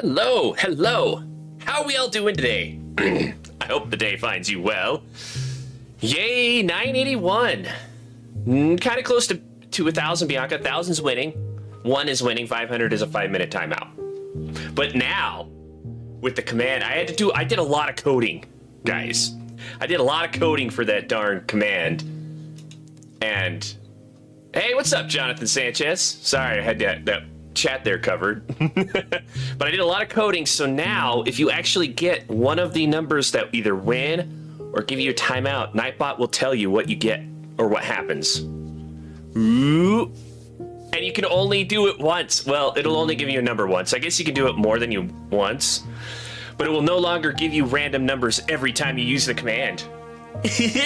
Hello, hello. How are we all doing today? I hope the day finds you well. Yay, 981. Kind of close to 1,000, Bianca. 1,000's winning. 1 is winning. 500 is a 5-minute timeout. But now, with the command, I did a lot of coding, guys. I did a lot of coding for that darn command. And, hey, what's up, Jonathan Sanchez? Sorry, I had that chat there covered. But I did a lot of coding, so now if you actually get one of the numbers that either win or give you a timeout, Nightbot will tell you what you get or what happens. Ooh. And you can only do it once. Well, it'll only give you a number once. I guess you can do it more than you once, but it will no longer give you random numbers every time you use the command.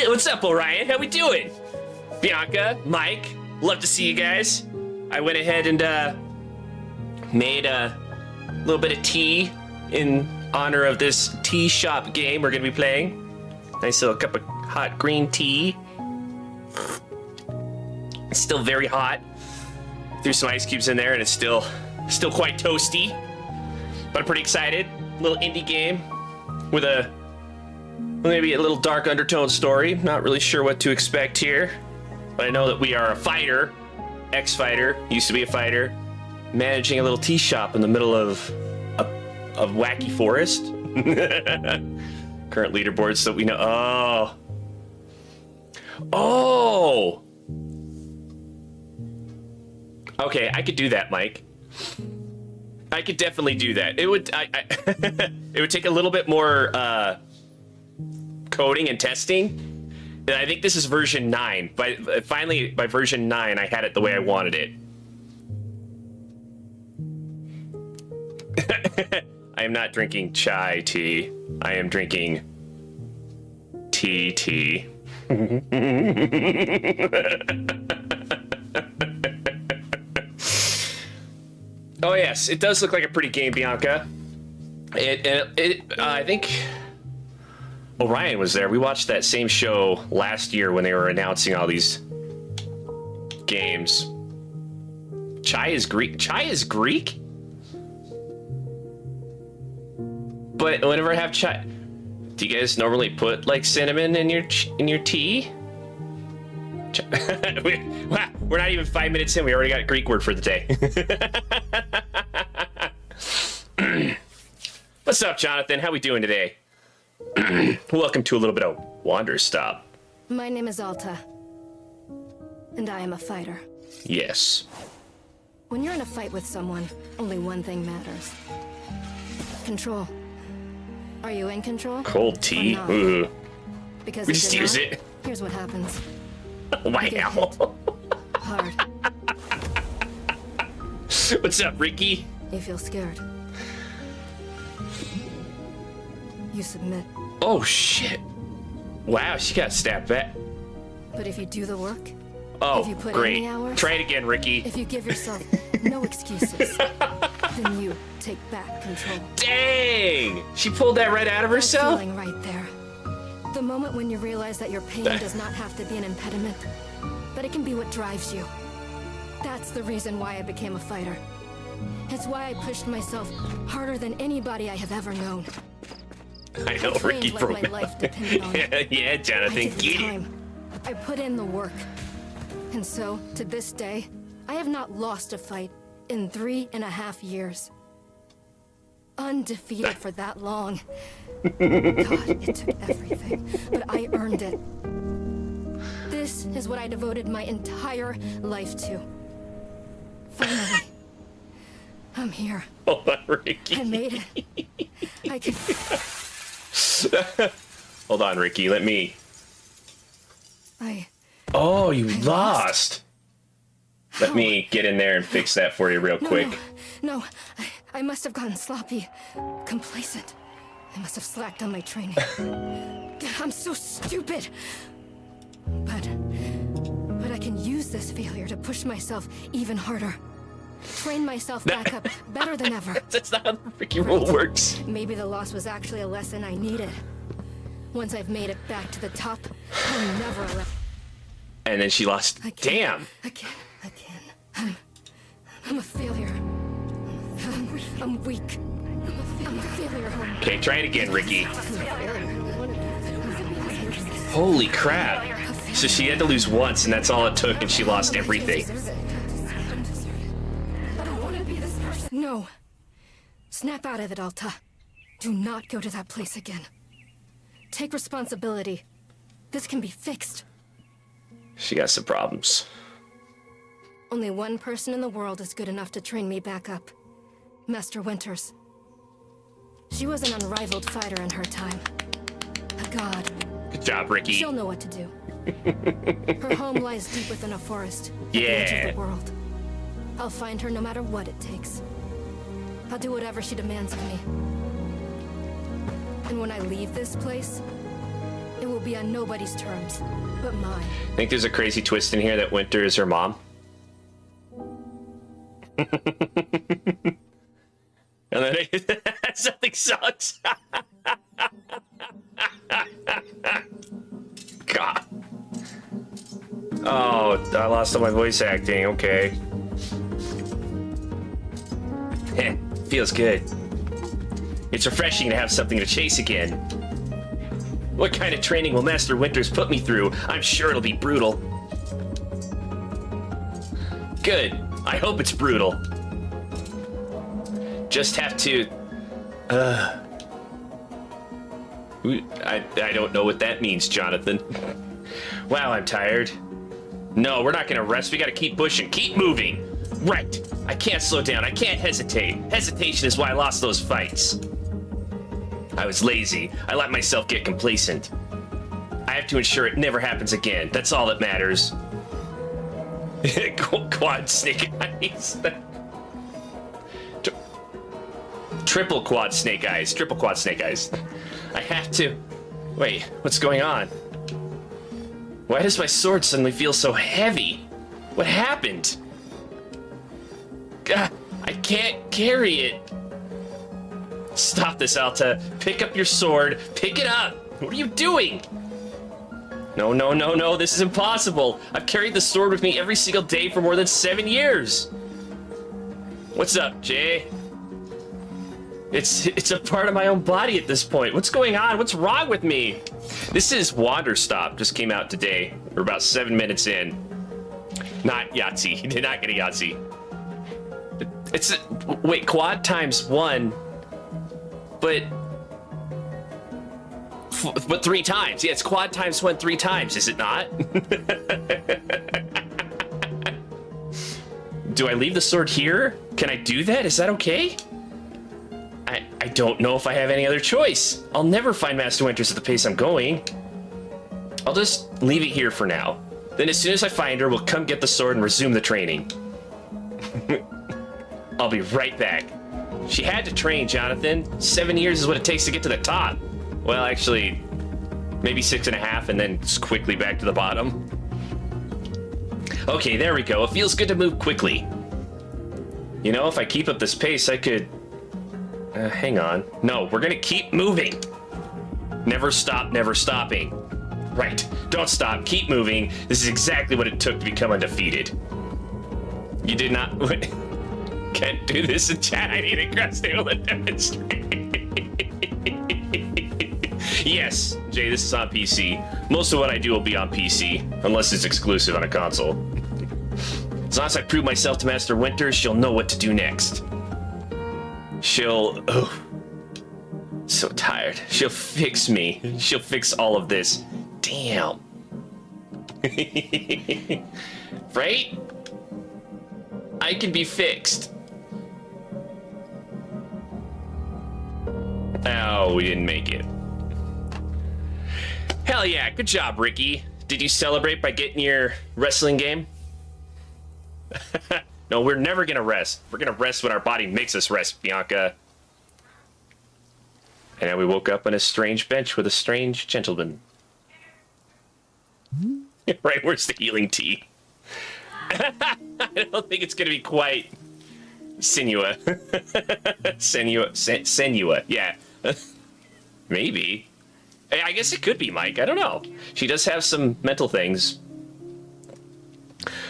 What's up, Orion? How we doing? Bianca, Mike, love to see you guys. I went ahead and made a little bit of tea in honor of this tea shop game we're gonna be playing. Nice little cup of hot green tea. It's still very hot. Threw some ice cubes in there and it's still quite toasty. But I'm pretty excited. Little indie game with maybe a little dark undertone story. Not really sure what to expect here, but I know that we are a fighter, ex-fighter, used to be a fighter, managing a little tea shop in the middle of a wacky forest. Current leaderboards that we know. Oh. Okay, I could do that, Mike. I could definitely do that. It would it would take a little bit more coding and testing. And I think this is version 9. Finally, by version 9, I had it the way I wanted it. I am not drinking chai tea. I am drinking tea. Oh yes, it does look like a pretty game, Bianca. I think Orion was there. We watched that same show last year when they were announcing all these games. Chai is Greek. Chai is Greek? But whenever I have chai, do you guys normally put like cinnamon in your tea? We're not even 5 minutes in. We already got a Greek word for the day. What's up, Jonathan? How we doing today? Welcome to a little bit of Wanderstop. My name is Alta, and I am a fighter. Yes. When you're in a fight with someone, only one thing matters. Control. Are you in control? Cold tea. Ooh. Because we just use it. Here's what happens. Wow. Hard. What's up, Ricky? You feel scared. You submit. Oh shit. Wow, she got stabbed back. But if you do the work, oh, if you put great. in the hours, try it again, Ricky. If you give yourself no excuses, then you take back control. Dang! She pulled that right out of herself? That feeling right there. The moment when you realize that your pain does not have to be an impediment, but it can be what drives you. That's the reason why I became a fighter. It's why I pushed myself harder than anybody I have ever known. I know, Ricky, like my life depended on it. Yeah, Jonathan, get it. I put in the work. And so, to this day, I have not lost a fight in 3.5 years. Undefeated for that long. God, it took everything, but I earned it. This is what I devoted my entire life to. Finally, I'm here. Hold on, Ricky. I made it. I can... Hold on, Ricky, let me... Oh, you lost! Let me get in there and fix that for you real quick. No, I must have gotten sloppy, complacent. I must have slacked on my training. I'm so stupid. But I can use this failure to push myself even harder. Train myself back up better than ever. That's not how the freaking rule works. Maybe the loss was actually a lesson I needed. Once I've made it back to the top, I'll never allow... And then she lost. Damn. I'm a failure. I'm weak. I'm a failure. Okay, try it again, Ricky. Holy crap. So she had to lose once, and that's all it took, and she lost everything. No. Snap out of it, Alta. Do not go to that place again. Take responsibility. This can be fixed. She got some problems. Only one person in the world is good enough to train me back up. Master Winters. She was an unrivaled fighter in her time. A god. Good job, Ricky. She'll know what to do. Her home lies deep within a forest. At the edge of the world. I'll find her no matter what it takes. I'll do whatever she demands of me. And when I leave this place, it will be on nobody's terms, but mine. I think there's a crazy twist in here that Winter is her mom. And then something sucks. God. Oh, I lost all my voice acting. Okay. Feels good. It's refreshing to have something to chase again. What kind of training will Master Winters put me through? I'm sure it'll be brutal. Good. I hope it's brutal. Just have to... I don't know what that means, Jonathan. Wow, I'm tired. No, we're not gonna rest. We gotta keep pushing. Keep moving. Right. I can't slow down. I can't hesitate. Hesitation is why I lost those fights. I was lazy. I let myself get complacent. I have to ensure it never happens again. That's all that matters. Quad snake eyes. Triple quad snake eyes. Triple quad snake eyes. I have to... Wait, what's going on? Why does my sword suddenly feel so heavy? What happened? God, I can't carry it. Stop this, Alta. Pick up your sword. Pick it up. What are you doing? No, no, no, no. This is impossible. I've carried the sword with me every single day for more than 7 years. What's up, Jay? It's a part of my own body at this point. What's going on? What's wrong with me? This is Wanderstop. Just came out today. We're about 7 minutes in. Not Yahtzee. He did not get a Yahtzee. It's wait, quad times 1. But 3 times. Yeah, it's quad times 1 3 times, is it not? Do I leave the sword here? Can I do that? Is that okay? I don't know if I have any other choice. I'll never find Master Winters at the pace I'm going. I'll just leave it here for now. Then as soon as I find her, we'll come get the sword and resume the training. I'll be right back. She had to train, Jonathan. 7 years is what it takes to get to the top. Well, actually, maybe 6.5 and then just quickly back to the bottom. Okay, there we go. It feels good to move quickly. You know, if I keep up this pace, I could... hang on. No, we're gonna keep moving. Never stop, never stopping. Right. Don't stop. Keep moving. This is exactly what it took to become undefeated. You did not... Can't do this in chat. I need a crest table to demonstrate. Yes, Jay, this is on PC. Most of what I do will be on PC, unless it's exclusive on a console. As long as I prove myself to Master Winters, she'll know what to do next. She'll... Oh, so tired. She'll fix me. She'll fix all of this. Damn. Right? I can be fixed. Oh, we didn't make it. Hell yeah, good job, Ricky. Did you celebrate by getting your wrestling game? No, we're never gonna rest. We're gonna rest when our body makes us rest, Bianca. And then we woke up on a strange bench with a strange gentleman. Right, where's the healing tea? I don't think it's gonna be quite Senua. Senua, yeah. Maybe. I guess it could be Mike, I don't know. She does have some mental things.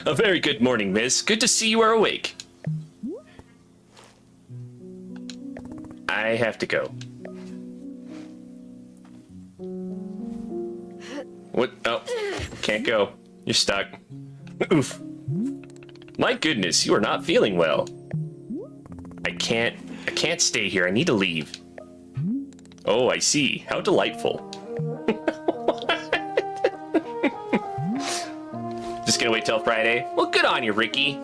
A very good morning, miss. Good to see you are awake. I have to go. What? Oh, can't go. You're stuck. Oof. My goodness, you are not feeling well. I can't stay here. I need to leave. Oh, I see. How delightful. Just gonna wait till Friday? Well, good on you, Ricky.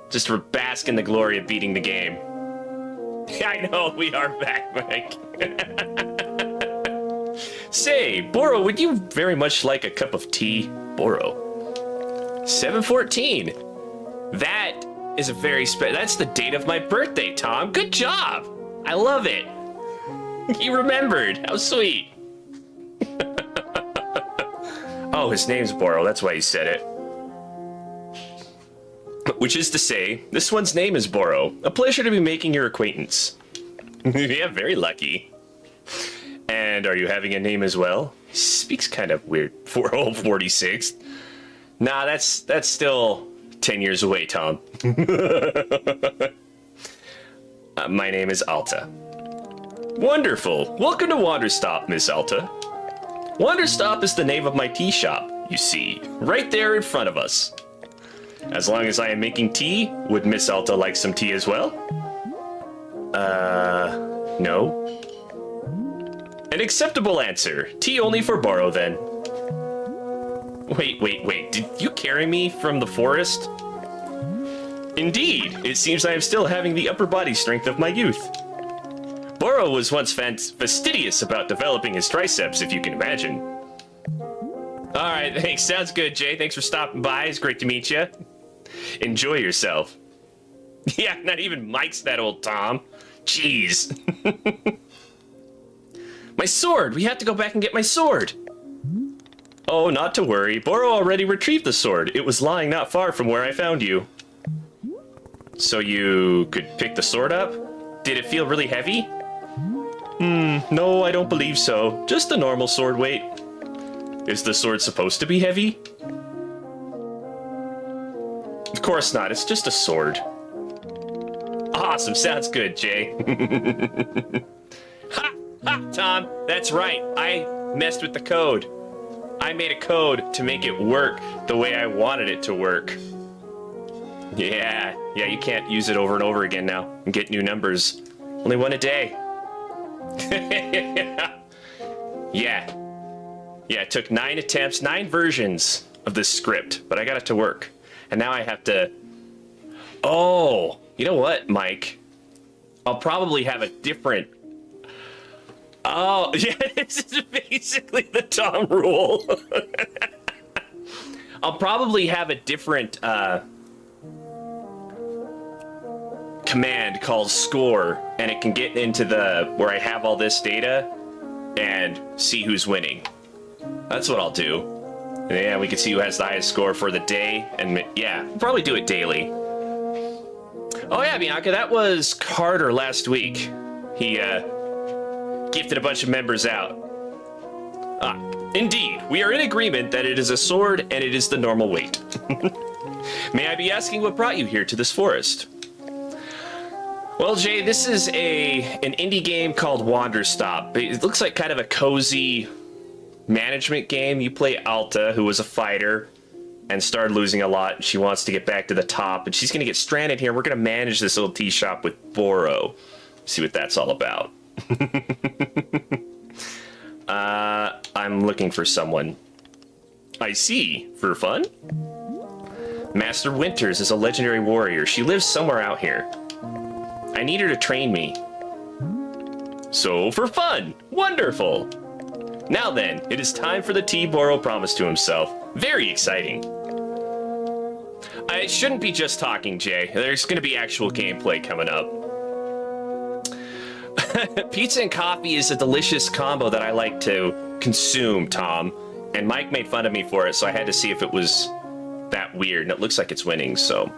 Just to bask in the glory of beating the game. I know, we are back, Mike. Say, Boro, would you very much like a cup of tea? Boro. 7/14. That is a very that's the date of my birthday, Tom. Good job. I love it. You remembered. How sweet. Oh, his name's Boro. That's why he said it. Which is to say, this one's name is Boro. A pleasure to be making your acquaintance. Yeah, very lucky. And are you having a name as well? He speaks kind of weird. 46. Nah, that's still 10 years away, Tom. My name is Alta. Wonderful. Welcome to Wanderstop, Miss Alta. Wanderstop is the name of my tea shop, you see, right there in front of us. As long as I am making tea, would Miss Alta like some tea as well? No. An acceptable answer. Tea only for Boro, then. Wait. Did you carry me from the forest? Indeed. It seems I am still having the upper body strength of my youth. Boro was once fastidious about developing his triceps, if you can imagine. Alright, thanks. Sounds good, Jay. Thanks for stopping by. It's great to meet you. Enjoy yourself. Yeah, not even Mike's that old, Tom. Jeez. My sword! We have to go back and get my sword! Oh, not to worry. Boro already retrieved the sword. It was lying not far from where I found you. So you could pick the sword up? Did it feel really heavy? No, I don't believe so. Just a normal sword weight. Is the sword supposed to be heavy? Of course not. It's just a sword. Awesome. Sounds good, Jay. Ha! Tom, that's right. I messed with the code. I made a code to make it work the way I wanted it to work. Yeah, you can't use it over and over again now and get new numbers. Only one a day. Yeah, it took 9 attempts, 9 versions of this script, but I got it to work. And now I have to... Oh, you know what, Mike? I'll probably have a different... Oh, yeah, this is basically the Tom rule. I'll probably have a different command called score, and it can get into where I have all this data and see who's winning. That's what I'll do. And yeah, we can see who has the highest score for the day, and yeah, probably do it daily. Oh yeah, Bianca, that was Carter last week. He gifted a bunch of members out. Indeed, we are in agreement that it is a sword and it is the normal weight. May I be asking what brought you here to this forest? Well, Jay, this is an indie game called Wanderstop. It looks like kind of a cozy management game. You play Alta, who was a fighter and started losing a lot. She wants to get back to the top, and she's going to get stranded here. We're going to manage this little tea shop with Boro. See what that's all about. I'm looking for someone. I see. For fun? Master Winters is a legendary warrior. She lives somewhere out here. I need her to train me. So, for fun! Wonderful! Now then, it is time for the tea Boro promised to himself. Very exciting. It shouldn't be just talking, Jay. There's going to be actual gameplay coming up. Pizza and coffee is a delicious combo that I like to consume, Tom. And Mike made fun of me for it, so I had to see if it was that weird. And it looks like it's winning, so...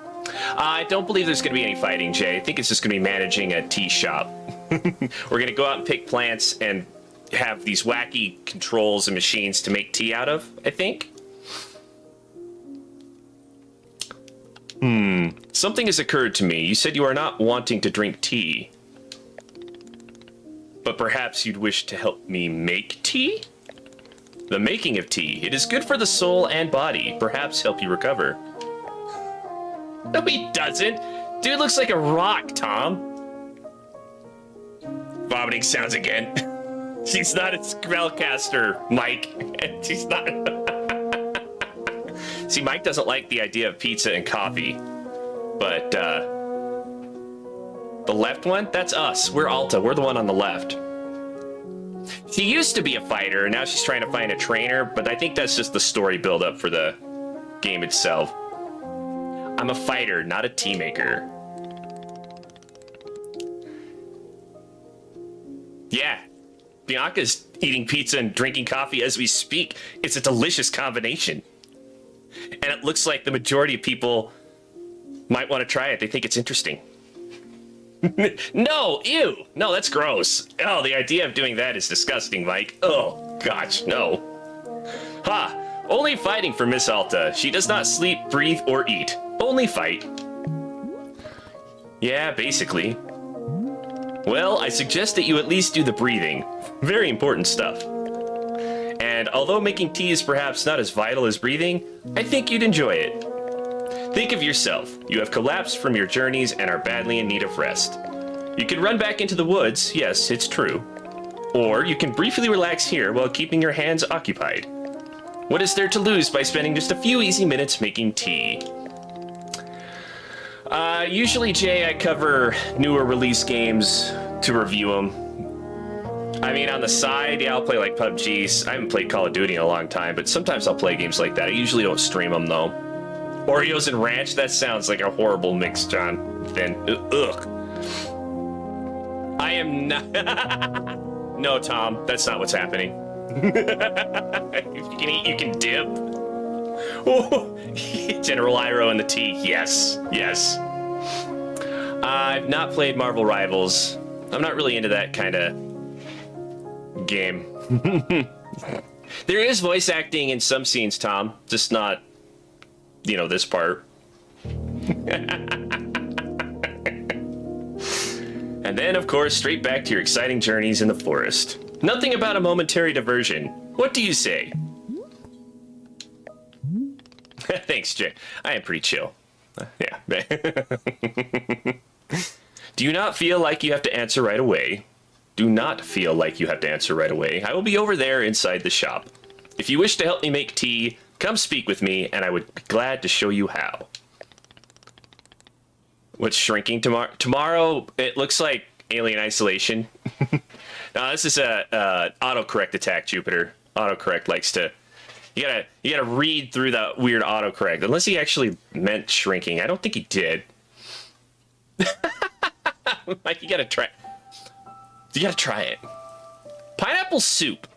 I don't believe there's going to be any fighting, Jay. I think it's just going to be managing a tea shop. We're going to go out and pick plants and have these wacky controls and machines to make tea out of, I think. Something has occurred to me. You said you are not wanting to drink tea. but perhaps you'd wish to help me make tea? The making of tea. It is good for the soul and body. Perhaps help you recover. No, he doesn't. Dude looks like a rock, Tom. Vomiting sounds again. She's not a spellcaster, Mike. She's not. See, Mike doesn't like the idea of pizza and coffee. But, the left one? That's us. We're Alta. We're the one on the left. She used to be a fighter, and now she's trying to find a trainer, but I think that's just the story build-up for the game itself. I'm a fighter, not a tea maker. Yeah, Bianca's eating pizza and drinking coffee as we speak. It's a delicious combination. And it looks like the majority of people might want to try it. They think it's interesting. No, ew. No, that's gross. Oh, the idea of doing that is disgusting, Mike. Oh, gosh, no. Ha! Only fighting for Miss Alta. She does not sleep, breathe, or eat. Only fight. Yeah, basically. Well, I suggest that you at least do the breathing. Very important stuff. And although making tea is perhaps not as vital as breathing, I think you'd enjoy it. Think of yourself. You have collapsed from your journeys and are badly in need of rest. You can run back into the woods, yes, it's true. Or you can briefly relax here while keeping your hands occupied. What is there to lose by spending just a few easy minutes making tea? Usually, Jay, I cover newer release games to review them. I mean, on the side, yeah, I'll play like PUBG. I haven't played Call of Duty in a long time, but sometimes I'll play games like that. I usually don't stream them, though. Oreos and ranch? That sounds like a horrible mix, Jonathan. Ugh. I am not... No, Tom, that's not what's happening. If you can eat, you can dip. Oh, General Iroh and the tea. Yes, yes. I've not played Marvel Rivals. I'm not really into that kind of game. There is voice acting in some scenes, Tom. Just not, you know, this part. And then, of course, straight back to your exciting journeys in the forest. Nothing about a momentary diversion. What do you say? Thanks, Jay. I am pretty chill. Yeah. Do you not feel like you have to answer right away? Do not feel like you have to answer right away. I will be over there inside the shop. If you wish to help me make tea, come speak with me, and I would be glad to show you how. What's shrinking tomorrow? Tomorrow, it looks like Alien Isolation. No, this is a autocorrect attack, Jupiter. Autocorrect likes to... You gotta read through that weird autocorrect. Unless he actually meant shrinking. I don't think he did. Like, you gotta try... You gotta try it. Pineapple soup.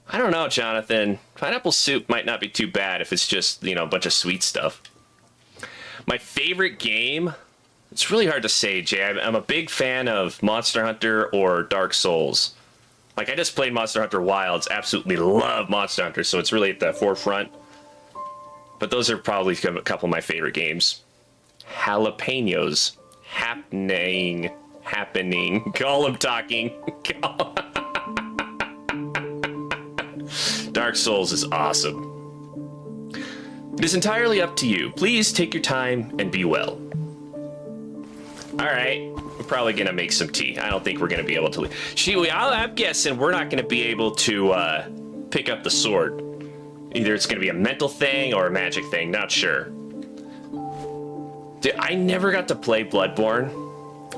I don't know, Jonathan. Pineapple soup might not be too bad if it's just, you know, a bunch of sweet stuff. My favorite game? It's really hard to say, Jay. I'm a big fan of Monster Hunter or Dark Souls. Like, I just played Monster Hunter Wilds. Absolutely love Monster Hunter, so it's really at the forefront. But those are probably a couple of my favorite games. Jalapenos. Happening. Call him talking. Dark Souls is awesome. It is entirely up to you. Please take your time and be well. Alright, we're probably gonna make some tea. I don't think we're gonna be able to... I'm guessing we're not gonna be able to pick up the sword. Either it's gonna be a mental thing or a magic thing, not sure. Dude, I never got to play Bloodborne.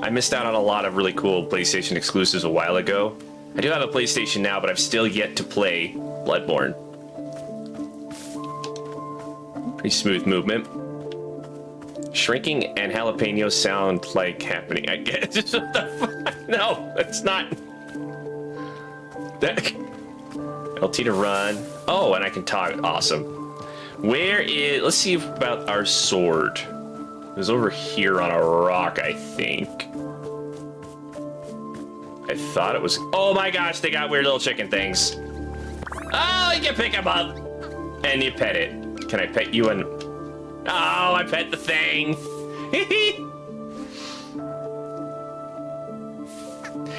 I missed out on a lot of really cool PlayStation exclusives a while ago. I do have a PlayStation now, but I've still yet to play Bloodborne. Pretty smooth movement. Shrinking and jalapenos sound like happening, I guess. What the fuck? No, that's not. LT to run. Oh, and I can talk. Awesome. Where is... Let's see about our sword. It was over here on a rock, I think. I thought it was... Oh my gosh, they got weird little chicken things. Oh, you can pick them up. And you pet it. Can I pet you and... Oh, I pet the thing.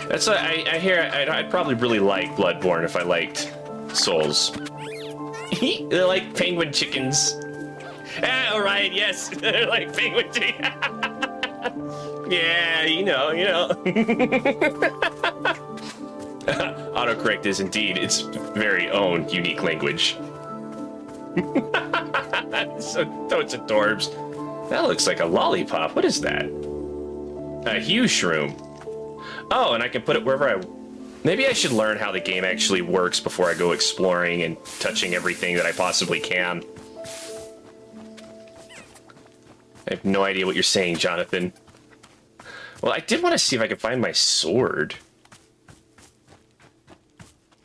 That's what I hear. I'd probably really like Bloodborne if I liked Souls. They're like penguin chickens. Ah, all right, yes, they're like penguin chickens. Yeah, you know. Autocorrect is indeed its very own unique language. So it's adorbs. That looks like a lollipop. What is that? A huge shroom. Oh, and I can put it wherever I... Maybe I should learn how the game actually works before I go exploring and touching everything that I possibly can. I have no idea what you're saying, Jonathan. Well, I did want to see if I could find my sword.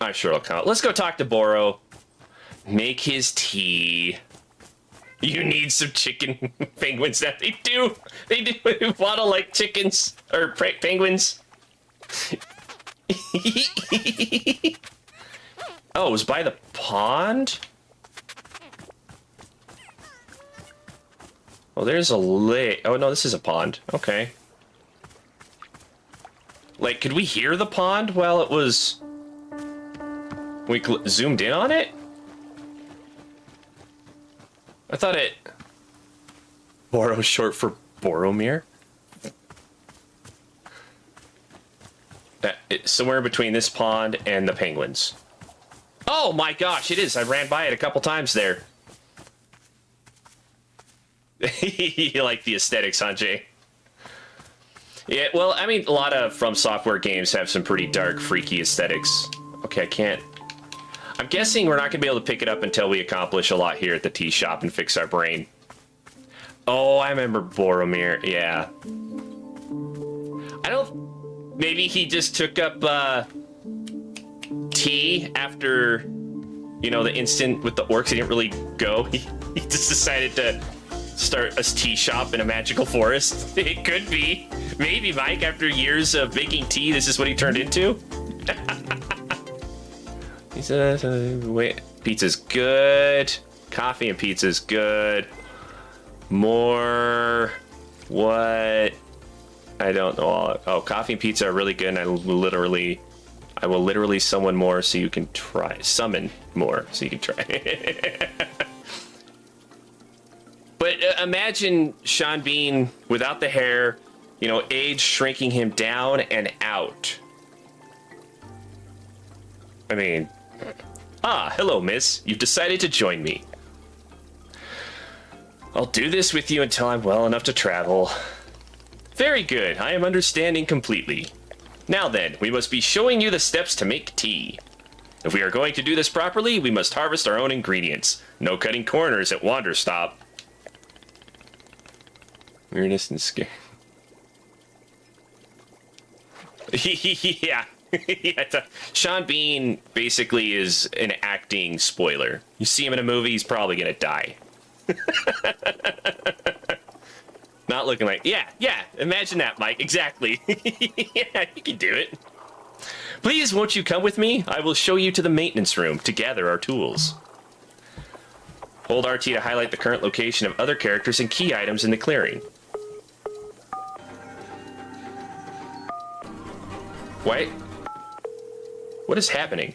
I'm sure it'll come. Let's go talk to Boro. Make his tea. You need some chicken penguins. That they do. They do waddle like chickens or penguins. Oh, it was by the pond? Oh, there's a lake. Oh, no, this is a pond. Okay. Like, could we hear the pond while it was... We zoomed in on it? I thought it... Boro's short for Boromir? It's somewhere between this pond and the penguins. Oh my gosh, it is. I ran by it a couple times there. You like the aesthetics, huh, Jay? Yeah, well, I mean, a lot of From Software games have some pretty dark, freaky aesthetics. Okay, I can't... I'm guessing we're not going to be able to pick it up until we accomplish a lot here at the tea shop and fix our brain. Oh, I remember Boromir. Yeah. I don't... Maybe he just took up, tea after, you know, the instant with the orcs. He didn't really go. He just decided to start a tea shop in a magical forest. It could be. Maybe, Mike, after years of making tea, this is what he turned into. He says, wait, pizza's good. Coffee and pizza's good. More. What? I don't know. Oh, coffee and pizza are really good, and I will literally summon more so you can try. Summon more so you can try. But imagine Sean Bean without the hair, you know, age shrinking him down and out. I mean, hello, miss. You've decided to join me. I'll do this with you until I'm well enough to travel. Very good. I am understanding completely. Now then, we must be showing you the steps to make tea. If we are going to do this properly, we must harvest our own ingredients. No cutting corners at Wanderstop. Weirdness and scare. Yeah. Yeah, Sean Bean basically is an acting spoiler. You see him in a movie, he's probably gonna die. Not looking like... Yeah, imagine that, Mike. Exactly. Yeah, you can do it. Please, won't you come with me? I will show you to the maintenance room to gather our tools. Hold RT to highlight the current location of other characters and key items in the clearing. Wait. What is happening?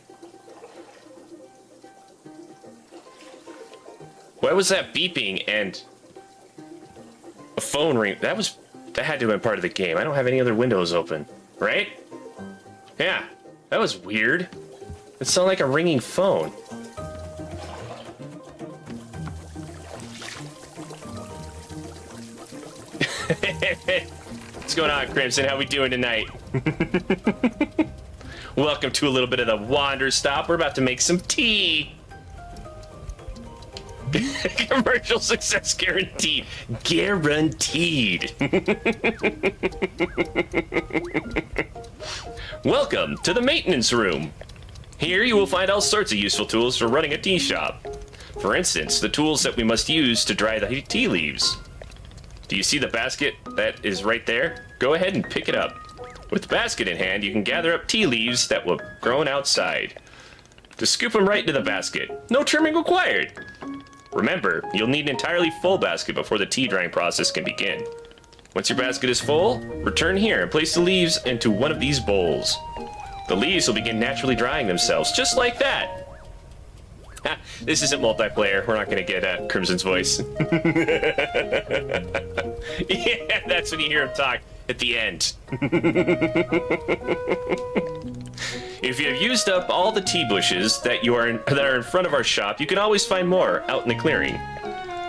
Why was that beeping and a phone ring? That had to have been part of the game. I don't have any other windows open, right? Yeah, that was weird. It sounded like a ringing phone. What's going on, Crimson? How we doing tonight? Welcome to a little bit of the Wanderstop. We're about to make some tea. Commercial success guaranteed. Guaranteed. Welcome to the maintenance room. Here you will find all sorts of useful tools for running a tea shop. For instance, the tools that we must use to dry the tea leaves. Do you see the basket that is right there? Go ahead and pick it up. With the basket in hand, you can gather up tea leaves that will have grown outside. Just scoop them right into the basket. No trimming required. Remember, you'll need an entirely full basket before the tea drying process can begin. Once your basket is full, return here and place the leaves into one of these bowls. The leaves will begin naturally drying themselves, just like that. This isn't multiplayer. We're not going to get Crimson's voice. Yeah, that's when you hear him talk at the end. If you have used up all the tea bushes that are in front of our shop, you can always find more out in the clearing.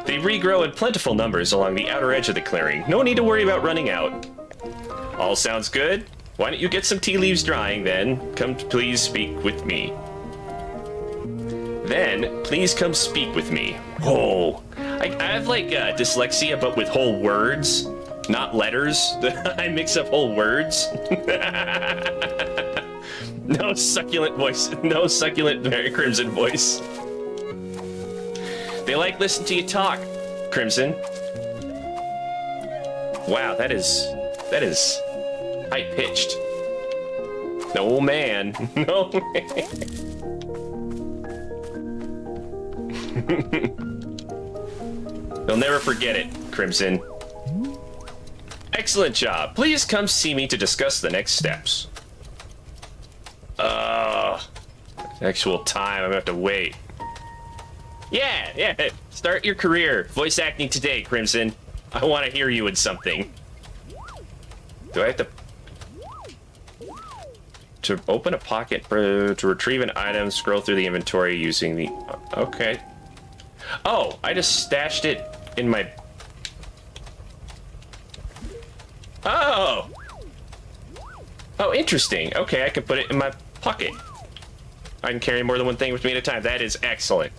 They regrow in plentiful numbers along the outer edge of the clearing. No need to worry about running out. All sounds good? Why don't you get some tea leaves drying then? Come please speak with me. Then, please come speak with me. Whoa. I have like dyslexia, but with whole words, not letters. I mix up whole words. No succulent voice. No succulent Mary Crimson voice. They like listen to you talk, Crimson. Wow, that is high-pitched. No man. No man. They'll never forget it, Crimson. Excellent job. Please come see me to discuss the next steps. Actual time, I'm gonna have to wait. Yeah, start your career. Voice acting today, Crimson. I want to hear you in something. Do I have to open a pocket to retrieve an item, scroll through the inventory using the... Okay. Oh, I just stashed it in my... Oh! Oh, interesting. Okay, I can put it in my pocket. I can carry more than one thing with me at a time. That is excellent.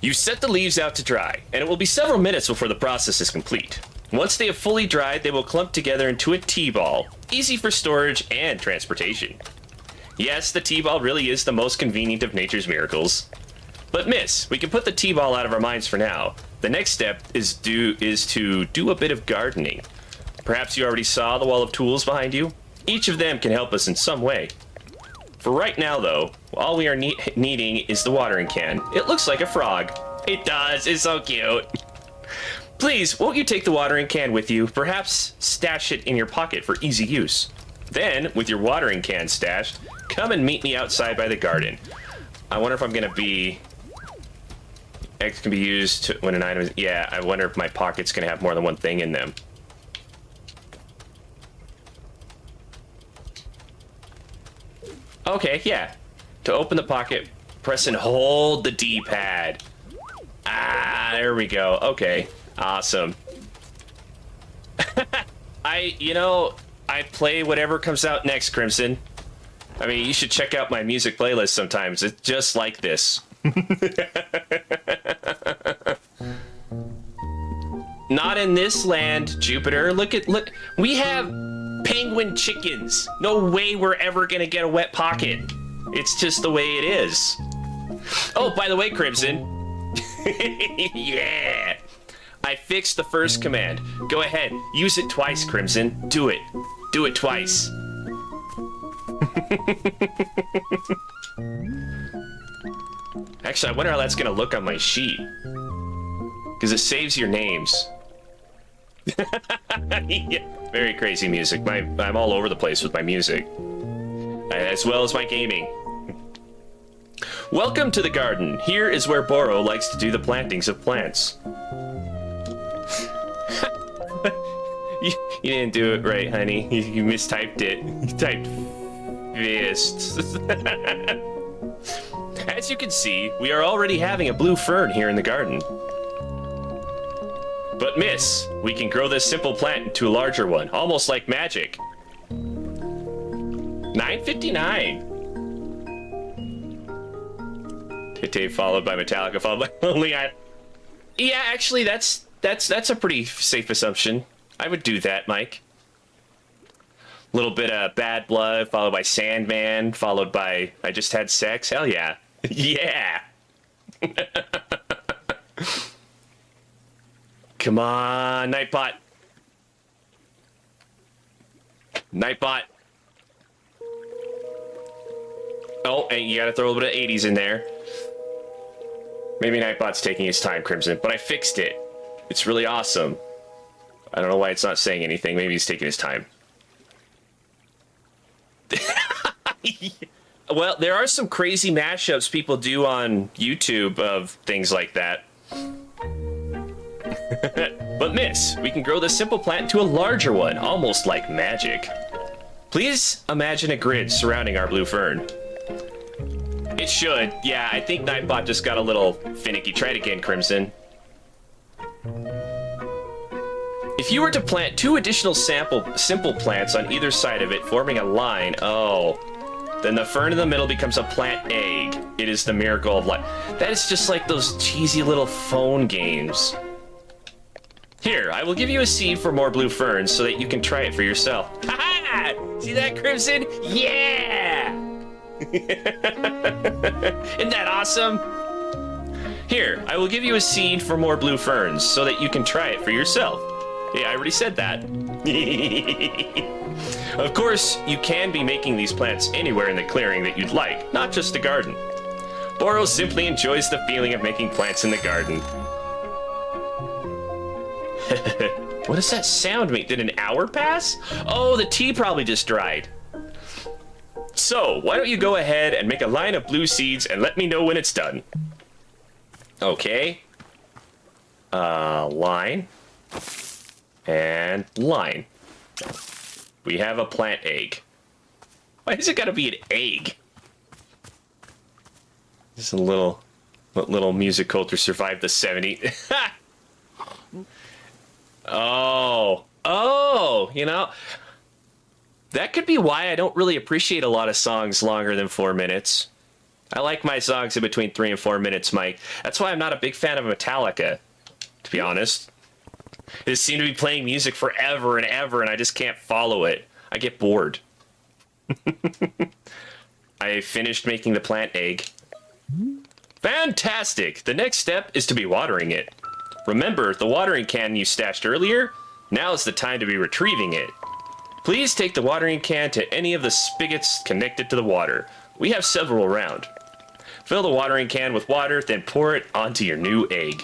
You set the leaves out to dry, and it will be several minutes before the process is complete. Once they have fully dried, they will clump together into a tea ball, easy for storage and transportation. Yes, the tea ball really is the most convenient of nature's miracles. But miss, we can put the tea ball out of our minds for now. The next step is to do a bit of gardening. Perhaps you already saw the wall of tools behind you? Each of them can help us in some way. For right now, though, all we are needing is the watering can. It looks like a frog. It does. It's so cute. Please, won't you take the watering can with you? Perhaps stash it in your pocket for easy use. Then, with your watering can stashed, come and meet me outside by the garden. I wonder if I'm going to be... X can be used to, when an item is... Yeah, I wonder if my pocket's going to have more than one thing in them. Okay, yeah. To open the pocket, press and hold the D-pad. Ah, there we go. Okay, awesome. I play whatever comes out next, Crimson. I mean, you should check out my music playlist sometimes. It's just like this. Not in this land, Jupiter. Look, we have penguin chickens. No way we're ever gonna get a wet pocket. It's just the way it is. Oh, by the way, Crimson. Yeah. I fixed the first command. Go ahead, use it twice, Crimson. Do it. Do it twice. Actually, I wonder how that's gonna look on my sheet. Because it saves your names. Yeah, very crazy music. I'm all over the place with my music. As well as my gaming. Welcome to the garden. Here is where Boro likes to do the plantings of plants. You didn't do it right, honey. You mistyped it. You typed fists. As you can see, we are already having a blue fern here in the garden. But miss, we can grow this simple plant into a larger one, almost like magic. 959. Tay followed by Metallica, followed by Lonely Island. Yeah, actually, that's a pretty safe assumption. I would do that, Mike. A little bit of Bad Blood, followed by Sandman, followed by I Just Had Sex. Hell yeah. Yeah. Come on, Nightbot. Nightbot. Oh, and you gotta throw a little bit of 80s in there. Maybe Nightbot's taking his time, Crimson, but I fixed it. It's really awesome. I don't know why it's not saying anything. Maybe he's taking his time. Well, there are some crazy mashups people do on YouTube of things like that. But miss, we can grow this simple plant into a larger one, almost like magic. Please imagine a grid surrounding our blue fern. It should. Yeah, I think Nightbot just got a little finicky. Try it again, Crimson. If you were to plant 2 additional simple plants on either side of it, forming a line, then the fern in the middle becomes a plant egg. It is the miracle of life. That is just like those cheesy little phone games. Here, I will give you a seed for more blue ferns so that you can try it for yourself. Ha-ha! See that, Crimson? Yeah! Isn't that awesome? Here, I will give you a seed for more blue ferns so that you can try it for yourself. Yeah, I already said that. Of course, you can be making these plants anywhere in the clearing that you'd like, not just the garden. Boro simply enjoys the feeling of making plants in the garden. What does that sound make? Did an hour pass? Oh, the tea probably just dried. So, why don't you go ahead and make a line of blue seeds and let me know when it's done. Okay. Line. And line. We have a plant egg. Why does it gotta be an egg? Just a little... What little music culture survived the 70s? Oh, you know... That could be why I don't really appreciate a lot of songs longer than 4 minutes. I like my songs in between 3 and 4 minutes, Mike. That's why I'm not a big fan of Metallica, to be honest. They seem to be playing music forever and ever, and I just can't follow it. I get bored. I finished making the plant egg. Fantastic! The next step is to be watering it. Remember, the watering can you stashed earlier? Now is the time to be retrieving it. Please take the watering can to any of the spigots connected to the water. We have several around. Fill the watering can with water, then pour it onto your new egg.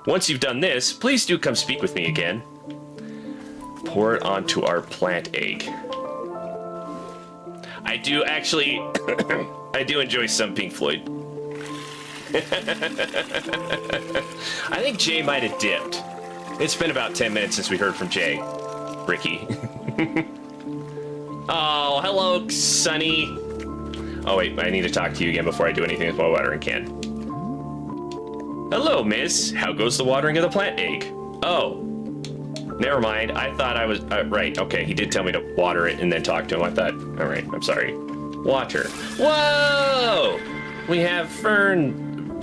Once you've done this, please do come speak with me again. Pour it onto our plant egg. I do actually... I do enjoy some Pink Floyd. I think Jay might have dipped. It's been about 10 minutes since we heard from Jay. Ricky. Oh, hello, Sonny. Oh, wait, I need to talk to you again before I do anything with my watering can. Hello, miss. How goes the watering of the plant egg? Oh. Never mind. I thought I was... right, okay. He did tell me to water it and then talk to him. I thought... All right, I'm sorry. Water. Whoa! We have fern...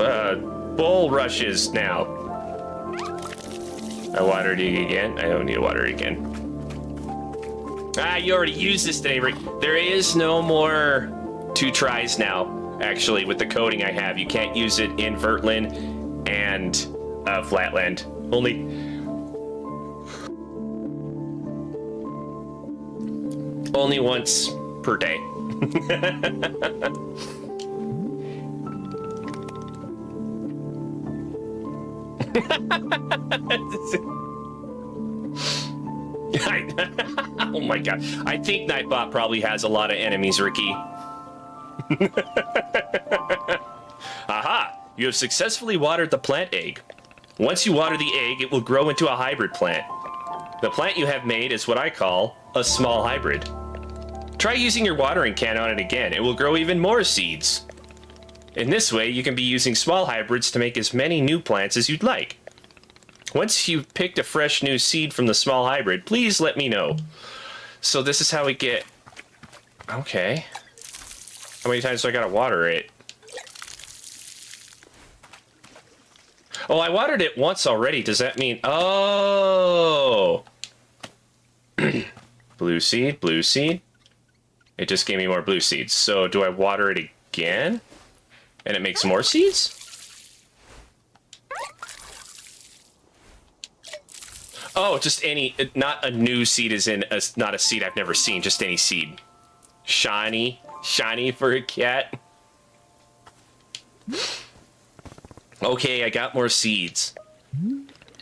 bulrushes now. I watered it again. I don't need to water it again. Ah, you already used this today, Rick. There is no more 2 tries now, actually, with the coding I have. You can't use it in vertland and flatland. Only once per day. Oh my god. I think Nightbot probably has a lot of enemies, Ricky. Aha! You have successfully watered the plant egg. Once you water the egg, it will grow into a hybrid plant. The plant you have made is what I call a small hybrid. Try using your watering can on it again. It will grow even more seeds. In this way, you can be using small hybrids to make as many new plants as you'd like. Once you've picked a fresh new seed from the small hybrid, please let me know. So this is how we get... Okay. How many times do I gotta water it? Oh, I watered it once already. Does that mean... Oh! Blue seed, blue seed. It just gave me more blue seeds. So do I water it again? And it makes more seeds? Oh, just any... Not a new seed as in... not a seed I've never seen. Just any seed. Shiny. Shiny for a cat. Okay, I got more seeds.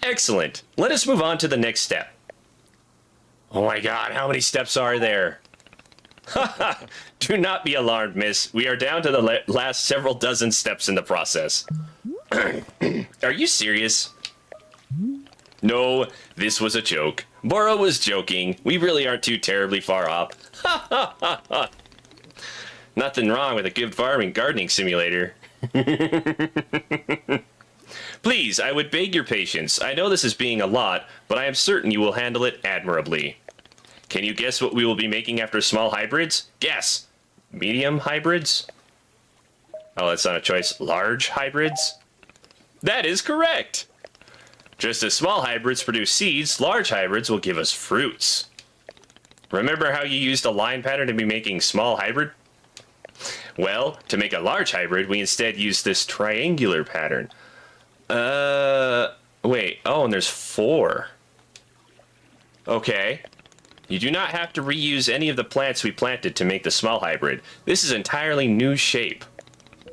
Excellent. Let us move on to the next step. Oh my god, how many steps are there? Haha, do not be alarmed, miss. We are down to the last several dozen steps in the process. Are you serious? No, this was a joke. Boro was joking. We really aren't too terribly far off. Ha ha ha ha. Nothing wrong with a good farming gardening simulator. Please, I would beg your patience. I know this is being a lot, but I am certain you will handle it admirably. Can you guess what we will be making after small hybrids? Guess. Medium hybrids? Oh, that's not a choice. Large hybrids? That is correct. Just as small hybrids produce seeds, large hybrids will give us fruits. Remember how you used a line pattern to be making small hybrid? Well, to make a large hybrid, we instead use this triangular pattern. Wait. Oh, and there's 4. Okay. You do not have to reuse any of the plants we planted to make the small hybrid. This is entirely new shape.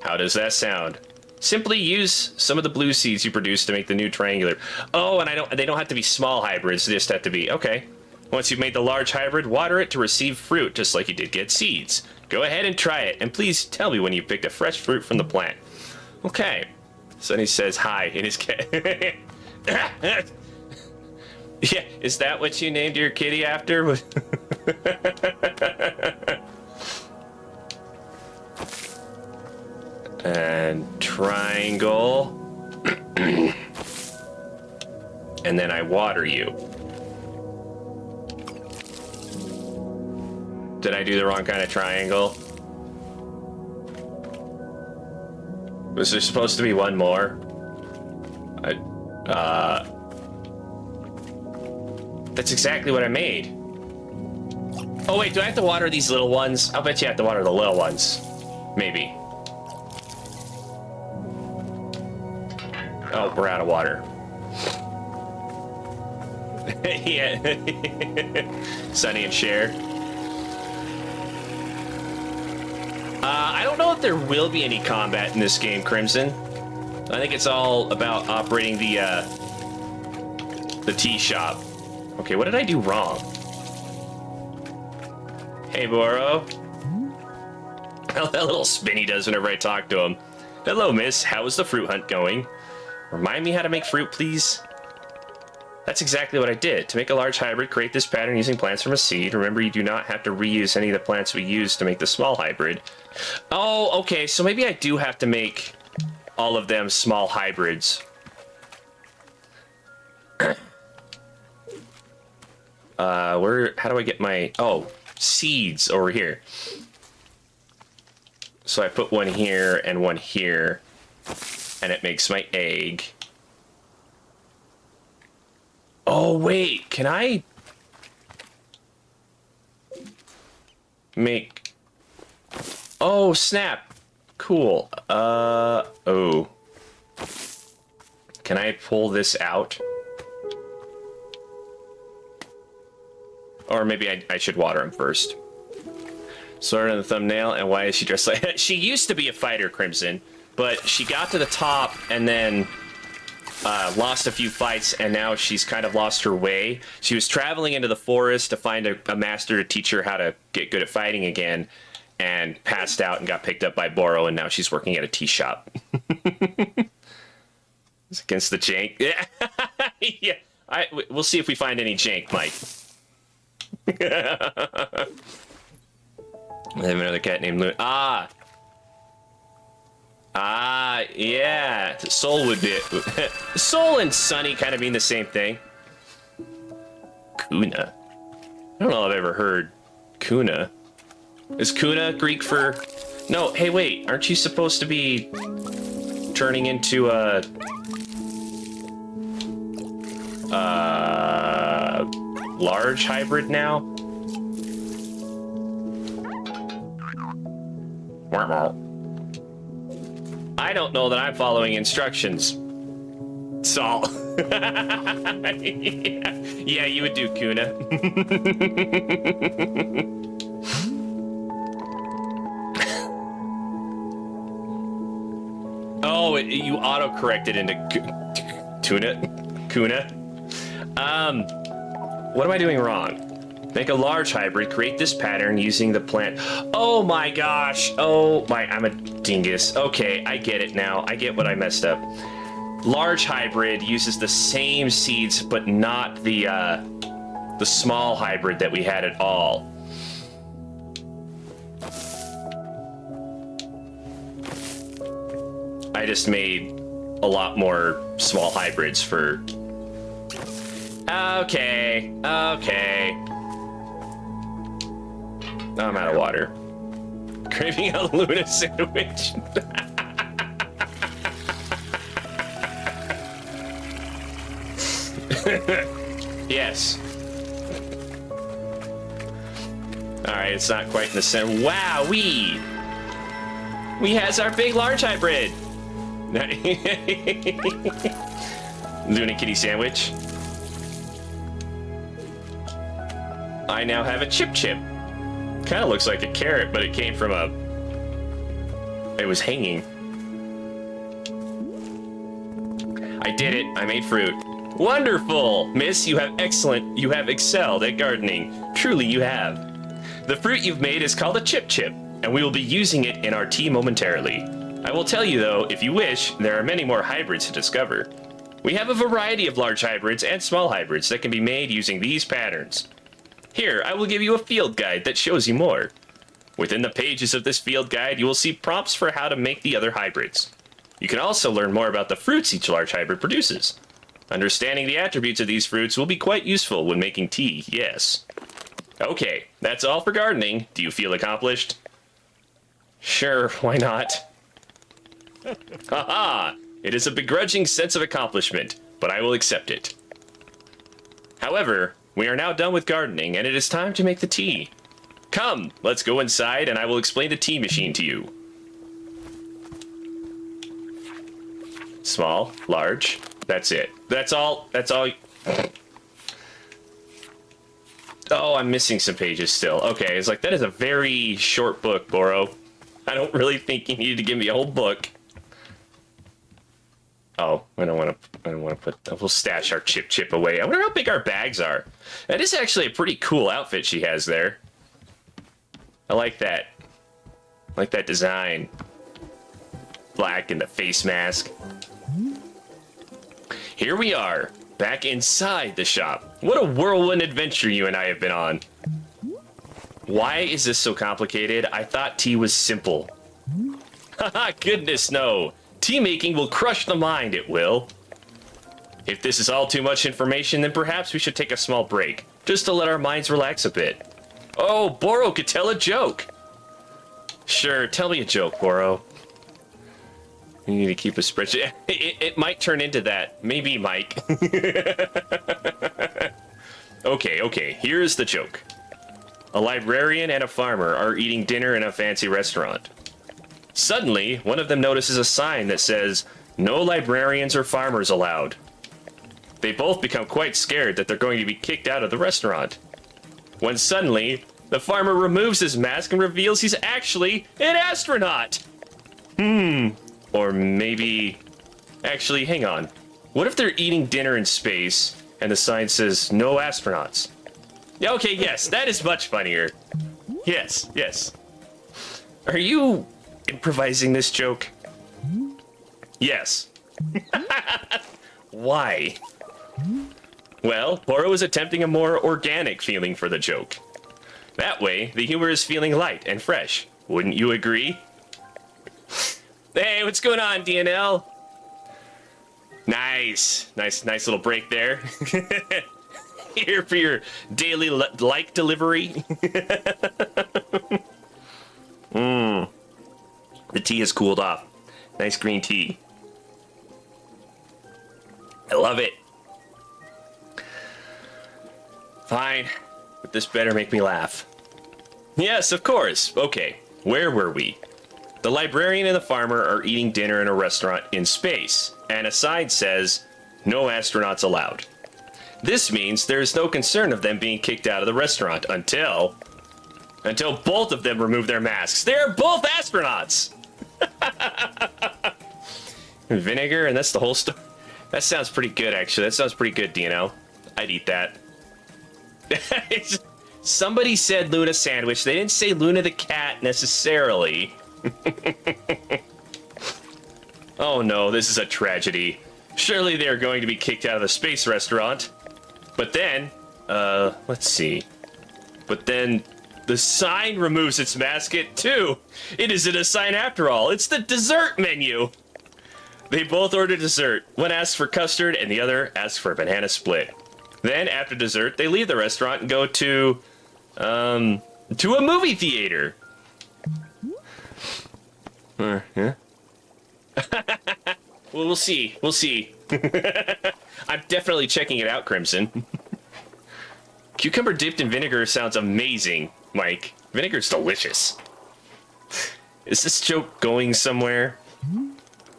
How does that sound? Simply use some of the blue seeds you produced to make the new triangular. Oh, and they don't have to be small hybrids. They just have to be, okay. Once you've made the large hybrid, water it to receive fruit, just like you did get seeds. Go ahead and try it, and please tell me when you picked a fresh fruit from the plant. Okay. Sonny says hi in his cat. Yeah, is that what you named your kitty after? And triangle. And then I water you. Did I do the wrong kind of triangle? Was there supposed to be one more? That's exactly what I made. Oh wait, do I have to water these little ones? I'll bet you have to water the little ones. Maybe. Oh, we're out of water. Yeah. Sonny and Cher. I don't know if there will be any combat in this game, Crimson. I think it's all about operating the tea shop. Okay, what did I do wrong? Hey, Boro. That little spin he does whenever I talk to him. Hello, miss. How is the fruit hunt going? Remind me how to make fruit, please. That's exactly what I did. To make a large hybrid, create this pattern using plants from a seed. Remember, you do not have to reuse any of the plants we used to make the small hybrid. Oh, okay, so maybe I do have to make all of them small hybrids. How do I get my, oh, seeds over here. So I put one here and one here, and it makes my egg. Oh, wait, can I make, oh, snap, cool, oh, can I pull this out? Or maybe I should water him first. Sort on the thumbnail, and why is she dressed like... She used to be a fighter, Crimson, but she got to the top and then lost a few fights, and now she's kind of lost her way. She was traveling into the forest to find a master to teach her how to get good at fighting again, and passed out and got picked up by Boro, and now she's working at a tea shop. It's against the jank. Yeah, yeah. We'll see if we find any jank, Mike. I have another cat named Loon. Ah, yeah. Soul would be... Soul and Sunny kind of mean the same thing. Kuna. I don't know if I've ever heard Kuna. Is Kuna Greek for... No, hey, wait. Aren't you supposed to be turning into a... large hybrid now? I don't know that I'm following instructions. Saul. Yeah, you would do Kuna. Oh, you auto-corrected into tuna. Annapurna. What am I doing wrong? Make a large hybrid, create this pattern using the plant. Oh my gosh. Oh my, I'm a dingus. Okay, I get it now. I get what I messed up. Large hybrid uses the same seeds, but not the small hybrid that we had at all. I just made a lot more small hybrids for... Okay, okay. I'm out of water. Craving a Luna sandwich. Yes. Alright, it's not quite in the center. Wow, we has our big large hybrid. Luna kitty sandwich. I now have a chip. Kind of looks like a carrot, but it came from a... It was hanging. I did it. I made fruit. Wonderful! Miss, you have excelled at gardening. Truly you have. The fruit you've made is called a chip, and we will be using it in our tea momentarily. I will tell you though, if you wish, there are many more hybrids to discover. We have a variety of large hybrids and small hybrids that can be made using these patterns. Here, I will give you a field guide that shows you more. Within the pages of this field guide, you will see prompts for how to make the other hybrids. You can also learn more about the fruits each large hybrid produces. Understanding the attributes of these fruits will be quite useful when making tea, yes. Okay, that's all for gardening. Do you feel accomplished? Sure, why not? Haha! It is a begrudging sense of accomplishment, but I will accept it. However, we are now done with gardening, and it is time to make the tea. Come, let's go inside, and I will explain the tea machine to you. Small, large, that's it. That's all. Oh, I'm missing some pages still. Okay, it's like, that is a very short book, Boro. I don't really think you needed to give me a whole book. Oh, I don't want to put... We'll stash our chip away. I wonder how big our bags are. That is actually a pretty cool outfit she has there. I like that. I like that design. Black and the face mask. Here we are, back inside the shop. What a whirlwind adventure you and I have been on. Why is this so complicated? I thought tea was simple. Haha, goodness no. Tea making will crush the mind, it will. If this is all too much information, then perhaps we should take a small break, just to let our minds relax a bit. Oh, Boro could tell a joke. Sure, tell me a joke, Boro. You need to keep a spreadsheet. It might turn into that. Maybe, Mike. Okay, here's the joke. A librarian and a farmer are eating dinner in a fancy restaurant. Suddenly, one of them notices a sign that says, "No librarians or farmers allowed." They both become quite scared that they're going to be kicked out of the restaurant. When suddenly, the farmer removes his mask and reveals he's actually an astronaut. Or maybe... Actually, hang on. What if they're eating dinner in space and the sign says, "No astronauts"? Yeah, okay, yes, that is much funnier. Yes. Are you improvising this joke? Yes. Why? Well, Boro is attempting a more organic feeling for the joke. That way, the humor is feeling light and fresh. Wouldn't you agree? Hey, what's going on, DNL? Nice little break there. Here for your daily like delivery. The tea has cooled off. Nice green tea. I love it. Fine, but this better make me laugh. Yes, of course. Okay, where were we? The librarian and the farmer are eating dinner in a restaurant in space, and a sign says, "No astronauts allowed." This means there is no concern of them being kicked out of the restaurant until both of them remove their masks. They're both astronauts! Vinegar, and that's the whole story. That sounds pretty good, actually. That sounds pretty good, Dino. I'd eat that. Somebody said Luna sandwich. They didn't say Luna the cat necessarily. Oh no, this is a tragedy. Surely they're going to be kicked out of the space restaurant. But then, let's see. But then the sign removes its mascot too. It isn't a sign after all. It's the dessert menu. They both order dessert. One asks for custard and the other asks for a banana split. Then after dessert, they leave the restaurant and go to a movie theater. Yeah. Well, we'll see. We'll see. I'm definitely checking it out, Crimson. Cucumber dipped in vinegar sounds amazing, Mike. Vinegar's delicious. Is this joke going somewhere?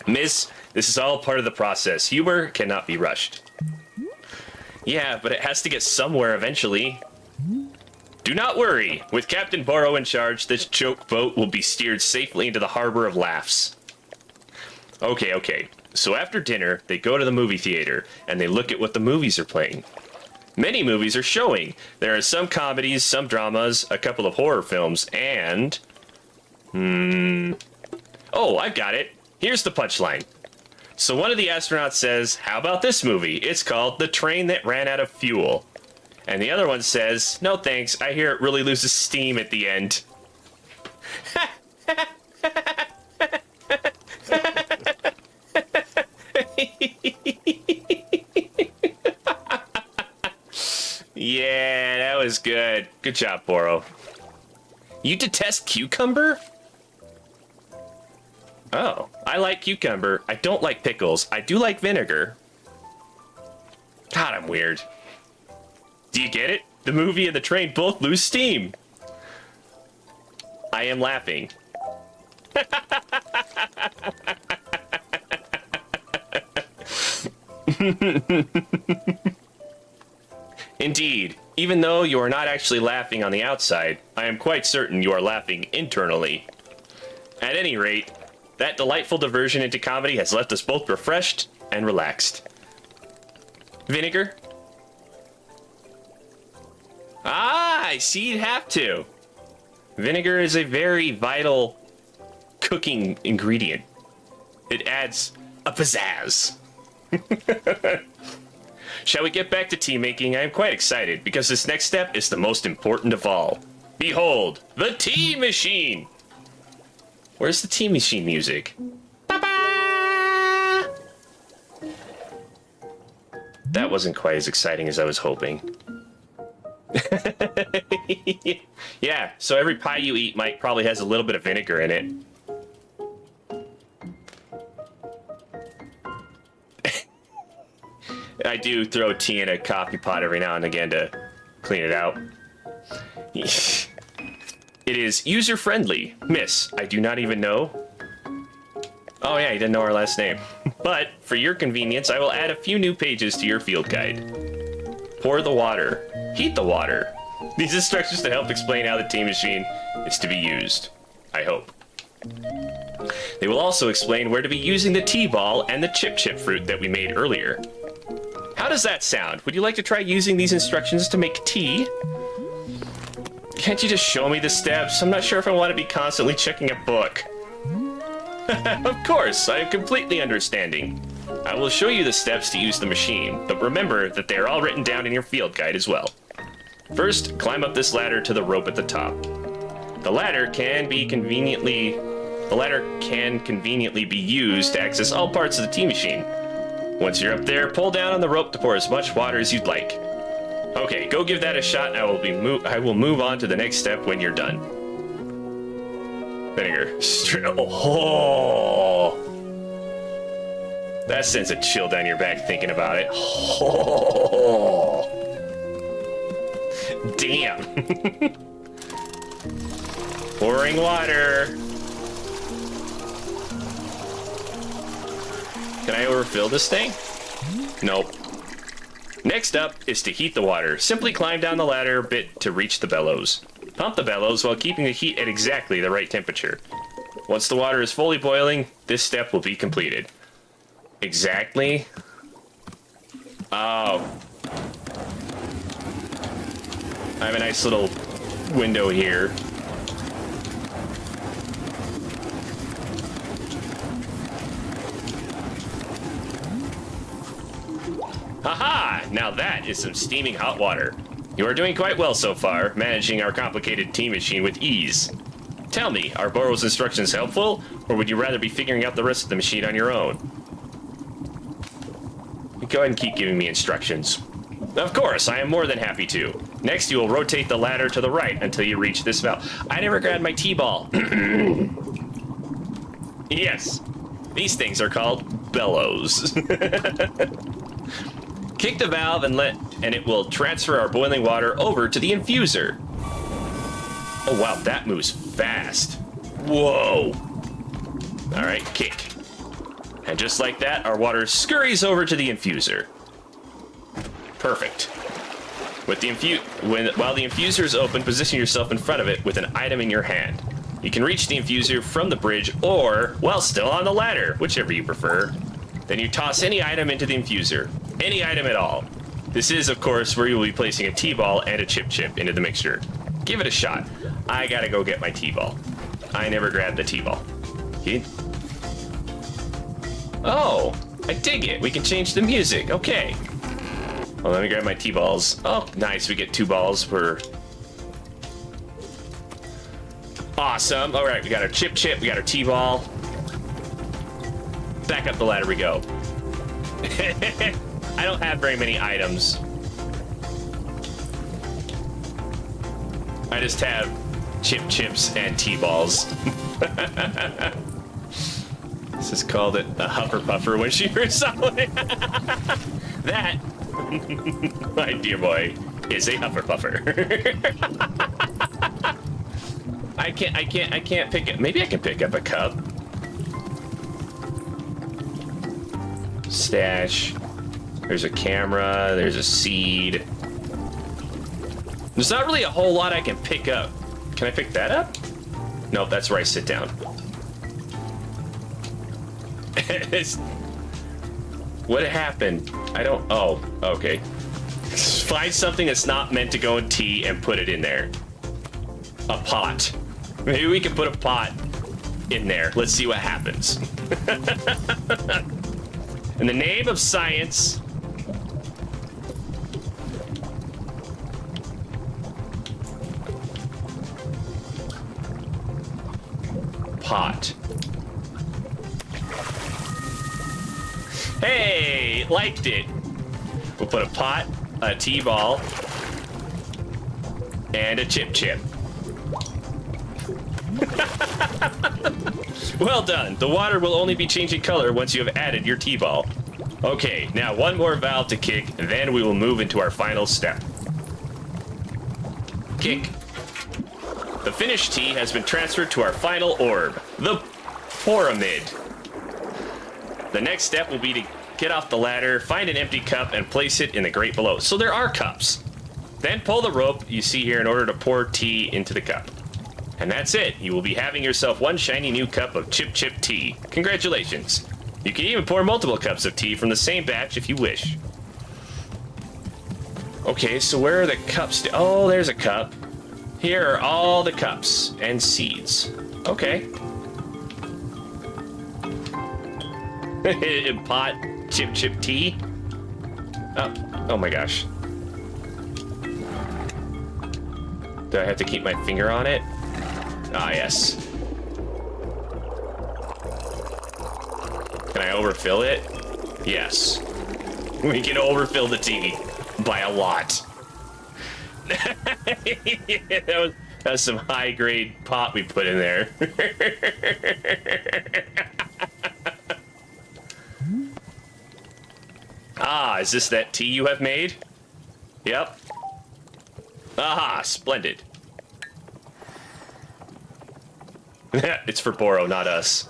Miss, this is all part of the process. Humor cannot be rushed. Yeah, but it has to get somewhere eventually. Do not worry. With Captain Borrow in charge, this joke boat will be steered safely into the harbor of laughs. Okay. So after dinner, they go to the movie theater, and they look at what the movies are playing. Many movies are showing. There are some comedies, some dramas, a couple of horror films, and... Oh, I've got it. Here's the punchline. So one of the astronauts says, how about this movie? It's called The Train That Ran Out of Fuel. And the other one says, no thanks, I hear it really loses steam at the end. Yeah, that was good. Good job, Boro. You detest cucumber? Oh, I like cucumber. I don't like pickles. I do like vinegar. God, I'm weird. Do you get it? The movie and the train both lose steam. I am laughing. Indeed, even though you are not actually laughing on the outside, I am quite certain you are laughing internally. At any rate, that delightful diversion into comedy has left us both refreshed and relaxed. Vinegar? Ah, I see you'd have to. Vinegar is a very vital cooking ingredient. It adds a pizzazz. Shall we get back to tea making? I am quite excited because this next step is the most important of all. Behold, the tea machine! Where's the tea machine music? Ba-ba! That wasn't quite as exciting as I was hoping. Yeah, so every pie you eat, Mike, probably has a little bit of vinegar in it. I do throw tea in a coffee pot every now and again to clean it out. It is user-friendly. Miss, I do not even know. Oh yeah, you didn't know our last name. But, for your convenience, I will add a few new pages to your field guide. Pour the water. Heat the water. These instructions to help explain how the tea machine is to be used. I hope. They will also explain where to be using the tea ball and the chip fruit that we made earlier. How does that sound? Would you like to try using these instructions to make tea? Can't you just show me the steps? I'm not sure if I want to be constantly checking a book. Of course, I am completely understanding. I will show you the steps to use the machine, but remember that they are all written down in your field guide as well. First, climb up this ladder to the rope at the top. The ladder can conveniently be used to access all parts of the tea machine. Once you're up there, pull down on the rope to pour as much water as you'd like. Okay, go give that a shot, and I will move on to the next step when you're done. Vinegar. Oh. That sends a chill down your back thinking about it. Oh. Damn. Pouring water. Can I overfill this thing? Nope. Next up is to heat the water. Simply climb down the ladder a bit to reach the bellows. Pump the bellows while keeping the heat at exactly the right temperature. Once the water is fully boiling, this step will be completed. Exactly Oh. I have a nice little window here. Haha! Now that is some steaming hot water. You are doing quite well so far, managing our complicated tea machine with ease. Tell me, are Borrow's instructions helpful, or would you rather be figuring out the rest of the machine on your own? Go ahead and keep giving me instructions. Of course, I am more than happy to. Next, you will rotate the ladder to the right until you reach this valve. I never grabbed my T-ball. Yes, these things are called bellows. Kick the valve and it will transfer our boiling water over to the infuser. Oh wow, that moves fast. Whoa. All right, kick. And just like that, our water scurries over to the infuser. Perfect. With the while the infuser is open, position yourself in front of it with an item in your hand. You can reach the infuser from the bridge or while still on the ladder, whichever you prefer. Then you toss any item into the infuser. Any item at all. This is, of course, where you will be placing a T-ball and a chip into the mixture. Give it a shot. I gotta go get my T-ball. I never grabbed the T-ball. Okay. Oh, I dig it. We can change the music. Okay. Well, let me grab my T-balls. Oh, nice. We get 2 balls per... Awesome. All right, we got our chip, we got our T-ball. Back up the ladder we go. I don't have very many items. I just have chips and T-balls. This is called it a huffer puffer when she first saw it. That, my dear boy, is a huffer puffer. I can't pick it. Maybe I can pick up a cup. Stash. There's a camera. There's a seed. There's not really a whole lot I can pick up. Can I pick that up? Nope, that's where I sit down. What happened? I don't... Oh, okay. Find something that's not meant to go in tea and put it in there. A pot. Maybe we can put a pot in there. Let's see what happens. In the name of science... Pot. Hey, liked it. We'll put a pot, a T-ball, and a chip. Well done. The water will only be changing color once you have added your T-ball. Okay, now one more valve to kick, then we will move into our final step. Kick. The finished tea has been transferred to our final orb, the pyramid. The next step will be to get off the ladder, find an empty cup, and place it in the grate below. So there are cups. Then pull the rope you see here in order to pour tea into the cup. And that's it. You will be having yourself one shiny new cup of chip tea. Congratulations. You can even pour multiple cups of tea from the same batch if you wish. Okay, so where are the cups? Oh, there's a cup. Here are all the cups and seeds. Okay. Pot, chip tea. Oh my gosh. Do I have to keep my finger on it? Ah, yes. Can I overfill it? Yes. We can overfill the tea by a lot. that was some high-grade pot we put in there. Ah, is this that tea you have made? Yep. Aha, splendid. It's for Boro, not us.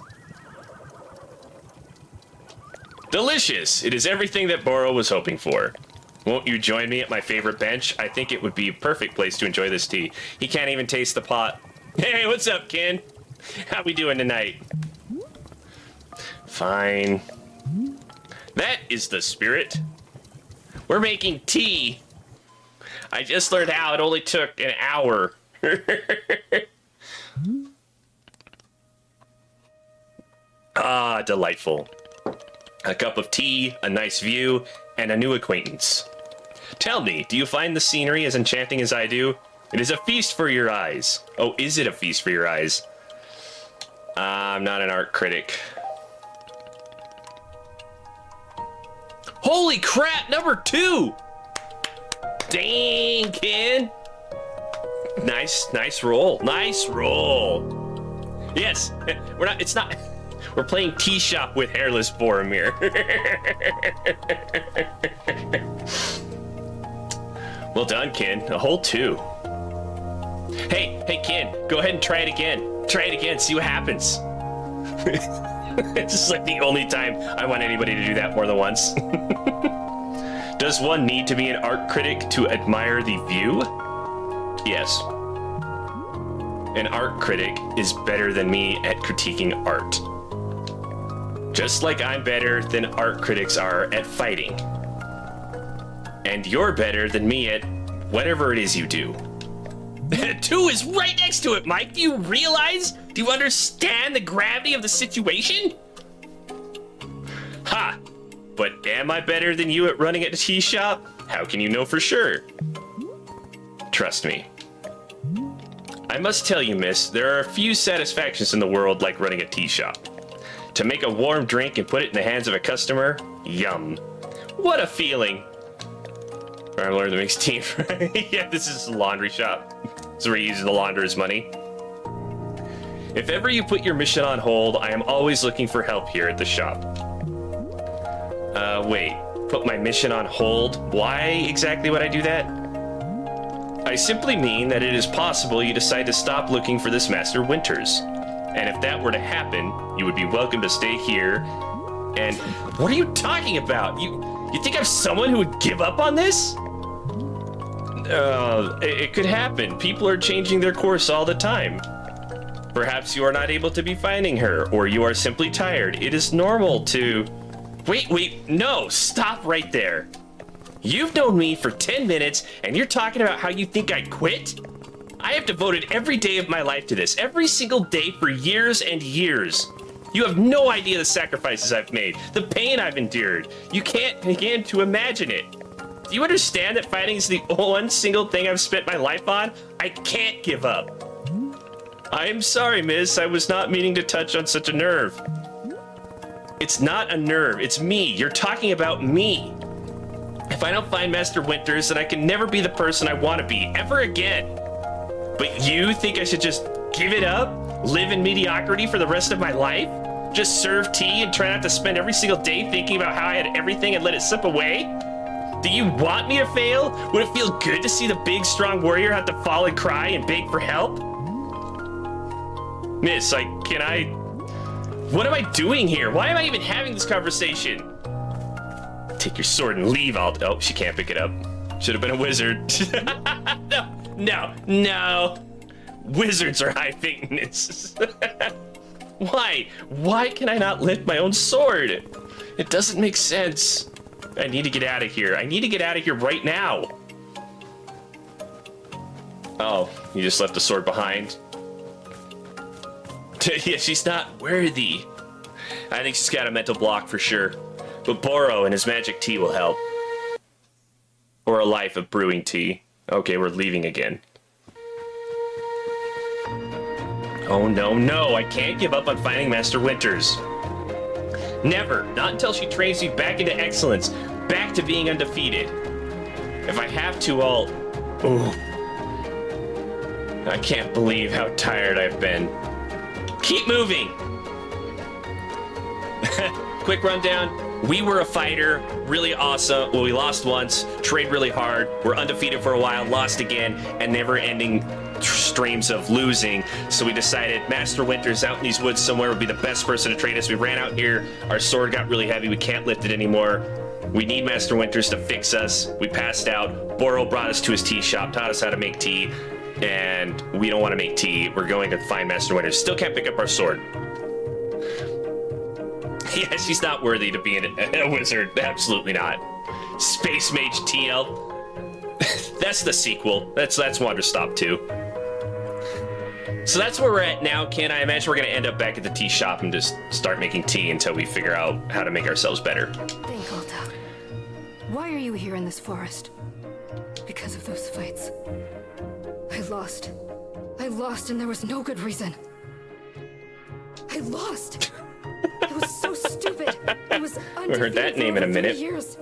Delicious! It is everything that Boro was hoping for. Won't you join me at my favorite bench? I think it would be a perfect place to enjoy this tea. He can't even taste the pot. Hey, what's up, Ken? How we doing tonight? Fine. That is the spirit. We're making tea. I just learned how it only took an hour. Ah, delightful. A cup of tea, a nice view, and a new acquaintance. Tell me, do you find the scenery as enchanting as I do? It is a feast for your eyes. Oh, is it a feast for your eyes? I'm not an art critic. Holy crap, number 2! Dang, Ken! Nice roll. Nice roll. Yes, we're playing Tea Shop with Hairless Boromir. Well done, Ken. A whole 2. Hey, Ken, go ahead and try it again. Try it again, see what happens. It's just like the only time I want anybody to do that more than once. Does one need to be an art critic to admire the view? Yes. An art critic is better than me at critiquing art. Just like I'm better than art critics are at fighting. And you're better than me at whatever it is you do. 2 is right next to it, Mike. Do you realize? Do you understand the gravity of the situation? Ha! But am I better than you at running a tea shop? How can you know for sure? Trust me. I must tell you, miss, there are a few satisfactions in the world like running a tea shop. To make a warm drink and put it in the hands of a customer? Yum. What a feeling. I learned to mix tea. Yeah, this is a laundry shop. So we're using the launderer's money. If ever you put your mission on hold, I am always looking for help here at the shop. Wait. Put my mission on hold? Why exactly would I do that? I simply mean that it is possible you decide to stop looking for this Master Winters. And if that were to happen, you would be welcome to stay here. And what are you talking about? You think I'm someone who would give up on this? It could happen. People are changing their course all the time. Perhaps you are not able to be finding her, or you are simply tired. It is normal to... Wait, no, stop right there. You've known me for 10 minutes, and you're talking about how you think I'd quit? I have devoted every day of my life to this, every single day for years and years. You have no idea the sacrifices I've made, the pain I've endured. You can't begin to imagine it. Do you understand that fighting is the one single thing I've spent my life on? I can't give up. I am sorry, miss. I was not meaning to touch on such a nerve. It's not a nerve. It's me. You're talking about me. If I don't find Master Winters, then I can never be the person I want to be, ever again. But you think I should just give it up? Live in mediocrity for the rest of my life? Just serve tea and try not to spend every single day thinking about how I had everything and let it slip away? Do you want me to fail? Would it feel good to see the big, strong warrior have to fall and cry and beg for help? Miss, what am I doing here? Why am I even having this conversation? Take your sword and leave, Alta. Oh, she can't pick it up. Should have been a wizard. No. Wizards are high maintenance. Why? Why can I not lift my own sword? It doesn't make sense. I need to get out of here. I need to get out of here right now. Oh, you just left the sword behind? Yeah, she's not worthy. I think she's got a mental block for sure. But Boro and his magic tea will help. Or a life of brewing tea. Okay, we're leaving again. Oh no, I can't give up on finding Master Winters. Never, not until she trains me back into excellence, back to being undefeated. If I have to, I'll... Ooh. I can't believe how tired I've been. Keep moving! Quick rundown. We were a fighter, really awesome. Well, we lost once, trained really hard, we're undefeated for a while, lost again, and never-ending streams of losing. So we decided Master Winters out in these woods somewhere would be the best person to train us. We ran out here, our sword got really heavy, we can't lift it anymore. We need Master Winters to fix us. We passed out. Boro brought us to his tea shop, taught us how to make tea, and we don't want to make tea. We're going to find Master Winters. Still can't pick up our sword. Yeah, she's not worthy to be a wizard. Absolutely not. Space Mage TL. That's the sequel. That's Wanderstop 2. So that's where we're at now, Ken. I imagine we're going to end up back at the tea shop and just start making tea until we figure out how to make ourselves better. Think, Alta. Why are you here in this forest? Because of those fights. I lost. I lost and there was no good reason. I lost. It was so stupid. It was undefeated. We heard that name in a minute. Years.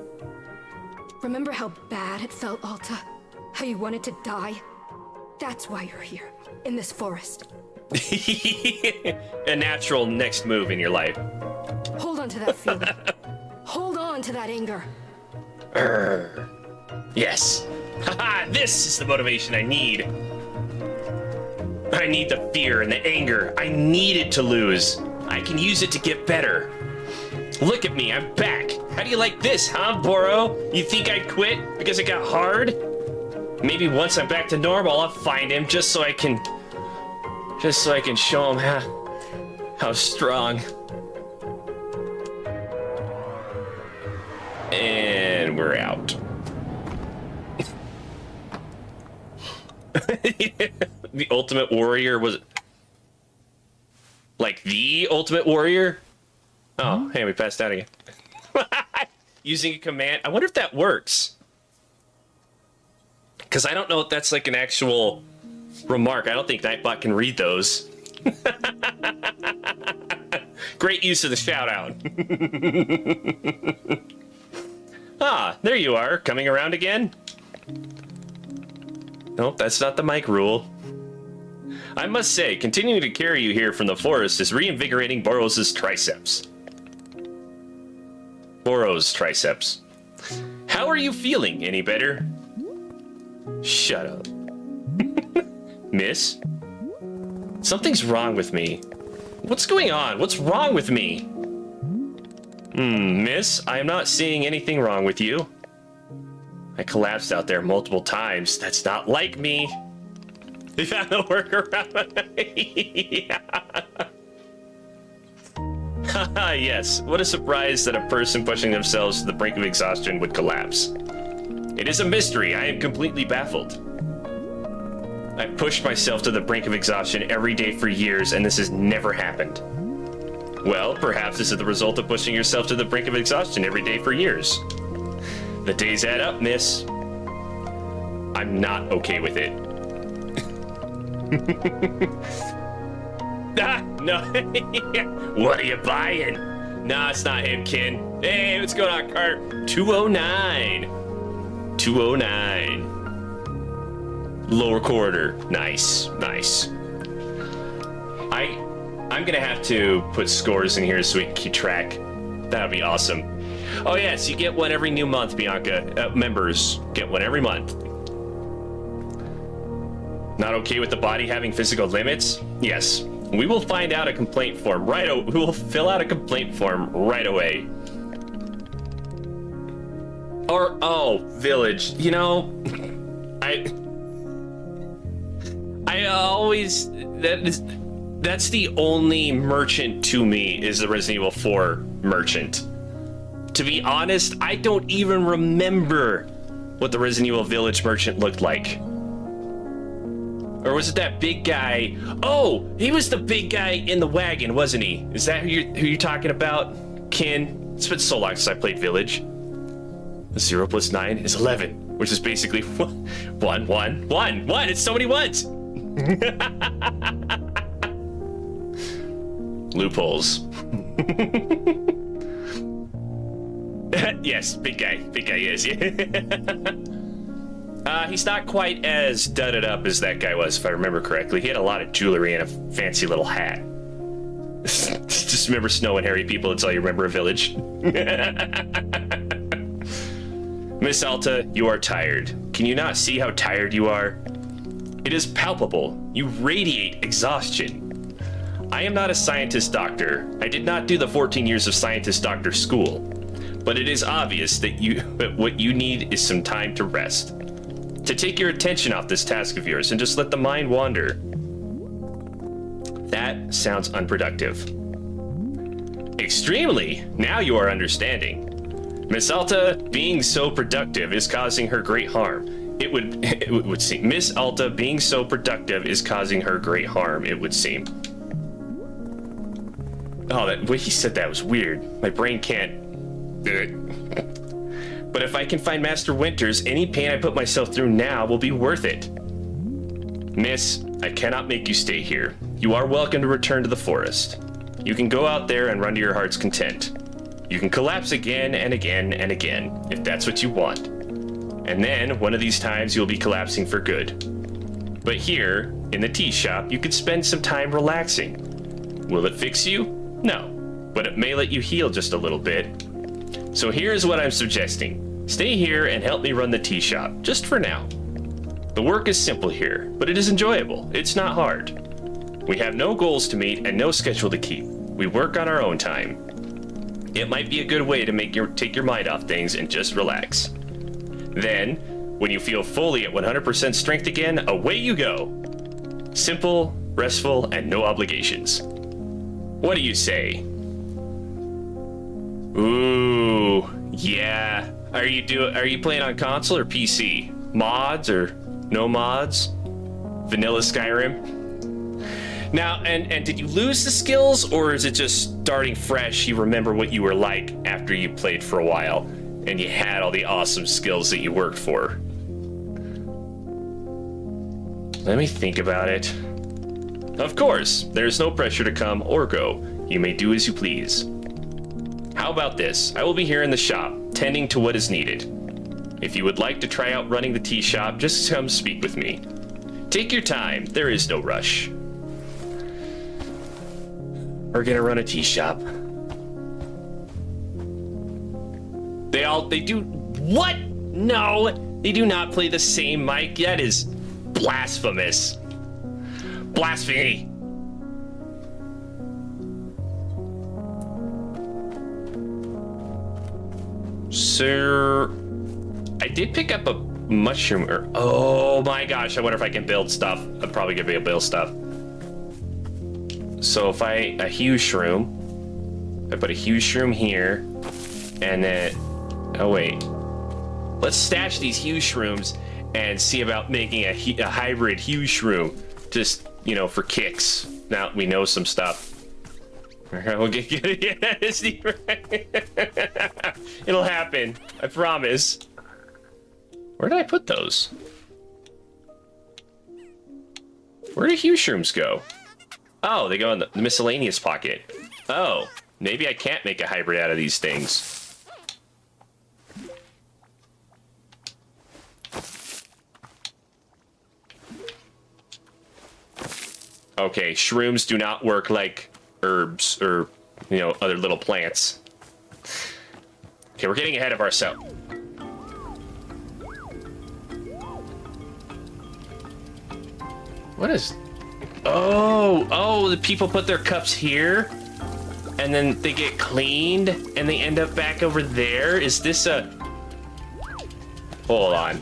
Remember how bad it felt, Alta? How you wanted to die? That's why you're here, in this forest. A natural next move in your life. Hold on to that feeling. Hold on to that anger. Yes. Haha, this is the motivation I need. I need the fear and the anger. I need it to lose. I can use it to get better. Look at me, I'm back. How do you like this, huh, Boro? You think I'd quit because it got hard? Maybe once I'm back to normal, I'll find him just so I can show him how strong. And we're out. The Ultimate Warrior was like the Ultimate Warrior? Oh, hey, we passed out again. Using a command. I wonder if that works. Because I don't know if that's like an actual remark. I don't think Nightbot can read those. Great use of the shout out. Ah, there you are, coming around again. Nope, that's not the mic rule. I must say, continuing to carry you here from the forest is reinvigorating Boros' triceps. Boros' triceps. How are you feeling? Any better? Shut up. Miss? Something's wrong with me. What's going on? What's wrong with me? Miss, I am not seeing anything wrong with you. I collapsed out there multiple times. That's not like me. We found a workaround. Haha, yes. What a surprise that a person pushing themselves to the brink of exhaustion would collapse. It is a mystery. I am completely baffled. I've pushed myself to the brink of exhaustion every day for years, and this has never happened. Well, perhaps this is the result of pushing yourself to the brink of exhaustion every day for years. The days add up, miss. I'm not okay with it. Ah, no. What are you buying? Nah, it's not him, Ken. Hey, what's going on, Cart? 209. 209. Lower quarter. Nice, nice. I'm gonna have to put scores in here so we can keep track. That'd be awesome. Oh yes, you get one every new month, Bianca. Members get one every month. Not okay with the body having physical limits? Yes. We will find out a complaint form we will fill out a complaint form right away. Or, oh, village. You know, I always, that's the only merchant to me is the Resident Evil 4 merchant. To be honest, I don't even remember what the Resident Evil Village merchant looked like. Or was it that big guy? Oh, he was the big guy in the wagon, wasn't he? Is that who you're talking about, Ken? It's been so long since I played Village. 0 plus 9 is 11, which is basically 1, 1, 1, 1. It's so many ones. Loopholes. Yes, big guy, yes. He's not quite as dudded up as that guy was, if I remember correctly. He had a lot of jewelry and a fancy little hat. Just remember Snow and hairy people until you remember a village. Miss Alta, you are tired. Can you not see how tired you are? It is palpable. You radiate exhaustion. I am not a scientist doctor. I did not do the 14 years of scientist doctor school. But it is obvious that what you need is some time to rest. To take your attention off this task of yours and just let the mind wander. That sounds unproductive. Extremely. Now you are understanding. Miss Alta being so productive is causing her great harm. It would seem. Miss Alta being so productive is causing her great harm, it would seem. Oh, that way he said that was weird. My brain can't do it. But if I can find Master Winters, any pain I put myself through now will be worth it. Miss, I cannot make you stay here. You are welcome to return to the forest. You can go out there and run to your heart's content. You can collapse again and again and again, if that's what you want. And then, one of these times, you'll be collapsing for good. But here, in the tea shop, you could spend some time relaxing. Will it fix you? No, but it may let you heal just a little bit. So here's what I'm suggesting. Stay here and help me run the tea shop, just for now. The work is simple here, but it is enjoyable. It's not hard. We have no goals to meet and no schedule to keep. We work on our own time. It might be a good way to take your mind off things and just relax. Then, when you feel fully at 100% strength again, away you go. Simple, restful, and no obligations. What do you say? Ooh, yeah. Are you playing on console or PC? Mods or no mods? Vanilla Skyrim? Now, and did you lose the skills, or is it just starting fresh? You remember what you were like after you played for a while, and you had all the awesome skills that you worked for? Let me think about it. Of course, there's no pressure to come or go. You may do as you please. How about this? I will be here in the shop, tending to what is needed. If you would like to try out running the tea shop, just come speak with me. Take your time, there is no rush. We're gonna run a tea shop. They do, what? No, they do not play the same mic. That is blasphemous. Blasphemy. Sir, I did pick up a mushroom. Oh my gosh, I wonder if I can build stuff. I'm probably gonna be able to build stuff. So if a huge shroom, I put a huge shroom here, and then, oh wait, let's stash these huge shrooms and see about making a hybrid huge shroom, just, you know, for kicks. Now we know some stuff. We'll get it'll happen, I promise. Where did I put those? Where do huge shrooms go? Oh, they go in the miscellaneous pocket. Oh, maybe I can't make a hybrid out of these things. Okay, shrooms do not work like herbs or, you know, other little plants. Okay, we're getting ahead of ourselves. What is... Oh, the people put their cups here, and then they get cleaned, and they end up back over there? Is this a... Hold on.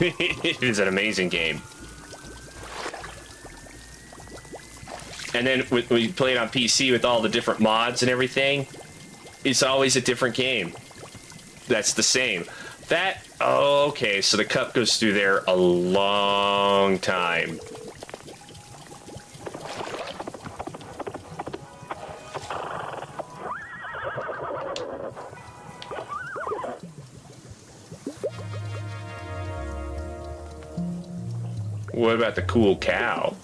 It is an amazing game. And then when you play it on PC with all the different mods and everything, it's always a different game. That's the same. That, oh, okay, so the cup goes through there a long time. What about the cool cow?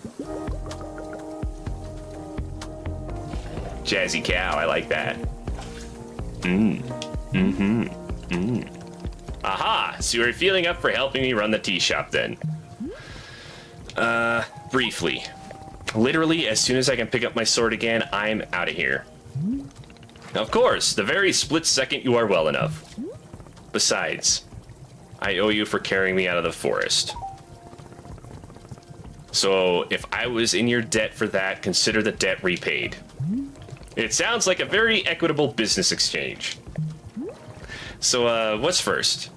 Jazzy cow, I like that. Aha! So you're feeling up for helping me run the tea shop then. Briefly. Literally, as soon as I can pick up my sword again, I'm out of here. Of course, the very split second you are well enough. Besides, I owe you for carrying me out of the forest. So, if I was in your debt for that, consider the debt repaid. It sounds like a very equitable business exchange. So, what's first?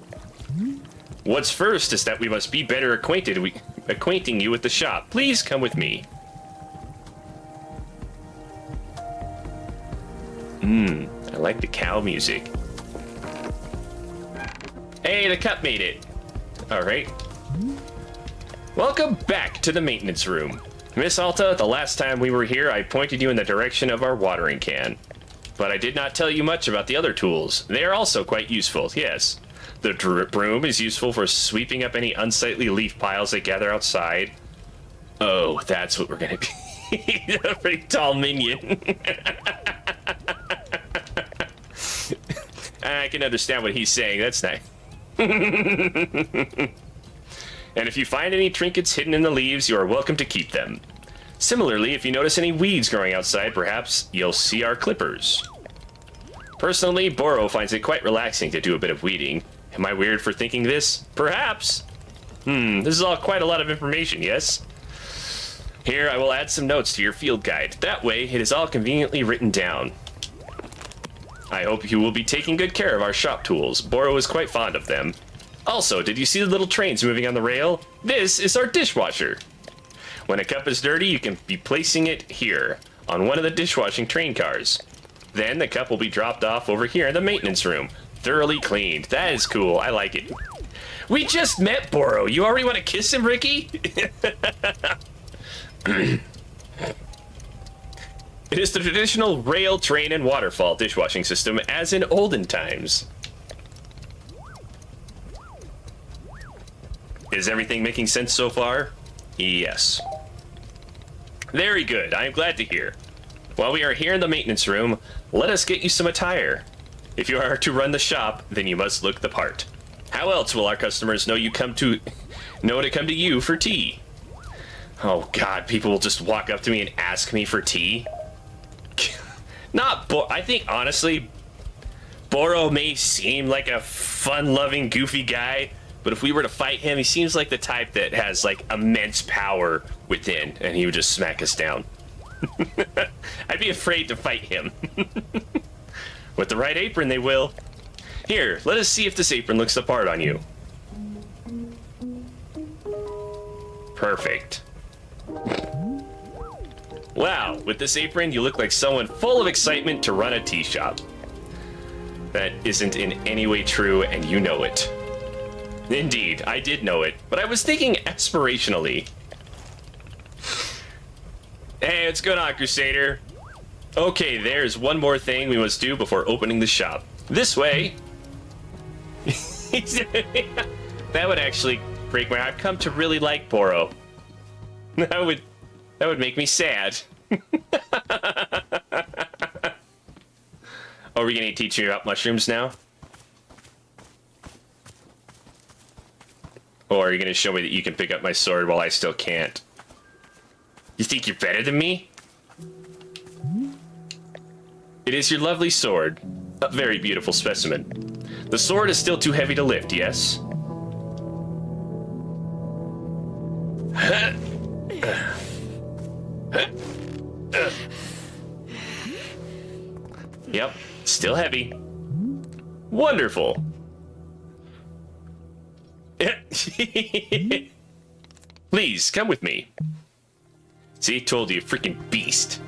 What's first is that we must be better acquainted. acquainting you with the shop. Please come with me. I like the cow music. Hey, the cup made it. All right. Welcome back to the maintenance room. Miss Alta, the last time we were here, I pointed you in the direction of our watering can. But I did not tell you much about the other tools. They are also quite useful, yes. The broom is useful for sweeping up any unsightly leaf piles that gather outside. Oh, that's what we're gonna be. A pretty tall minion. I can understand what he's saying, that's nice. And if you find any trinkets hidden in the leaves, you are welcome to keep them. Similarly, if you notice any weeds growing outside, perhaps you'll see our clippers. Personally, Boro finds it quite relaxing to do a bit of weeding. Am I weird for thinking this? Perhaps. This is all quite a lot of information, yes? Here, I will add some notes to your field guide. That way, it is all conveniently written down. I hope you will be taking good care of our shop tools. Boro is quite fond of them. Also, did you see the little trains moving on the rail? This is our dishwasher. When a cup is dirty, you can be placing it here, on one of the dishwashing train cars. Then the cup will be dropped off over here in the maintenance room, thoroughly cleaned. That is cool, I like it. We just met Boro. You already want to kiss him, Ricky? It is the traditional rail, train, and waterfall dishwashing system as in olden times. Is everything making sense so far? Yes. Very good, I am glad to hear. While we are here in the maintenance room, let us get you some attire. If you are to run the shop, then you must look the part. How else will our customers know to come to you for tea? Oh god, people will just walk up to me and ask me for tea? I think, honestly, Boro may seem like a fun-loving, goofy guy, but if we were to fight him, he seems like the type that has, like, immense power within, and he would just smack us down. I'd be afraid to fight him. With the right apron, they will. Here, let us see if this apron looks the part on you. Perfect. Wow, with this apron, you look like someone full of excitement to run a tea shop. That isn't in any way true, and you know it. Indeed, I did know it, but I was thinking aspirationally. Hey, what's going on, Crusader? Okay, there's one more thing we must do before opening the shop. This way. That would actually break my heart. I've come to really like Boro. That would make me sad. Are we gonna teach you about mushrooms now? Or are you gonna show me that you can pick up my sword while I still can't? You think you're better than me? It is your lovely sword. A very beautiful specimen. The sword is still too heavy to lift, yes? Yep, still heavy. Wonderful. Please, come with me. See, told you, freaking beast.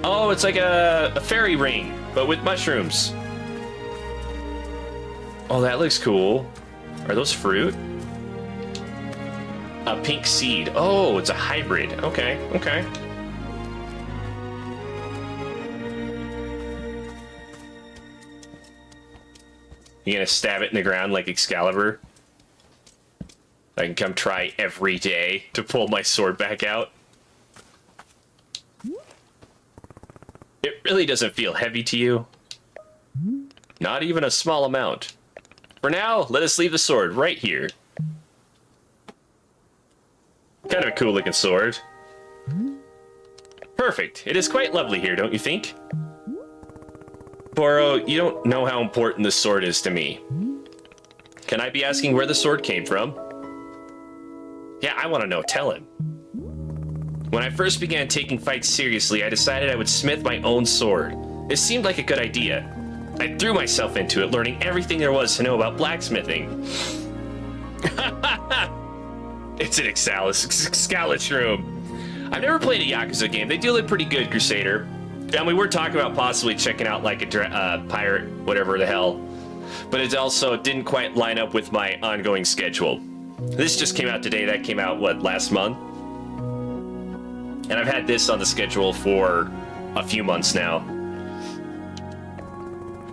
Oh, it's like a fairy ring, but with mushrooms. Oh, that looks cool. Are those fruit? A pink seed. Oh, it's a hybrid. Okay, okay. You gonna stab it in the ground like Excalibur? I can come try every day to pull my sword back out. It really doesn't feel heavy to you. Not even a small amount. For now, let us leave the sword right here. Kind of a cool looking sword. Perfect. It is quite lovely here, don't you think? Boro, you don't know how important this sword is to me. Can I be asking where the sword came from? Yeah, I want to know. Tell him. When I first began taking fights seriously, I decided I would smith my own sword. It seemed like a good idea. I threw myself into it, learning everything there was to know about blacksmithing. It's an Excalus room. I've never played a Yakuza game. They do look pretty good, Crusader. And we were talking about possibly checking out like a pirate, whatever the hell. But it also didn't quite line up with my ongoing schedule. This just came out today. That came out, what, last month? And I've had this on the schedule for a few months now.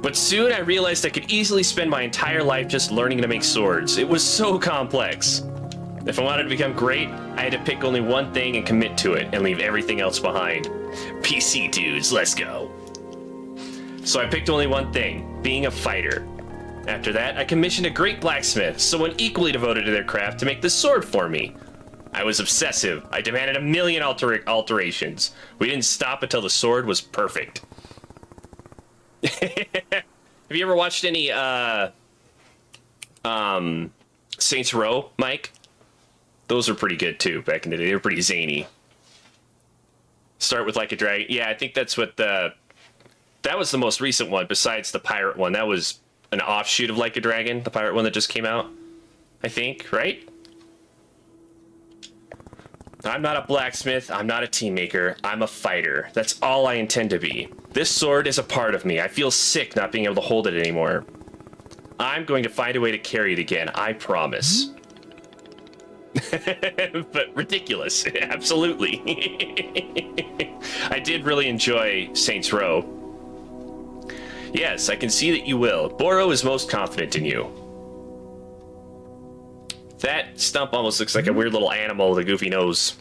But soon I realized I could easily spend my entire life just learning to make swords. It was so complex. If I wanted to become great, I had to pick only one thing and commit to it and leave everything else behind. PC dudes, let's go. So I picked only one thing, being a fighter. After that, I commissioned a great blacksmith, someone equally devoted to their craft, to make the sword for me. I was obsessive. I demanded 1,000,000 alterations. We didn't stop until the sword was perfect. Have you ever watched any Saints Row, Mike? Those were pretty good too back in the day. They were pretty zany. Start with like a dragon. Yeah, I think that's what that was the most recent one besides the pirate one. That was an offshoot of Like a Dragon, the pirate one that just came out. I think, right? I'm not a blacksmith, I'm not a team maker, I'm a fighter. That's all I intend to be. This sword is a part of me. I feel sick not being able to hold it anymore. I'm going to find a way to carry it again, I promise. But ridiculous, absolutely. I did really enjoy Saints Row. Yes, I can see that you will. Boro is most confident in you. That stump almost looks like a weird little animal with a goofy nose.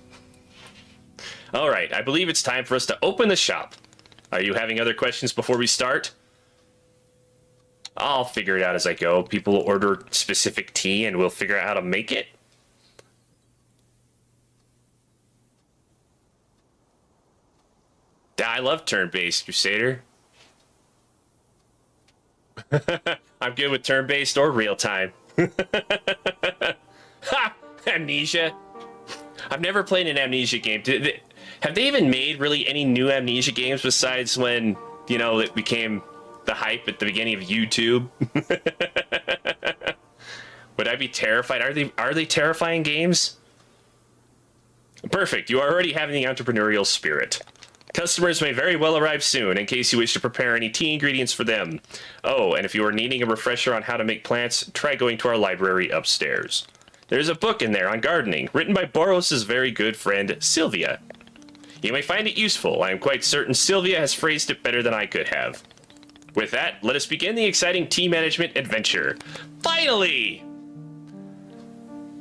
Alright, I believe it's time for us to open the shop. Are you having other questions before we start? I'll figure it out as I go. People will order specific tea and we'll figure out how to make it. I love turn-based, Crusader. I'm good with turn-based or real-time. Ha! Amnesia. I've never played an Amnesia game. Have they even made really any new Amnesia games besides when, you know, it became the hype at the beginning of YouTube? Would I be terrified? Are they terrifying games? Perfect. You are already having the entrepreneurial spirit. Customers may very well arrive soon, in case you wish to prepare any tea ingredients for them. Oh, and if you are needing a refresher on how to make plants, try going to our library upstairs. There's a book in there on gardening, written by Boros' very good friend, Sylvia. You may find it useful. I am quite certain Sylvia has phrased it better than I could have. With that, let us begin the exciting tea management adventure. Finally!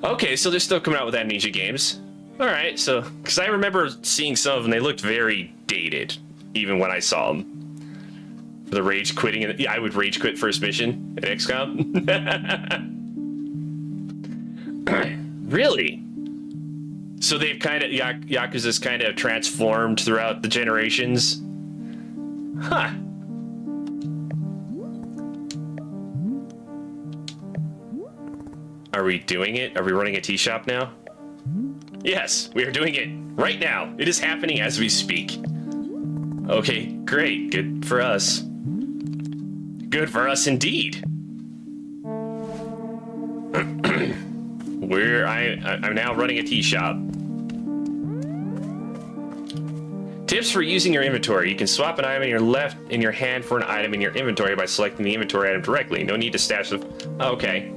Okay, so they're still coming out with Amnesia games. Alright, so, because I remember seeing some of them, they looked very dated, even when I saw them. The rage quitting, I would rage quit first mission at XCOM. Really? So they've kind of, Yakuza's kind of transformed throughout the generations? Huh. Are we doing it? Are we running a tea shop now? Yes, we are doing it right now. It is happening as we speak. Okay, great. Good for us. Good for us indeed. I'm now running a tea shop. Tips for using your inventory. You can swap an item in your hand for an item in your inventory by selecting the inventory item directly. No need to stash them. Okay.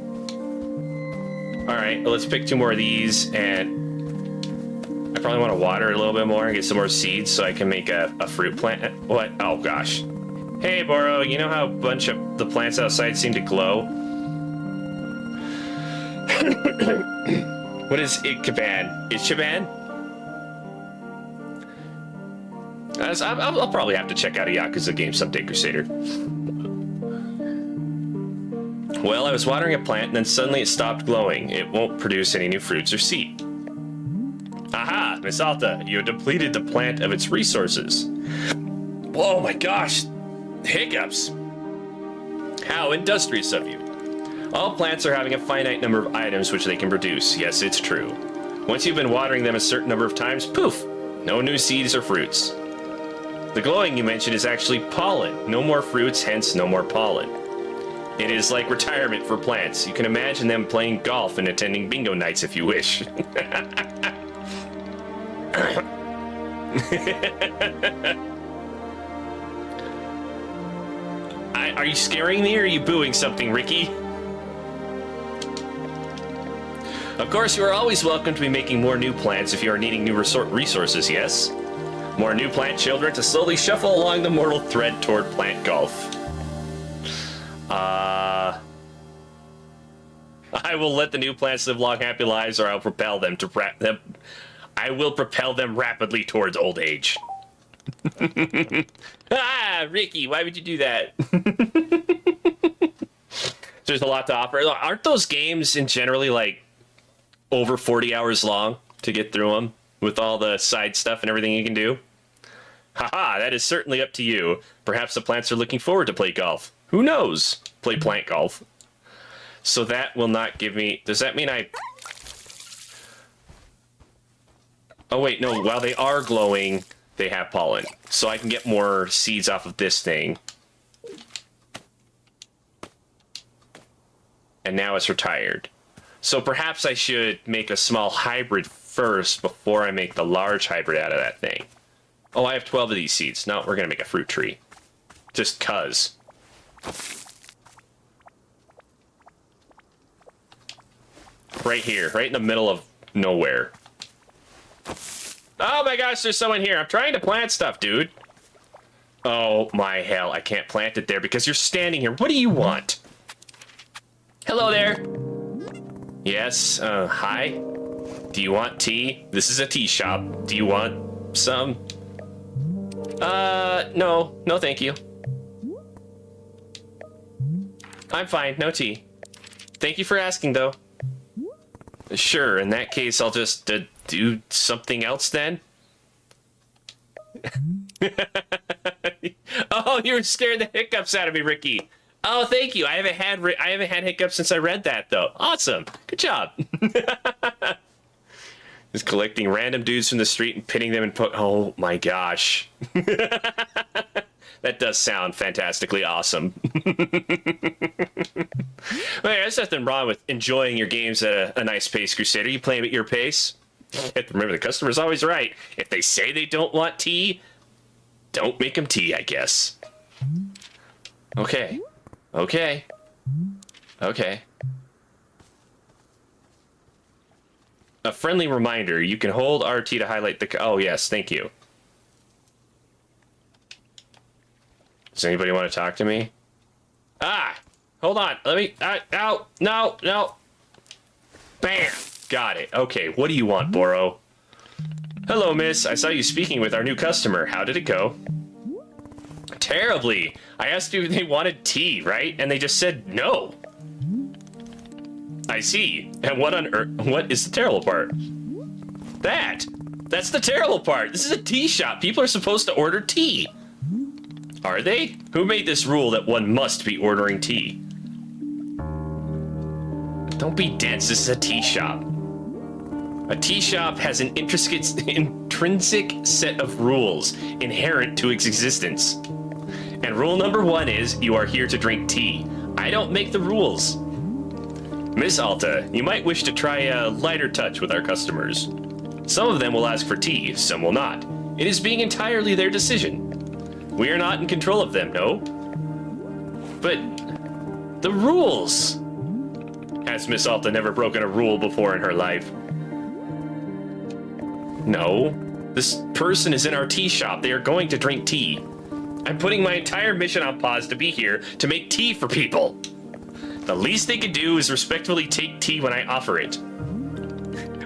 Alright, well, let's pick 2 more of these, and I probably want to water it a little bit more and get some more seeds so I can make a fruit plant. What? Oh, gosh. Hey, Boro, you know how a bunch of the plants outside seem to glow? What is Ichiban? Ichiban? I'll probably have to check out a Yakuza game someday, Crusader. Well, I was watering a plant and then suddenly it stopped glowing. It won't produce any new fruits or seed. Aha, Miss Alta, you have depleted the plant of its resources. Oh my gosh, hiccups. How industrious of you. All plants are having a finite number of items which they can produce. Yes, it's true. Once you've been watering them a certain number of times, poof, no new seeds or fruits. The glowing you mentioned is actually pollen. No more fruits, hence no more pollen. It is like retirement for plants. You can imagine them playing golf and attending bingo nights if you wish. Are you scaring me or are you booing something, Ricky? Of course, you are always welcome to be making more new plants if you are needing new resources, yes? More new plant children to slowly shuffle along the mortal thread toward plant golf. I will let the new plants live long, happy lives, or I'll propel them to I will propel them rapidly towards old age. Ah, Ricky, why would you do that? There's a lot to offer. Aren't those games in generally like over 40 hours long to get through them with all the side stuff and everything you can do? Haha, that is certainly up to you. Perhaps the plants are looking forward to play golf. Who knows? Play plant golf. So that will not give me... Does that mean I... Oh wait, no, while they are glowing, they have pollen. So I can get more seeds off of this thing. And now it's retired. So perhaps I should make a small hybrid first before I make the large hybrid out of that thing. Oh, I have 12 of these seeds. No, we're gonna make a fruit tree. Just cuz. Right here, right in the middle of nowhere. Oh my gosh, there's someone here. I'm trying to plant stuff, dude. Oh my hell, I can't plant it there because you're standing here. What do you want? Hello there. Yes, hi. Do you want tea? This is a tea shop. Do you want some? No. No, thank you. I'm fine, no tea. Thank you for asking, though. Sure, in that case, I'll just do something else then. Oh, you were scaring the hiccups out of me, Ricky. Oh, thank you. I haven't had hiccups since I read that, though. Awesome. Good job. Just collecting random dudes from the street and pitting them and oh my gosh. That does sound fantastically awesome. Well, there's nothing wrong with enjoying your games at a nice pace, Crusader. You play them at your pace. You have to remember, the customer's always right. If they say they don't want tea, don't make them tea, I guess. Okay. Okay. Okay. A friendly reminder, you can hold RT to highlight the... Oh, yes, thank you. Does anybody want to talk to me? Ah! Hold on. Let me... no! No! No! Bam! Got it. Okay, what do you want, Boro? Hello, miss. I saw you speaking with our new customer. How did it go? Terribly. I asked you if they wanted tea, right? And they just said no. I see. And what on earth? What is the terrible part? That's the terrible part. This is a tea shop. People are supposed to order tea. Are they? Who made this rule that one must be ordering tea? Don't be dense. This is a tea shop. A tea shop has an intrinsic set of rules inherent to its existence. And rule number 1 is you are here to drink tea. I don't make the rules. Miss Alta, you might wish to try a lighter touch with our customers. Some of them will ask for tea, some will not. It is being entirely their decision. We are not in control of them, no? But the rules. Has Miss Alta never broken a rule before in her life? No. This person is in our tea shop. They are going to drink tea. I'm putting my entire mission on pause to be here to make tea for people. The least they can do is respectfully take tea when I offer it.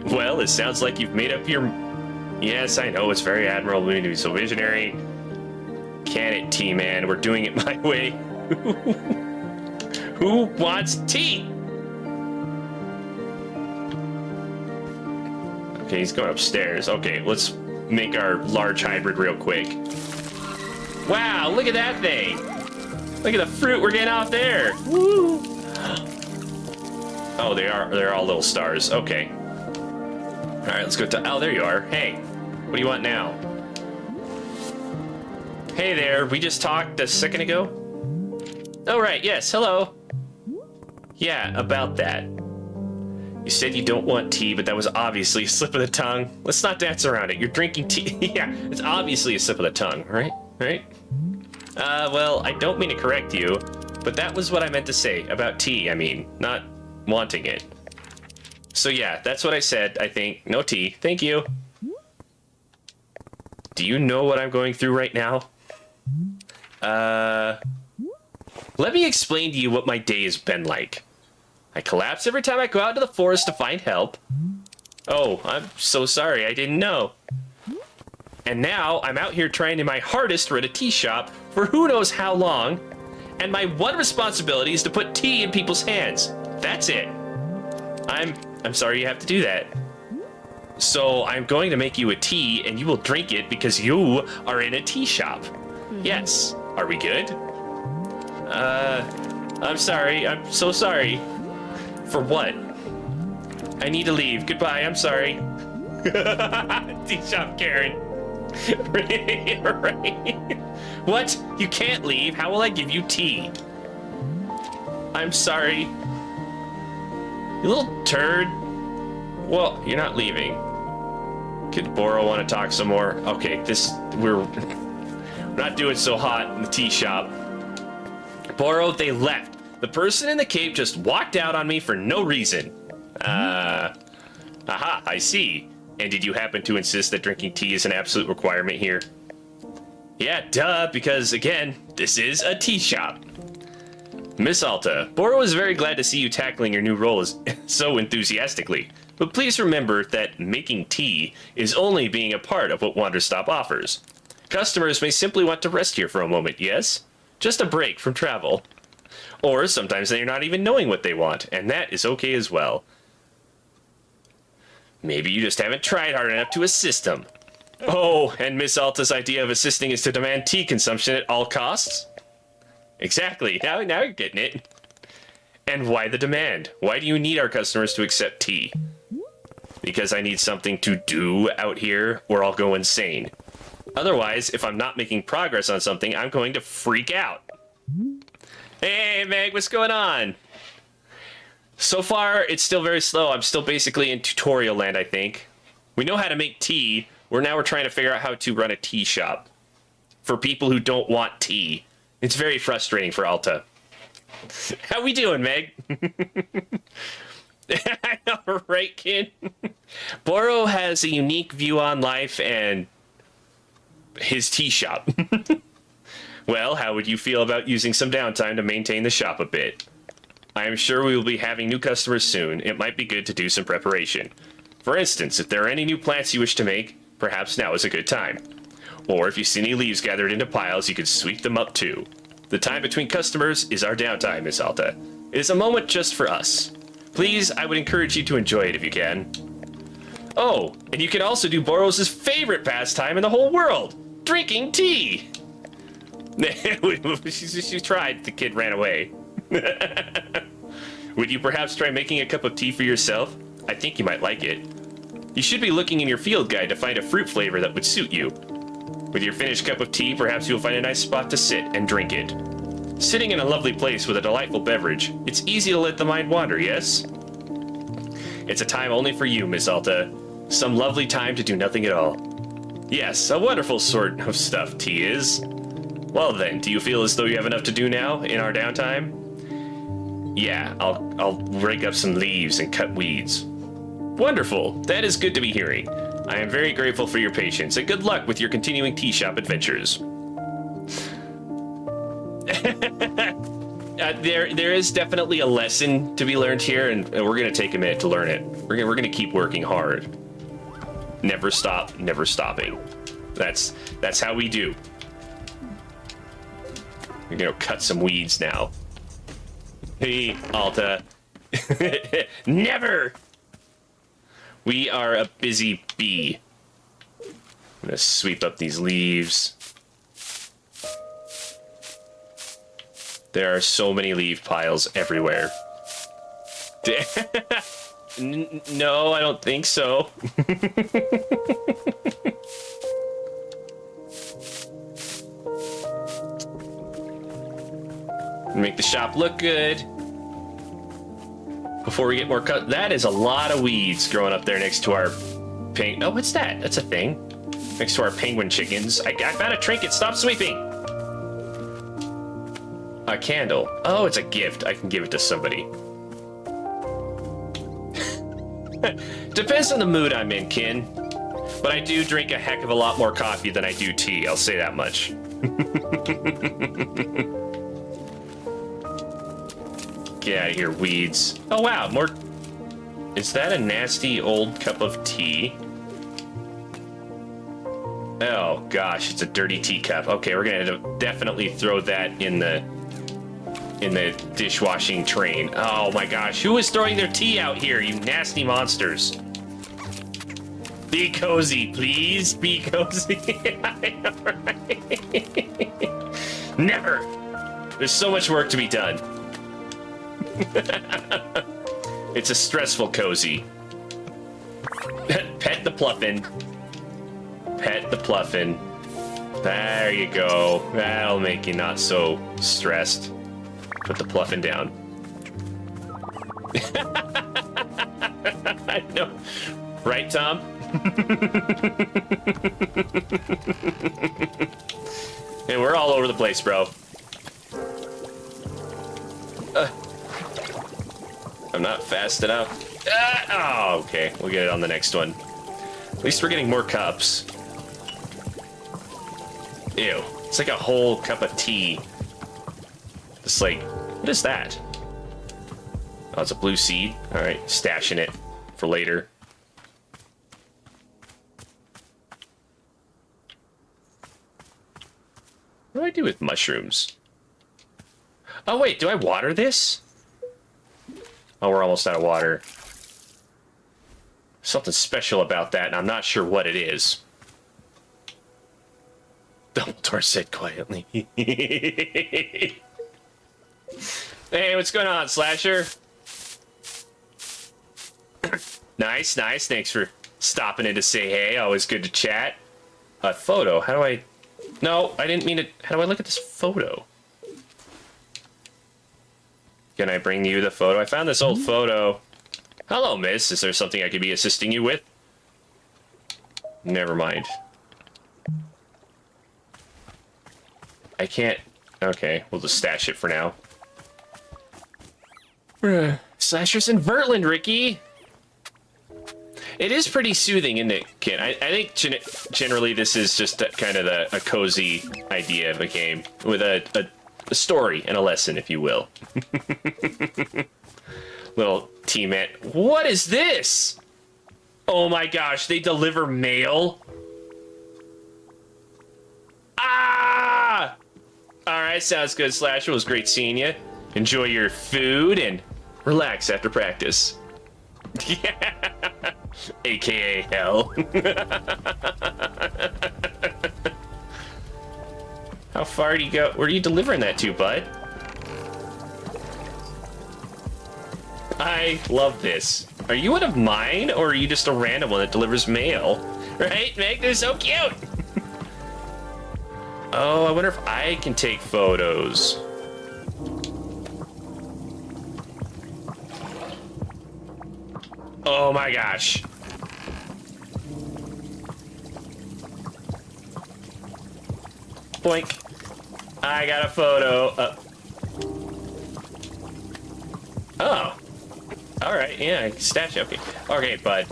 Well, it sounds like you've made up your... Yes, I know, it's very admirable to be so visionary. Can it, tea man? We're doing it my way. Who wants tea? Okay, he's going upstairs. Okay, let's make our large hybrid real quick. Wow, look at that thing. Look at the fruit we're getting off there. Woo. Oh, they're all little stars. Okay. All right, let's go to... Oh, there you are. Hey, what do you want now? Hey there, we just talked a second ago. Oh, right, yes, hello. Yeah, about that. You said you don't want tea, but that was obviously a slip of the tongue. Let's not dance around it. You're drinking tea. Yeah, it's obviously a slip of the tongue, right? Right? Well, I don't mean to correct you, but that was what I meant to say about tea, I mean, not wanting it. So yeah, that's what I said, I think. No tea. Thank you. Do you know what I'm going through right now? Let me explain to you what my day has been like. I collapse every time I go out to the forest to find help. Oh, I'm so sorry, I didn't know. And now I'm out here trying my hardest to run a tea shop for who knows how long, and my one responsibility is to put tea in people's hands. That's it. I'm sorry you have to do that. So I'm going to make you a tea, and you will drink it because you are in a tea shop. Yes. Are we good? I'm sorry. I'm so sorry. For what? I need to leave. Goodbye. I'm sorry. Tea shop Karen. Right. What? You can't leave. How will I give you tea? I'm sorry. You little turd. Well, you're not leaving. Could Boro want to talk some more? Okay, we're not doing so hot in the tea shop. Boro, they left. The person in the cape just walked out on me for no reason. Aha, I see. And did you happen to insist that drinking tea is an absolute requirement here? Yeah, duh, because again, this is a tea shop. Miss Alta, Boro is very glad to see you tackling your new role so enthusiastically. But please remember that making tea is only being a part of what Wanderstop offers. Customers may simply want to rest here for a moment, yes? Just a break from travel. Or sometimes they're not even knowing what they want, and that is okay as well. Maybe you just haven't tried hard enough to assist them. Oh, and Miss Alta's idea of assisting is to demand tea consumption at all costs? Exactly, now you're getting it. And why the demand? Why do you need our customers to accept tea? Because I need something to do out here, or I'll go insane. Otherwise, if I'm not making progress on something, I'm going to freak out. Hey, Meg, what's going on? So far, it's still very slow. I'm still basically in tutorial land, I think. We know how to make tea. Now we're trying to figure out how to run a tea shop. For people who don't want tea. It's very frustrating for Alta. How we doing, Meg? I know, right, kid? Boro has a unique view on life and his tea shop. Well, how would you feel about using some downtime to maintain the shop a bit? I am sure we will be having new customers soon. It might be good to do some preparation. For instance, if there are any new plants you wish to make, perhaps now is a good time. Or if you see any leaves gathered into piles, you could sweep them up too. The time between customers is our downtime, Miss Alta. It is a moment just for us. Please, I would encourage you to enjoy it if you can. Oh, and you can also do Boros' favorite pastime in the whole world, drinking tea. She tried, the kid ran away. Would you perhaps try making a cup of tea for yourself? I think you might like it. You should be looking in your field guide to find a fruit flavor that would suit you. With your finished cup of tea, perhaps you'll find a nice spot to sit and drink it. Sitting in a lovely place with a delightful beverage, it's easy to let the mind wander, yes? It's a time only for you, Miss Alta. Some lovely time to do nothing at all. Yes, a wonderful sort of stuff tea is. Well then, do you feel as though you have enough to do now, in our downtime? Yeah, I'll rake up some leaves and cut weeds. Wonderful, that is good to be hearing. I am very grateful for your patience, and good luck with your continuing tea shop adventures. There is definitely a lesson to be learned here, and we're going to take a minute to learn it. We're going to keep working hard. Never stop, never stopping. That's how we do. We're going to cut some weeds now. Hey, Alta. Never! We are a busy bee. I'm going to sweep up these leaves. There are so many leaf piles everywhere. No, I don't think so. Make the shop look good. Before we get more cut, that is a lot of weeds growing up there next to our oh, what's that? That's a thing. Next to our penguin chickens. I found a trinket. Stop sweeping. A candle. Oh, it's a gift. I can give it to somebody. Depends on the mood I'm in, kin. But I do drink a heck of a lot more coffee than I do tea. I'll say that much. Get out of here, weeds. Oh, wow. More. Is that a nasty old cup of tea? Oh, gosh. It's a dirty teacup. Okay, we're going to definitely throw that in the dishwashing train. Oh my gosh, who is throwing their tea out here, you nasty monsters? Be cozy, please. Be cozy. I know, right? Never. There's so much work to be done. It's a stressful cozy. Pet the pluffin. Pet the pluffin. There you go. That'll make you not so stressed. Put the pluffin down. I know. Right, Tom? And we're all over the place, bro. I'm not fast enough. Oh, okay. We'll get it on the next one. At least we're getting more cups. Ew. It's like a whole cup of tea. It's like, what is that? Oh, it's a blue seed. All right, stashing it for later. What do I do with mushrooms? Oh, wait, do I water this? Oh, we're almost out of water. Something special about that, and I'm not sure what it is. Dumbledore said quietly. Hey, what's going on, Slasher? Nice. Thanks for stopping in to say hey. Always good to chat. A photo. How do I... No, I didn't mean to... How do I look at this photo? Can I bring you the photo? I found this old photo. Hello, miss. Is there something I could be assisting you with? Never mind. I can't... Okay, we'll just stash it for now. Slashers in Vertland, Ricky. It is pretty soothing, isn't it, Kit? I think generally this is just kind of a cozy idea of a game with a story and a lesson, if you will. Little teammate. What is this? Oh my gosh, they deliver mail? Ah! Alright, sounds good, Slasher. It was great seeing you. Enjoy your food and relax after practice. Yeah. AKA hell. How far do you go? Where are you delivering that to, bud? I love this. Are you one of mine, or are you just a random one that delivers mail? Right, Meg? They're so cute! Oh, I wonder if I can take photos. Oh my gosh. Boink. I got a photo. Oh. Alright, yeah, I can stash it. Okay, bud.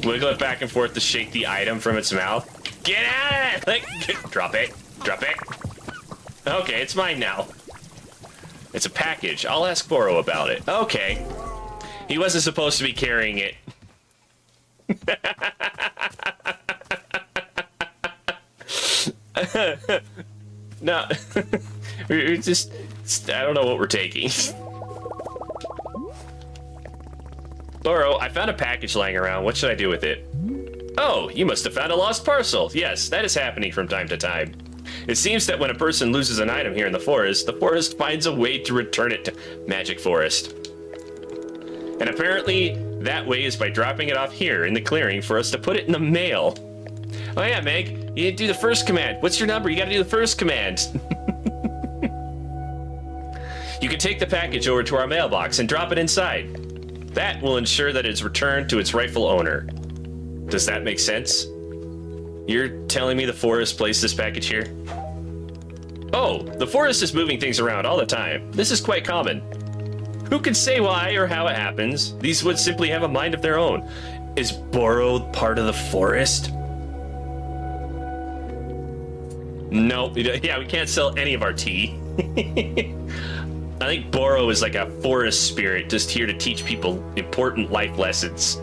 Wiggle it back and forth to shake the item from its mouth. Get out of it! Like, drop it. Drop it. Okay, it's mine now. It's a package. I'll ask Boro about it. Okay. He wasn't supposed to be carrying it. No. We're just... I don't know what we're taking. Boro, I found a package lying around. What should I do with it? Oh, you must have found a lost parcel. Yes, that is happening from time to time. It seems that when a person loses an item here in the forest finds a way to return it to Magic Forest. And apparently, that way is by dropping it off here in the clearing for us to put it in the mail. Oh yeah, Meg, you do the first command. What's your number? You gotta do the first command. You can take the package over to our mailbox and drop it inside. That will ensure that it's returned to its rightful owner. Does that make sense? You're telling me the forest placed this package here? Oh, the forest is moving things around all the time. This is quite common. Who can say why or how it happens? These woods simply have a mind of their own. Is borrowed part of the forest? Nope. Yeah, we can't sell any of our tea. I think Borrow is like a forest spirit just here to teach people important life lessons.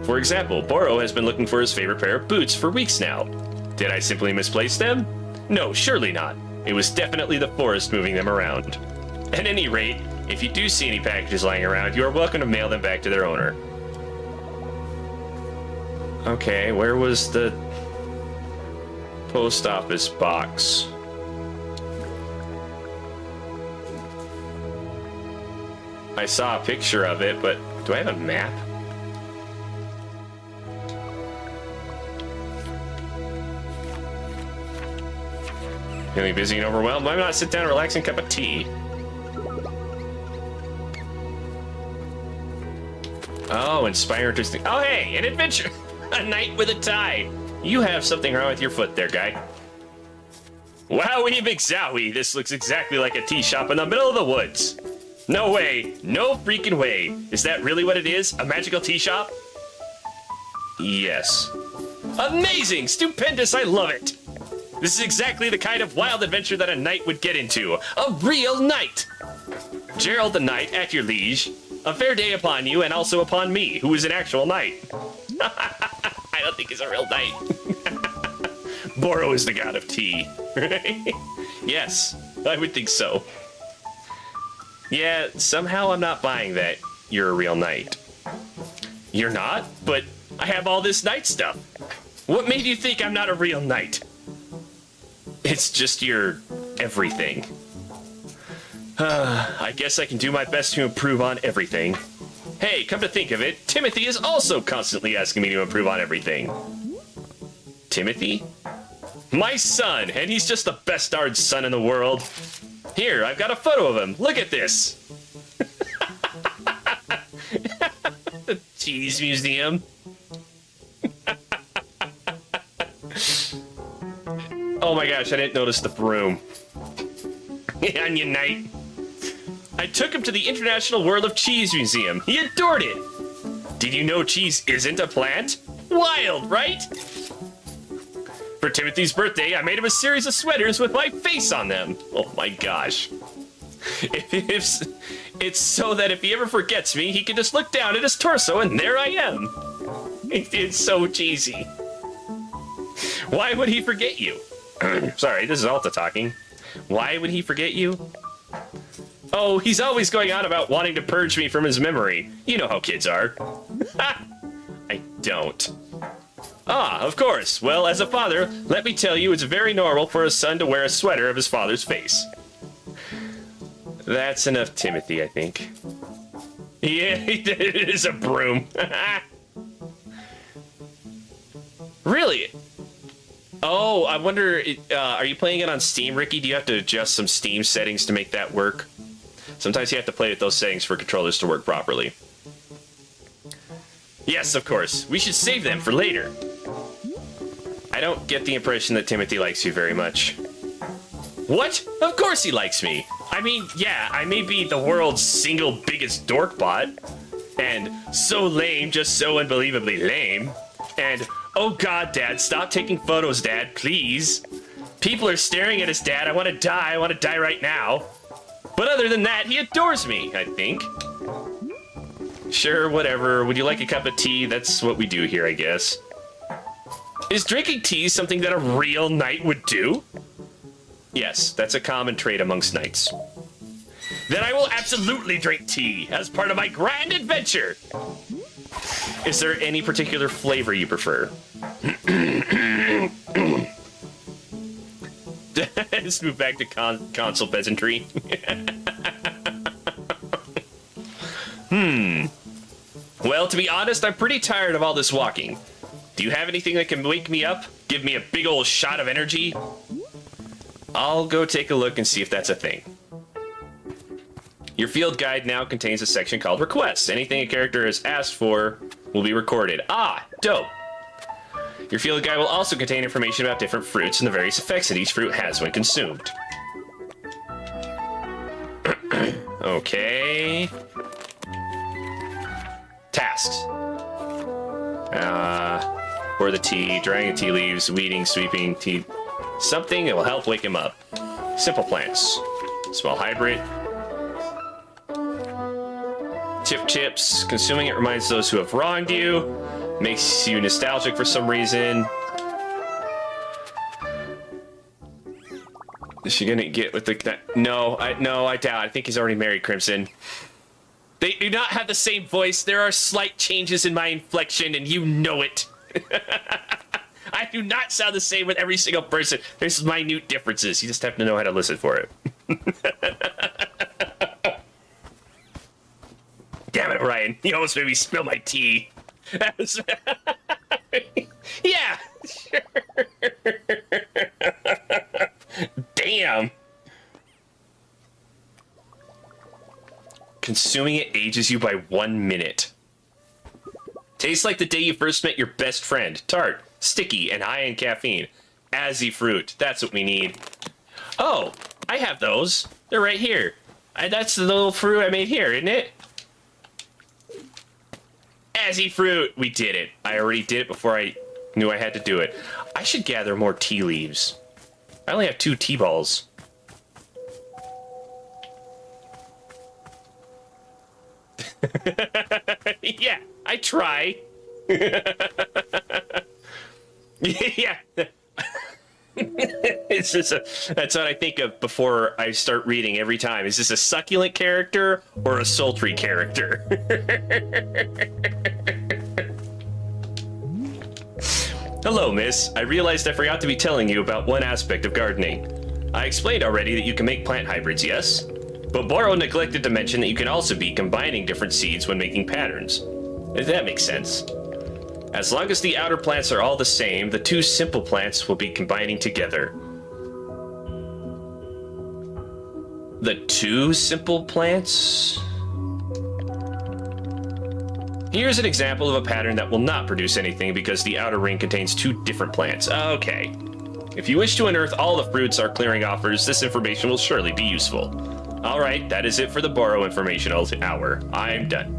For example, Borrow has been looking for his favorite pair of boots for weeks now. Did I simply misplace them? No, surely not. It was definitely the forest moving them around. At any rate, if you do see any packages lying around, you are welcome to mail them back to their owner. Okay, where was the post office box? I saw a picture of it, but do I have a map? Feeling busy and overwhelmed? Why not sit down and relax and cup of tea? Oh, inspire interesting. Oh, hey, an adventure! A knight with a tie! You have something wrong with your foot there, guy. Wowie McZowie, this looks exactly like a tea shop in the middle of the woods. No way, no freaking way. Is that really what it is? A magical tea shop? Yes. Amazing, stupendous, I love it. This is exactly the kind of wild adventure that a knight would get into. A real knight! Gerald the knight, at your liege. A fair day upon you, and also upon me, who is an actual knight. I don't think he's a real knight. Borrow is the god of tea. Yes, I would think so. Yeah, somehow I'm not buying that you're a real knight. You're not? But I have all this knight stuff. What made you think I'm not a real knight? It's just your everything. I guess I can do my best to improve on everything. Hey, come to think of it, Timothy is also constantly asking me to improve on everything. Timothy? My son, and he's just the best darn son in the world. Here, I've got a photo of him. Look at this. The Cheese Museum. Oh my gosh, I didn't notice the broom. Onion Knight. I took him to the International World of Cheese Museum. He adored it. Did you know cheese isn't a plant? Wild, right? For Timothy's birthday, I made him a series of sweaters with my face on them. Oh my gosh. It's so that if he ever forgets me, he can just look down at his torso and there I am. It's so cheesy. Why would he forget you? Sorry, this is Alta talking. Why would he forget you? Oh, he's always going on about wanting to purge me from his memory. You know how kids are. I don't. Ah, of course. Well, as a father, let me tell you, it's very normal for a son to wear a sweater of his father's face. That's enough Timothy, I think. Yeah, it is a broom. Really? Oh, I wonder, are you playing it on Steam, Ricky? Do you have to adjust some Steam settings to make that work? Sometimes you have to play with those settings for controllers to work properly. Yes, of course. We should save them for later. I don't get the impression that Timothy likes you very much. What? Of course he likes me. I mean, yeah, I may be the world's single biggest dorkbot. And so lame, just so unbelievably lame. And, oh god, Dad, stop taking photos, Dad, please. People are staring at his dad. I want to die right now. But other than that, he adores me, I think. Sure, whatever. Would you like a cup of tea? That's what we do here, I guess. Is drinking tea something that a real knight would do? Yes, that's a common trait amongst knights. Then I will absolutely drink tea as part of my grand adventure. Is there any particular flavor you prefer? Let's move back to console peasantry. Well, to be honest, I'm pretty tired of all this walking. Do you have anything that can wake me up? Give me a big old shot of energy? I'll go take a look and see if that's a thing. Your field guide now contains a section called Requests. Anything a character has asked for will be recorded. Ah, dope. Your field guide will also contain information about different fruits and the various effects that each fruit has when consumed. Okay. Tasks. Pour the tea, drying the tea leaves, weeding, sweeping, tea. Something that will help wake him up. Simple plants. Small hybrid. Chips. Consuming it reminds those who have wronged you. Makes you nostalgic for some reason. Is she gonna get with the... No, I doubt. I think he's already married, Crimson. They do not have the same voice. There are slight changes in my inflection, and you know it. I do not sound the same with every single person. There's minute differences. You just have to know how to listen for it. Damn it, Ryan. You almost made me spill my tea. That was... Yeah, sure. Damn. Consuming it ages you by 1 minute. Tastes like the day you first met your best friend. Tart, sticky, and high in caffeine. Azzy fruit. That's what we need. Oh, I have those. They're right here. That's the little fruit I made here, isn't it? Azzy fruit. We did it. I already did it before I knew I had to do it. I should gather more tea leaves. I only have 2 tea balls. Yeah, I try. Yeah. It's just that's what I think of before I start reading every time. Is this a succulent character or a sultry character? Hello, miss. I realized I forgot to be telling you about one aspect of gardening. I explained already that you can make plant hybrids, yes? But Borrow neglected to mention that you can also be combining different seeds when making patterns. That makes sense. As long as the outer plants are all the same, the 2 simple plants will be combining together. The 2 simple plants? Here's an example of a pattern that will not produce anything because the outer ring contains 2 different plants. Okay. If you wish to unearth all the fruits our clearing offers, this information will surely be useful. Alright, that is it for the Borrow information hour. I'm done.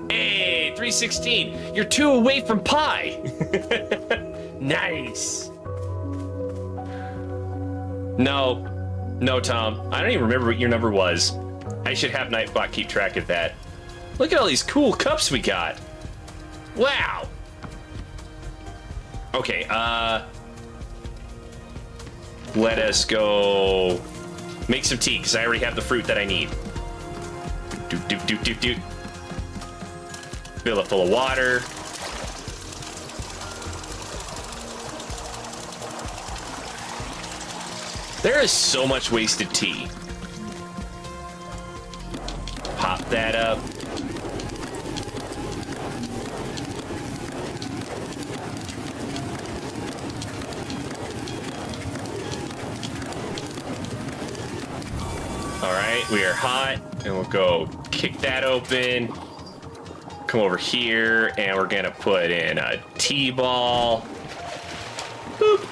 Hey, 316! You're 2 away from pie! Nice! No, Tom. I don't even remember what your number was. I should have Nightbot keep track of that. Look at all these cool cups we got. Wow! Okay, let us go make some tea, because I already have the fruit that I need. Doot. Fill it full of water. There is so much wasted tea. Pop that up. Alright, we are hot, and we'll go kick that open. Come over here, and we're gonna put in a T-ball. Boop.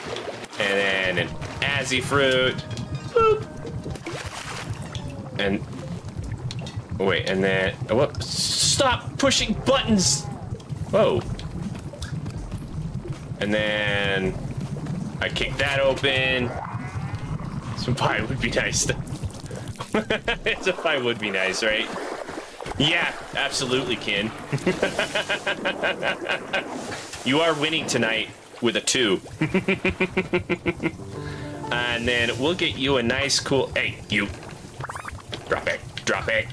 And then an Azzy fruit. Boop. And wait, and then whoop. Stop pushing buttons. Whoa. And then I kick that open. Some pie would be nice. Some pie would be nice, right? Yeah, absolutely, Kin. You are winning tonight with a 2. And then we'll get you a nice, cool... Hey, you. Drop it. Drop it.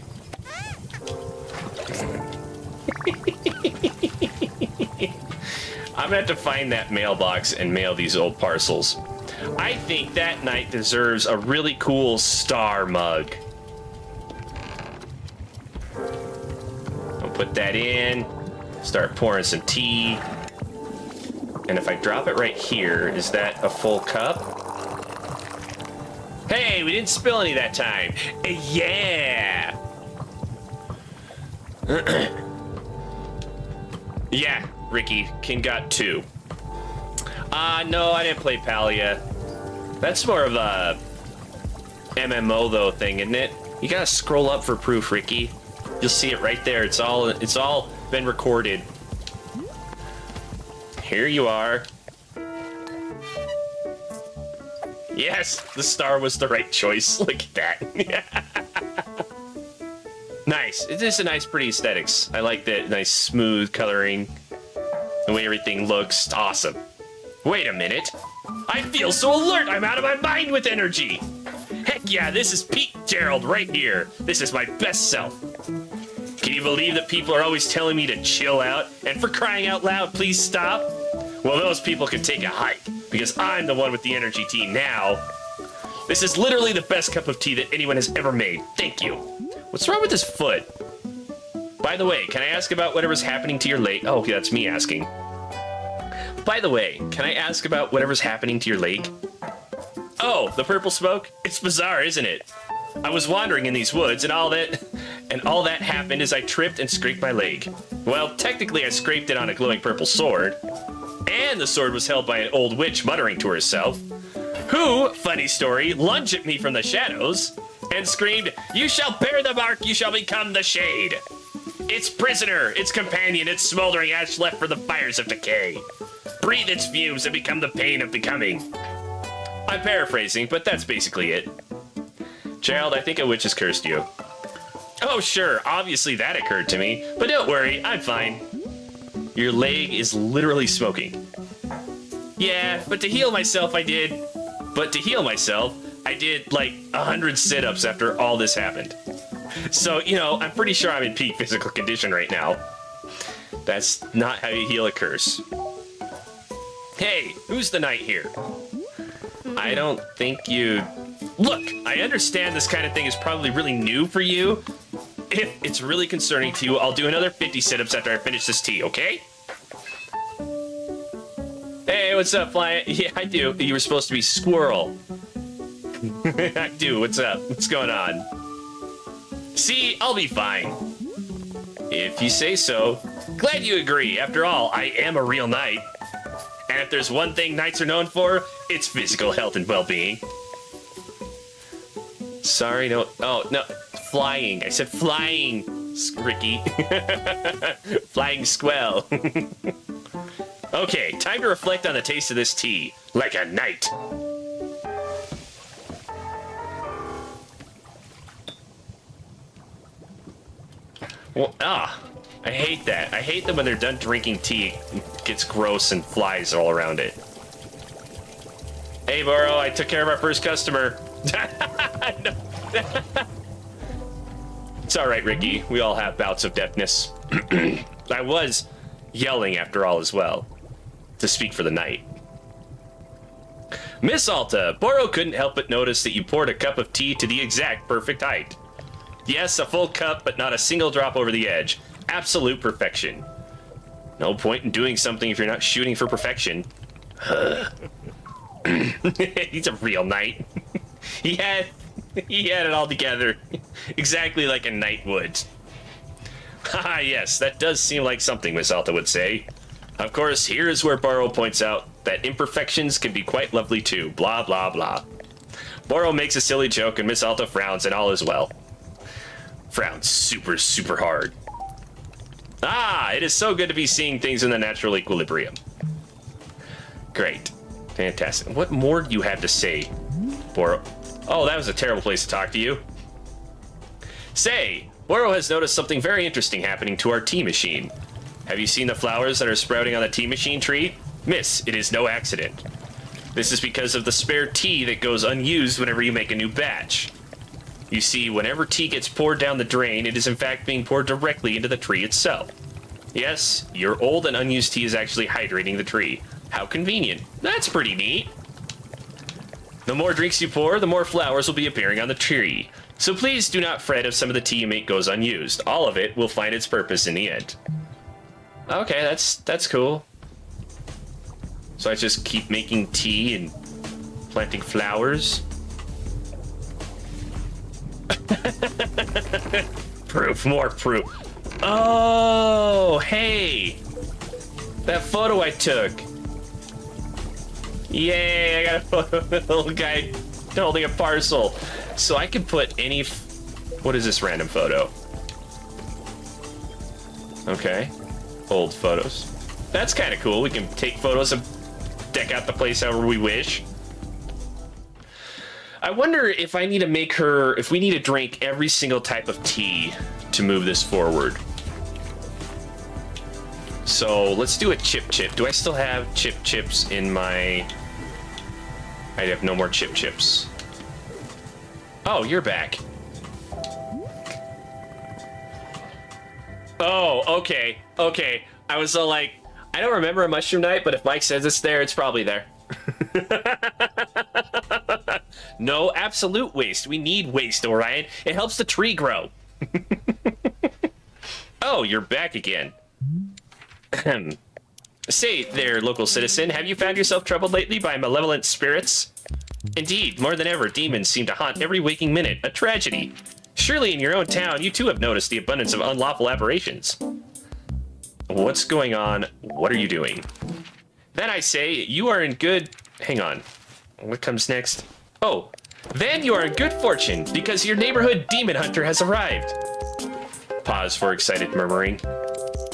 I'm gonna have to find that mailbox and mail these old parcels. I think that knight deserves a really cool star mug. I'll put that in, start pouring some tea. And if I drop it right here, is that a full cup? Hey, we didn't spill any that time. Yeah. Yeah, Ricky, King got 2. No, I didn't play Palia. That's more of a MMO though thing, isn't it? You gotta scroll up for proof, Ricky. You'll see it right there. It's all been recorded. Here you are. Yes, the star was the right choice. Look at that. Nice. It is a nice, pretty aesthetics. I like that nice, smooth coloring. The way everything looks. Awesome. Wait a minute. I feel so alert. I'm out of my mind with energy. Heck yeah, this is Pete Gerald right here. This is my best self. Can you believe that people are always telling me to chill out? And for crying out loud, please stop? Well, those people can take a hike, because I'm the one with the energy tea now. This is literally the best cup of tea that anyone has ever made. Thank you. What's wrong with his foot? By the way, can I ask about whatever's happening to your leg? Oh, okay, that's me asking. By the way, can I ask about whatever's happening to your leg? Oh, the purple smoke? It's bizarre, isn't it? I was wandering in these woods, and all that happened as I tripped and scraped my leg. Well, technically I scraped it on a glowing purple sword, and the sword was held by an old witch muttering to herself, who, funny story, lunged at me from the shadows and screamed, "You shall bear the mark, you shall become the shade. Its prisoner, its companion, its smoldering ash left for the fires of decay. Breathe its fumes and become the pain of becoming." I'm paraphrasing, but that's basically it. Gerald, I think a witch has cursed you. Oh, sure, obviously that occurred to me, but don't worry, I'm fine. Your leg is literally smoking. Yeah, but to heal myself, I did like 100 sit-ups after all this happened. So, you know, I'm pretty sure I'm in peak physical condition right now. That's not how you heal a curse. Hey, who's the knight here? I don't think you... Look, I understand this kind of thing is probably really new for you. If it's really concerning to you, I'll do another 50 sit-ups after I finish this tea, okay? Hey, what's up, Fly? Yeah, I do. You were supposed to be Squirrel. I do. What's up? What's going on? See, I'll be fine. If you say so. Glad you agree. After all, I am a real knight. And if there's one thing knights are known for, it's physical health and well-being. Sorry, no. Oh, no. Flying. I said flying, Ricky. Flying squell. Okay, time to reflect on the taste of this tea. Like a knight. Well, I hate that. I hate that when they're done drinking tea, it gets gross and flies all around it. Hey, Burrow, I took care of our first customer. No. It's all right, Ricky. We all have bouts of deafness. I was yelling after all as well, to speak for the night. Miss Alta, Burrow couldn't help but notice that you poured a cup of tea to the exact perfect height. Yes, a full cup, but not a single drop over the edge. Absolute perfection. No point in doing something if you're not shooting for perfection. He's a real knight. He had it all together. Exactly like a knight would. Haha, yes, that does seem like something Miss Alta would say. Of course, here is where Burrow points out that imperfections can be quite lovely too. Blah, blah, blah. Burrow makes a silly joke and Miss Alta frowns and all is well. Frowns super, super hard. Ah, it is so good to be seeing things in the natural equilibrium. Great. Fantastic. What more do you have to say, Burrow? Oh, that was a terrible place to talk to you. Say, Burrow has noticed something very interesting happening to our tea machine. Have you seen the flowers that are sprouting on the tea machine tree? Miss, it is no accident. This is because of the spare tea that goes unused whenever you make a new batch. You see, whenever tea gets poured down the drain, it is in fact being poured directly into the tree itself. Yes, your old and unused tea is actually hydrating the tree. How convenient. That's pretty neat. The more drinks you pour, the more flowers will be appearing on the tree. So please do not fret if some of the tea you make goes unused. All of it will find its purpose in the end. Okay, that's cool. So I just keep making tea and planting flowers. Proof, more proof. Oh, hey. That photo I took. Yay, I got a photo of the little guy holding a parcel. So I can put any... What is this random photo? Okay. Old photos. That's kind of cool. We can take photos and deck out the place however we wish. I wonder if I need to make her... If we need to drink every single type of tea to move this forward. So let's do a chip chip. Do I still have chip chips in my... I have no more chip chips. Oh, you're back. Oh, okay. Okay. I was all like, I don't remember a mushroom night, but if Mike says it's there, it's probably there. No absolute waste. We need waste, Orion. It helps the tree grow. Oh, you're back again. Say there, local citizen, have you found yourself troubled lately by malevolent spirits? Indeed, more than ever, demons seem to haunt every waking minute. A tragedy. Surely in your own town, you too have noticed the abundance of unlawful aberrations. What's going on? What are you doing? Then I say, you are in good... Hang on. What comes next? Oh, then you are in good fortune, because your neighborhood demon hunter has arrived. Pause for excited murmuring.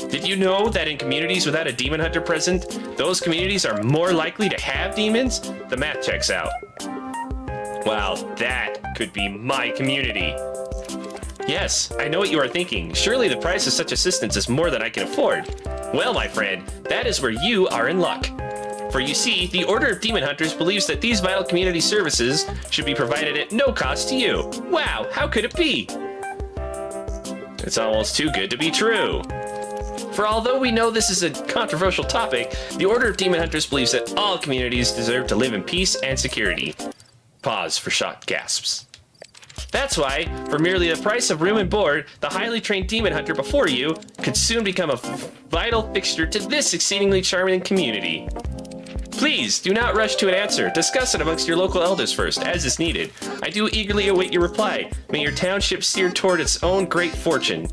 Did you know that in communities without a demon hunter present, those communities are more likely to have demons? The math checks out. Wow, that could be my community. Yes, I know what you are thinking. Surely the price of such assistance is more than I can afford. Well, my friend, that is where you are in luck. For you see, the Order of Demon Hunters believes that these vital community services should be provided at no cost to you. Wow, how could it be? It's almost too good to be true. For although we know this is a controversial topic, the Order of Demon Hunters believes that all communities deserve to live in peace and security. Pause for shocked gasps. That's why, for merely the price of room and board, the highly trained demon hunter before you could soon become a vital fixture to this exceedingly charming community. Please, do not rush to an answer. Discuss it amongst your local elders first, as is needed. I do eagerly await your reply. May your township steer toward its own great fortune.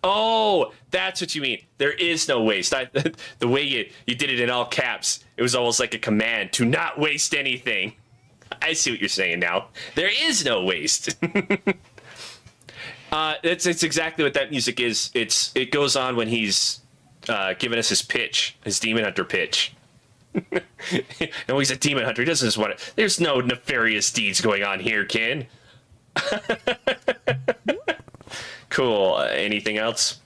Oh, that's what you mean. There is no waste. The way you did it in all caps, it was almost like a command to not waste anything. I see what you're saying now. There is no waste. It's exactly what that music is. It goes on when he's giving us his pitch, his demon hunter pitch. No, he's a demon hunter. He doesn't just want it. There's no nefarious deeds going on here, Ken. Cool. Anything else?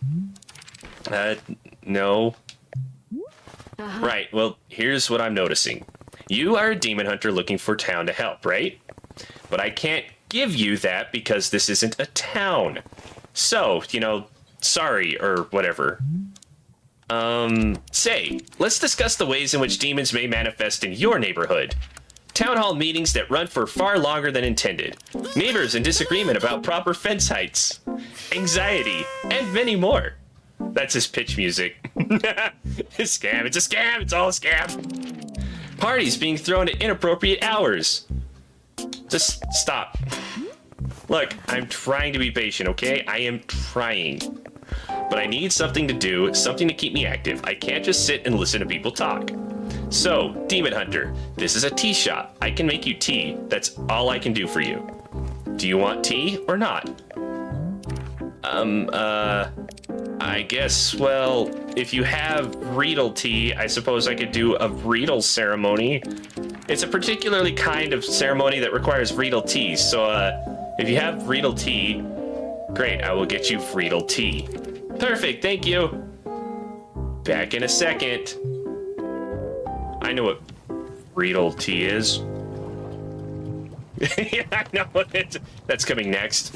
No. Right. Well, here's what I'm noticing. You are a demon hunter looking for town to help, right? But I can't give you that because this isn't a town. So, sorry or whatever. Say, let's discuss the ways in which demons may manifest in your neighborhood. Town hall meetings that run for far longer than intended. Neighbors in disagreement about proper fence heights. Anxiety, and many more. That's his pitch music. It's a scam, it's a scam, it's all a scam. Parties being thrown at inappropriate hours. Just stop. Look, I'm trying to be patient, okay? I am trying. But I need something to do, something to keep me active. I can't just sit and listen to people talk. So, Demon Hunter, this is a tea shop. I can make you tea. That's all I can do for you. Do you want tea or not? I guess, well, if you have Riedel tea, I suppose I could do a Riedel ceremony. It's a particularly kind of ceremony that requires Riedel tea, so, if you have Riedel tea, great, I will get you Riedel tea. Perfect, thank you. Back in a second. I know what Riedel tea is. Yeah, I know that's coming next.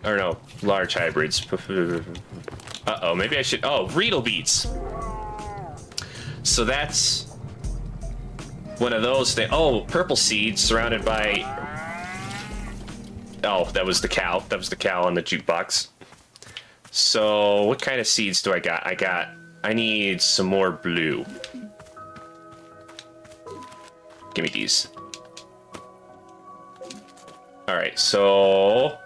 Or no, large hybrids. Uh-oh, maybe I should... Oh, Riedel beets. So that's one of those things. Oh, purple seeds surrounded by... Oh, that was the cow. That was the cow on the jukebox. So what kind of seeds do I got? I need some more blue. Give me these. Alright, so...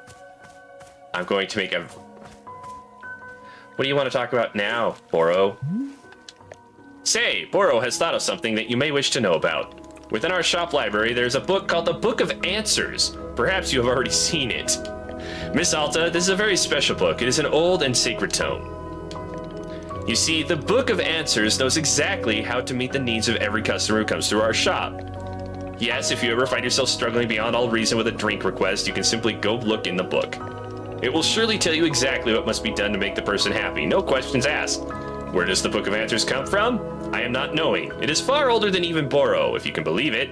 I'm going to make a... What do you want to talk about now, Boro? Say, Boro has thought of something that you may wish to know about. Within our shop library, there's a book called the Book of Answers. Perhaps you have already seen it. Miss Alta, this is a very special book. It is an old and sacred tome. You see, the Book of Answers knows exactly how to meet the needs of every customer who comes through our shop. Yes, if you ever find yourself struggling beyond all reason with a drink request, you can simply go look in the book. It will surely tell you exactly what must be done to make the person happy, no questions asked. Where does the Book of Answers come from? I am not knowing. It is far older than even Boro, if you can believe it.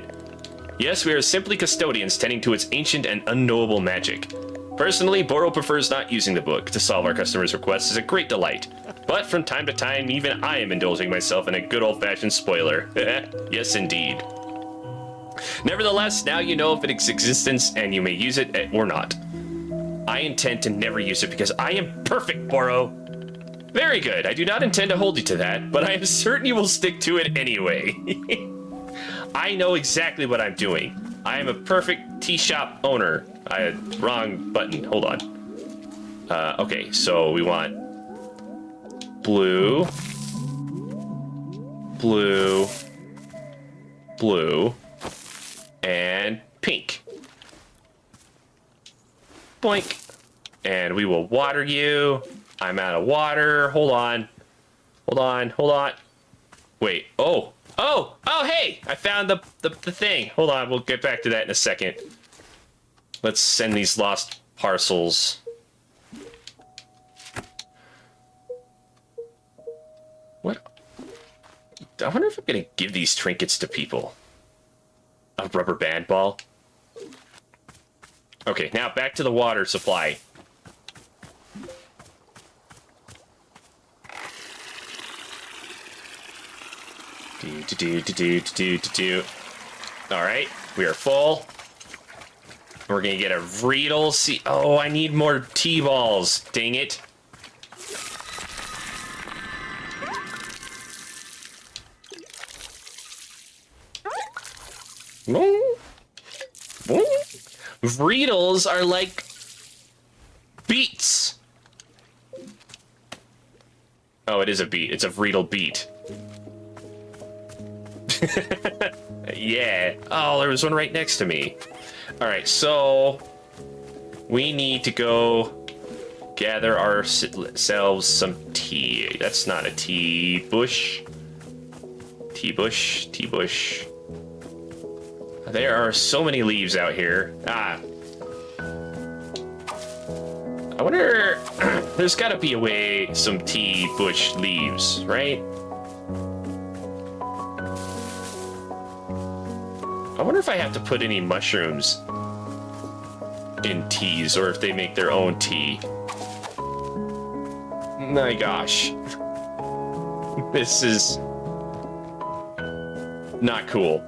Yes, we are simply custodians tending to its ancient and unknowable magic. Personally, Boro prefers not using the book. To solve our customers' requests is a great delight. But from time to time, even I am indulging myself in a good old-fashioned spoiler. Yes, indeed. Nevertheless, now you know of its existence and you may use it or not. I intend to never use it because I am perfect, Boro. Very good. I do not intend to hold you to that, but I am certain you will stick to it anyway. I know exactly what I'm doing. I am a perfect tea shop owner. Wrong button. Hold on. Okay, so we want blue, blue, blue, and pink. Boink. And we will water you. I'm out of water. Hold on. Hold on. Hold on. Wait. Oh. Oh. Oh, hey. I found the thing. Hold on. We'll get back to that in a second. Let's send these lost parcels. What? I wonder if I'm going to give these trinkets to people. A rubber band ball. Okay, now back to the water supply. All right, we are full. We're gonna get a Riedel. See, oh, I need more T-balls. Dang it. Riedels are like beets. Oh, it is a beet. It's a Riedel beet. Yeah. Oh, there was one right next to me. All right, so we need to go gather ourselves some tea. That's not a tea bush. Tea bush, tea bush. There are so many leaves out here. Ah. I wonder, there's gotta be a way, some tea bush leaves, right? I wonder if I have to put any mushrooms in teas or if they make their own tea. My gosh. This is not cool.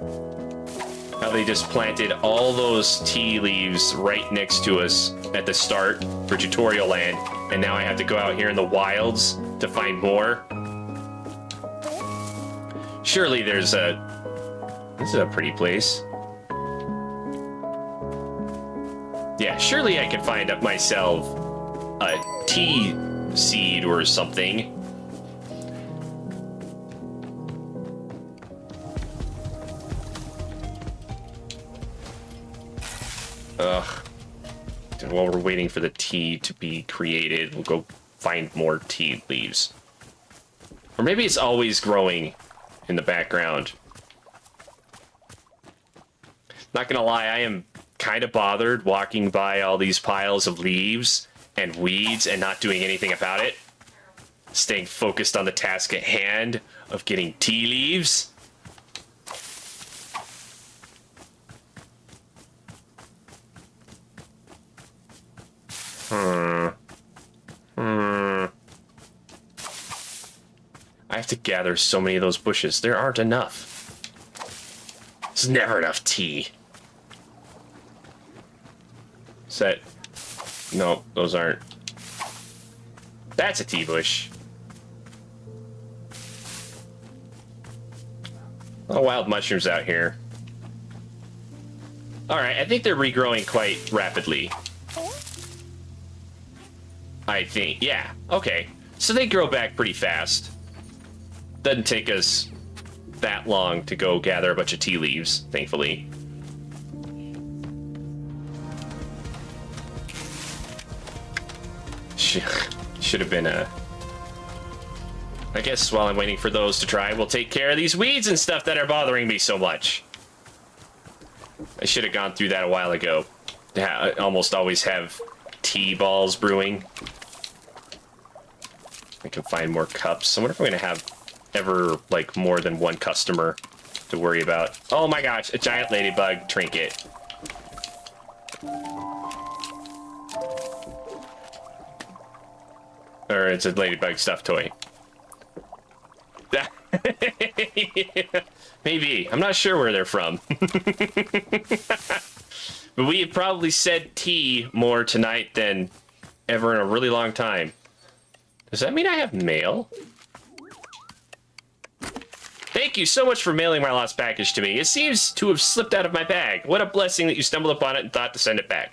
How they just planted all those tea leaves right next to us at the start for tutorial land, and now I have to go out here in the wilds to find more. Surely there's a... This is a pretty place. Yeah, surely I could find up myself a tea seed or something. Ugh. And while we're waiting for the tea to be created, we'll go find more tea leaves. Or maybe it's always growing in the background. Not gonna lie, I am kind of bothered walking by all these piles of leaves and weeds and not doing anything about it. Staying focused on the task at hand of getting tea leaves. I have to gather so many of those bushes. There aren't enough. There's never enough tea. Set. No, those aren't. That's a tea bush. Oh, wild mushrooms out here. Alright, I think they're regrowing quite rapidly. I think, yeah. Okay. So they grow back pretty fast. Doesn't take us that long to go gather a bunch of tea leaves, thankfully. Should have been a... I guess while I'm waiting for those to dry, we'll take care of these weeds and stuff that are bothering me so much. I should have gone through that a while ago. I almost always have tea balls brewing. I can find more cups. I wonder if I'm going to have ever, like, more than one customer to worry about. Oh my gosh, a giant ladybug trinket. Or it's a ladybug stuffed toy. Maybe. I'm not sure where they're from. But we have probably said tea more tonight than ever in a really long time. Does that mean I have mail? Thank you so much for mailing my lost package to me. It seems to have slipped out of my bag. What a blessing that you stumbled upon it and thought to send it back.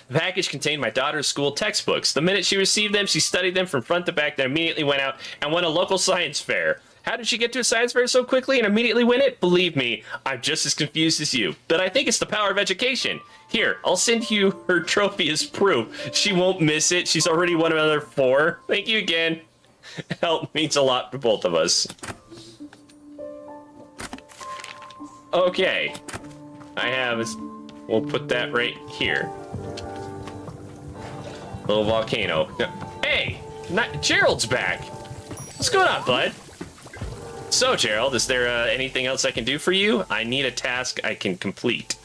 The package contained my daughter's school textbooks. The minute she received them, she studied them from front to back, then immediately went out and won a local science fair. How did she get to a science fair so quickly and immediately win it? Believe me, I'm just as confused as you. But I think it's the power of education. Here, I'll send you her trophy as proof. She won't miss it. She's already won another 4. Thank you again. Help means a lot to both of us. Okay. We'll put that right here. Little volcano. Hey! Gerald's back! What's going on, bud? So, Gerald, is there anything else I can do for you? I need a task I can complete.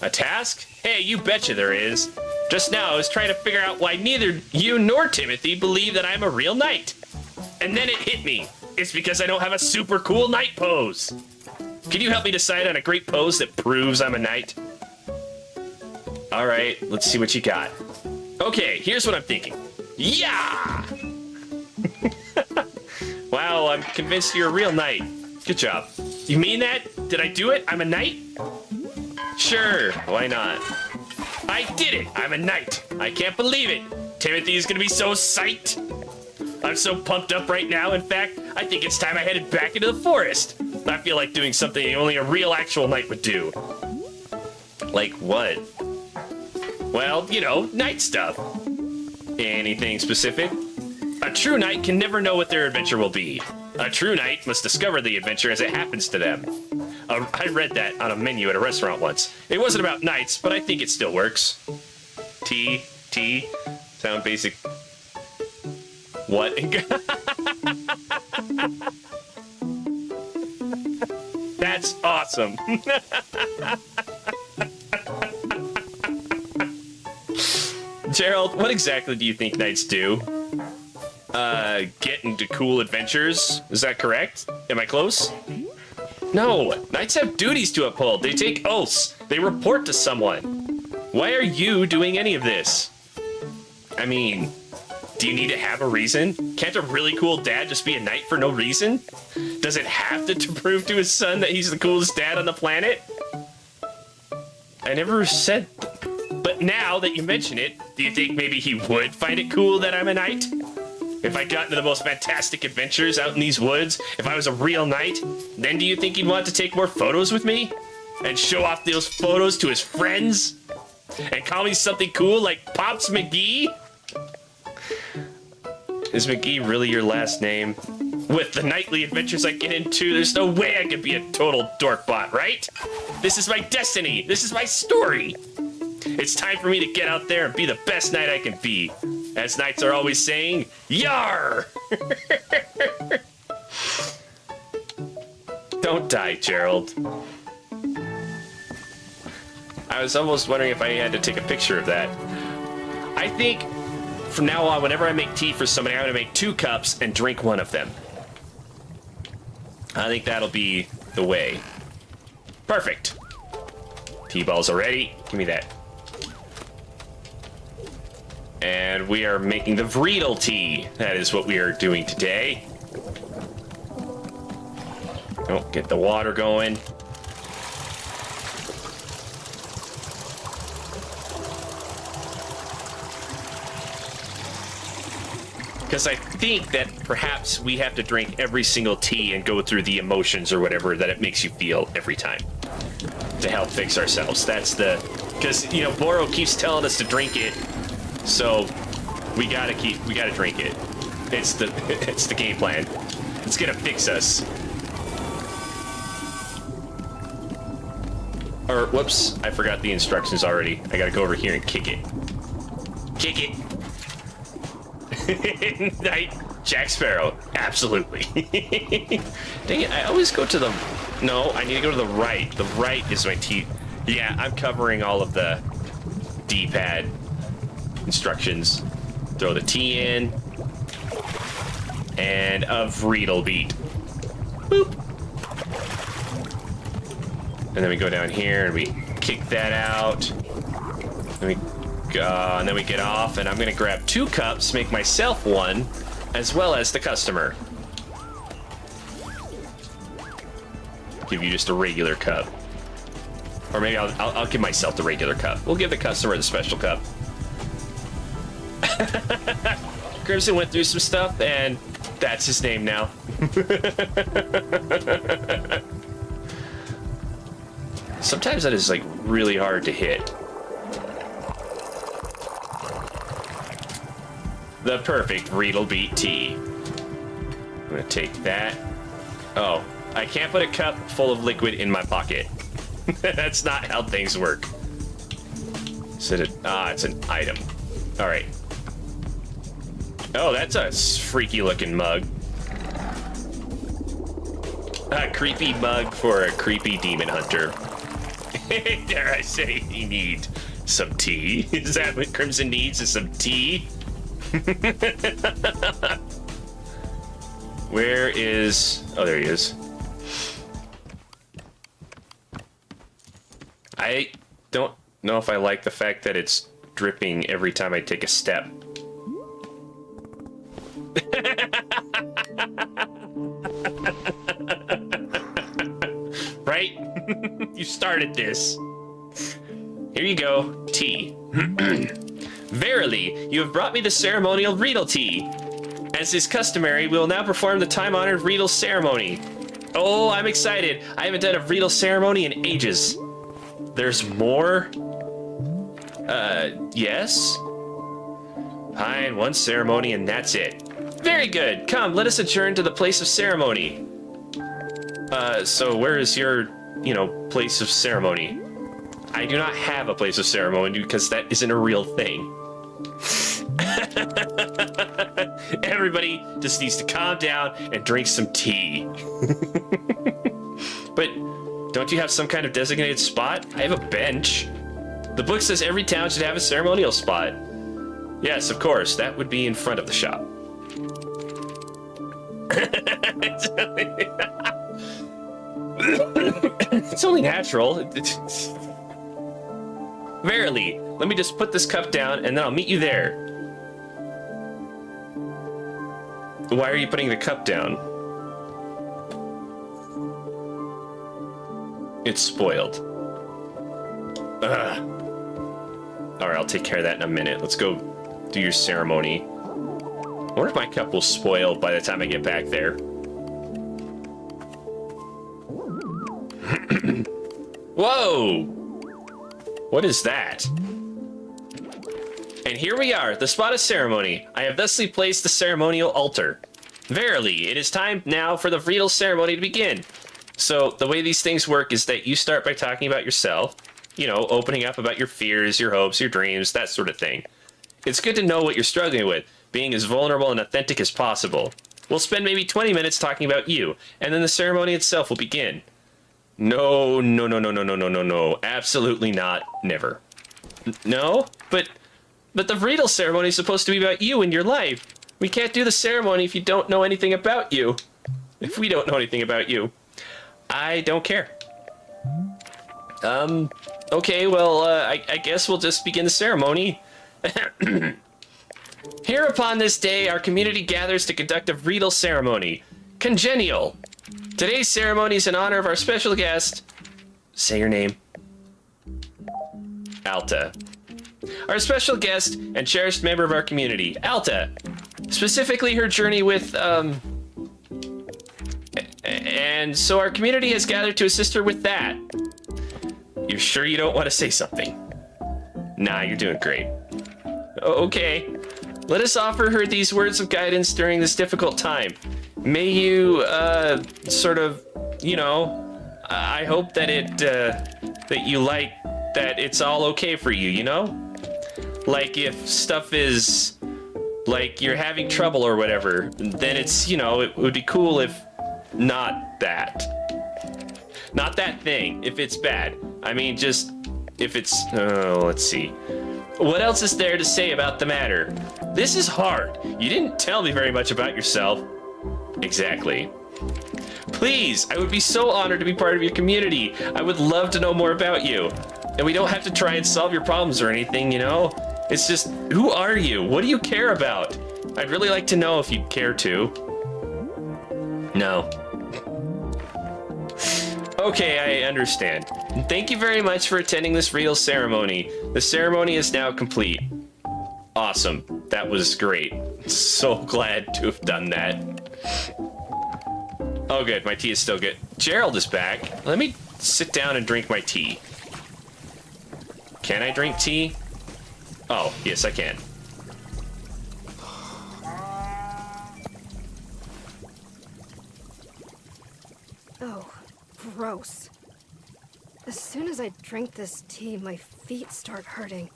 A task? Hey, you betcha there is. Just now, I was trying to figure out why neither you nor Timothy believe that I'm a real knight. And then it hit me. It's because I don't have a super cool knight pose. Can you help me decide on a great pose that proves I'm a knight? Alright, let's see what you got. Okay, here's what I'm thinking. Yeah! Wow, I'm convinced you're a real knight. Good job. You mean that? Did I do it? I'm a knight? Sure, why not? I did it! I'm a knight. I can't believe it. Timothy is gonna be so psyched. I'm so pumped up right now. In fact, I think it's time I headed back into the forest. I feel like doing something only a real actual knight would do. Like what? Well, you know, knight stuff. Anything specific? A true knight can never know what their adventure will be. A true knight must discover the adventure as it happens to them. I read that on a menu at a restaurant once. It wasn't about knights, but I think it still works. Tea, sound basic. What? That's awesome. Gerald, what exactly do you think knights do? Get into cool adventures? Is that correct? Am I close? No, knights have duties to uphold. They take oaths. They report to someone. Why are you doing any of this? I mean, do you need to have a reason? Can't a really cool dad just be a knight for no reason? Does it have to prove to his son that he's the coolest dad on the planet? I never said... But now that you mention it, do you think maybe he would find it cool that I'm a knight? If I got into the most fantastic adventures out in these woods, if I was a real knight, then do you think he'd want to take more photos with me? And show off those photos to his friends? And call me something cool like Pops McGee? Is McGee really your last name? With the nightly adventures I get into, there's no way I could be a total dorkbot, right? This is my destiny. This is my story. It's time for me to get out there and be the best knight I can be. As knights are always saying, Yar! Don't die, Gerald. I was almost wondering if I had to take a picture of that. I think from now on, whenever I make tea for somebody, I'm going to make 2 cups and drink one of them. I think that'll be the way. Perfect. Tea balls are ready. Give me that. And we are making the Vreedle tea. That is what we are doing today. Oh, get the water going. Because I think that perhaps we have to drink every single tea and go through the emotions or whatever that it makes you feel every time to help fix ourselves. That's the... Because, you know, Boro keeps telling us to drink it, so we gotta drink it. It's the game plan. It's gonna fix us. Or, whoops, I forgot the instructions already. I gotta go over here and kick it. Kick it! Night, Jack Sparrow. Absolutely. Dang it, I always go to the... No, I need to go to the right. The right is my T. Yeah, I'm covering all of the D-pad instructions. Throw the T in. And a Vreedle beat. Boop. And then we go down here and we kick that out. And then we get off, and I'm gonna grab 2 cups, make myself 1, as well as the customer. Give you just a regular cup. Or maybe I'll give myself the regular cup. We'll give the customer the special cup. Crimson went through some stuff, and that's his name now. Sometimes that is, like, really hard to hit. The perfect Vreedle beat tea. I'm gonna take that. Oh, I can't put a cup full of liquid in my pocket. That's not how things work. Is it it's an item. All right. Oh, that's a freaky looking mug. A creepy mug for a creepy demon hunter. Dare I say he needs some tea? Is that what Crimson needs, is some tea? Where is... Oh, there he is. I don't know if I like the fact that it's dripping every time I take a step. Right? You started this. Here you go. Tea. Verily, you have brought me the ceremonial Vreedle tea. As is customary, we will now perform the time-honored Vreedle ceremony. Oh, I'm excited. I haven't done a Vreedle ceremony in ages. There's more? Yes? Fine, 1 ceremony and that's it. Very good. Come, let us adjourn to the place of ceremony. So where is your, place of ceremony? I do not have a place of ceremony because that isn't a real thing. Everybody just needs to calm down and drink some tea. But don't you have some kind of designated spot? I have a bench. The book says every town should have a ceremonial spot. Yes, of course, that would be in front of the shop. It's only natural. Verily, let me just put this cup down and then I'll meet you there. Why are you putting the cup down? It's spoiled. Ugh. Alright, I'll take care of that in a minute. Let's go do your ceremony. I wonder if my cup will spoil by the time I get back there. Whoa! What is that? And here we are, the spot of ceremony. I have thusly placed the ceremonial altar. Verily, it is time now for the Vreedle ceremony to begin. So the way these things work is that you start by talking about yourself, opening up about your fears, your hopes, your dreams, that sort of thing. It's good to know what you're struggling with, being as vulnerable and authentic as possible. We'll spend maybe 20 minutes talking about you, and then the ceremony itself will begin. No. Absolutely not. Never. No? But the Vreedle ceremony is supposed to be about you and your life. We can't do the ceremony if you don't know anything about you. If we don't know anything about you. I don't care. Okay, well, I guess we'll just begin the ceremony. Here upon this day, our community gathers to conduct a Vreedle ceremony. Congenial. Today's ceremony is in honor of our special guest. Say your name. Alta. Our special guest and cherished member of our community, Alta. specifically her journey with, and so our community has gathered to assist her with that. You're sure you don't want to say something? Nah, you're doing great. Okay, let us offer her these words of guidance during this difficult time. May you, sort of, you know, I hope that that you like that it's all okay for you, you know? Like if stuff is, like you're having trouble or whatever, then it's, you know, it would be cool if not that. Not that thing, if it's bad. I mean, just if it's, let's see. What else is there to say about the matter? This is hard. You didn't tell me very much about yourself. Exactly. Please, I would be so honored to be part of your community. I would love to know more about you. And we don't have to try and solve your problems or anything, you know? It's just, who are you? What do you care about? I'd really like to know if you'd care to. No. Okay, I understand. Thank you very much for attending this real ceremony. The ceremony is now complete. Awesome. That was great. So glad to have done that. Oh good, my tea is still good. Gerald is back. Let me sit down and drink my tea. Can I drink tea? Oh, yes I can. Oh, gross. As soon as I drink this tea, my feet start hurting.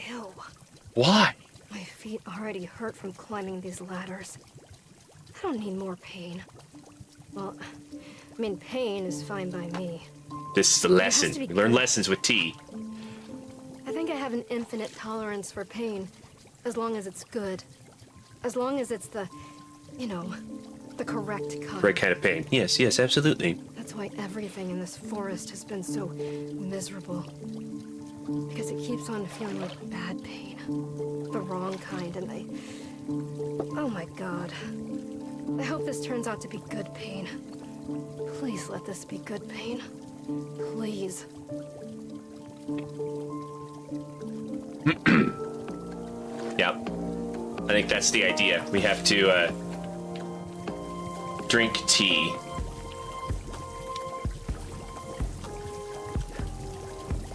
Ew. Why? My feet already hurt from climbing these ladders. I don't need more pain. Well, I mean, pain is fine by me. This is the lesson. You learn lessons with tea. I think I have an infinite tolerance for pain, as long as it's good. As long as it's the, you know, the correct kind. Correct kind of pain. Yes, yes, absolutely. That's why everything in this forest has been so miserable. Because it keeps on feeling like bad pain. The wrong kind, and oh my god. I hope this turns out to be good pain. Please let this be good pain. Please. Yep. I think that's the idea. We have to, drink tea.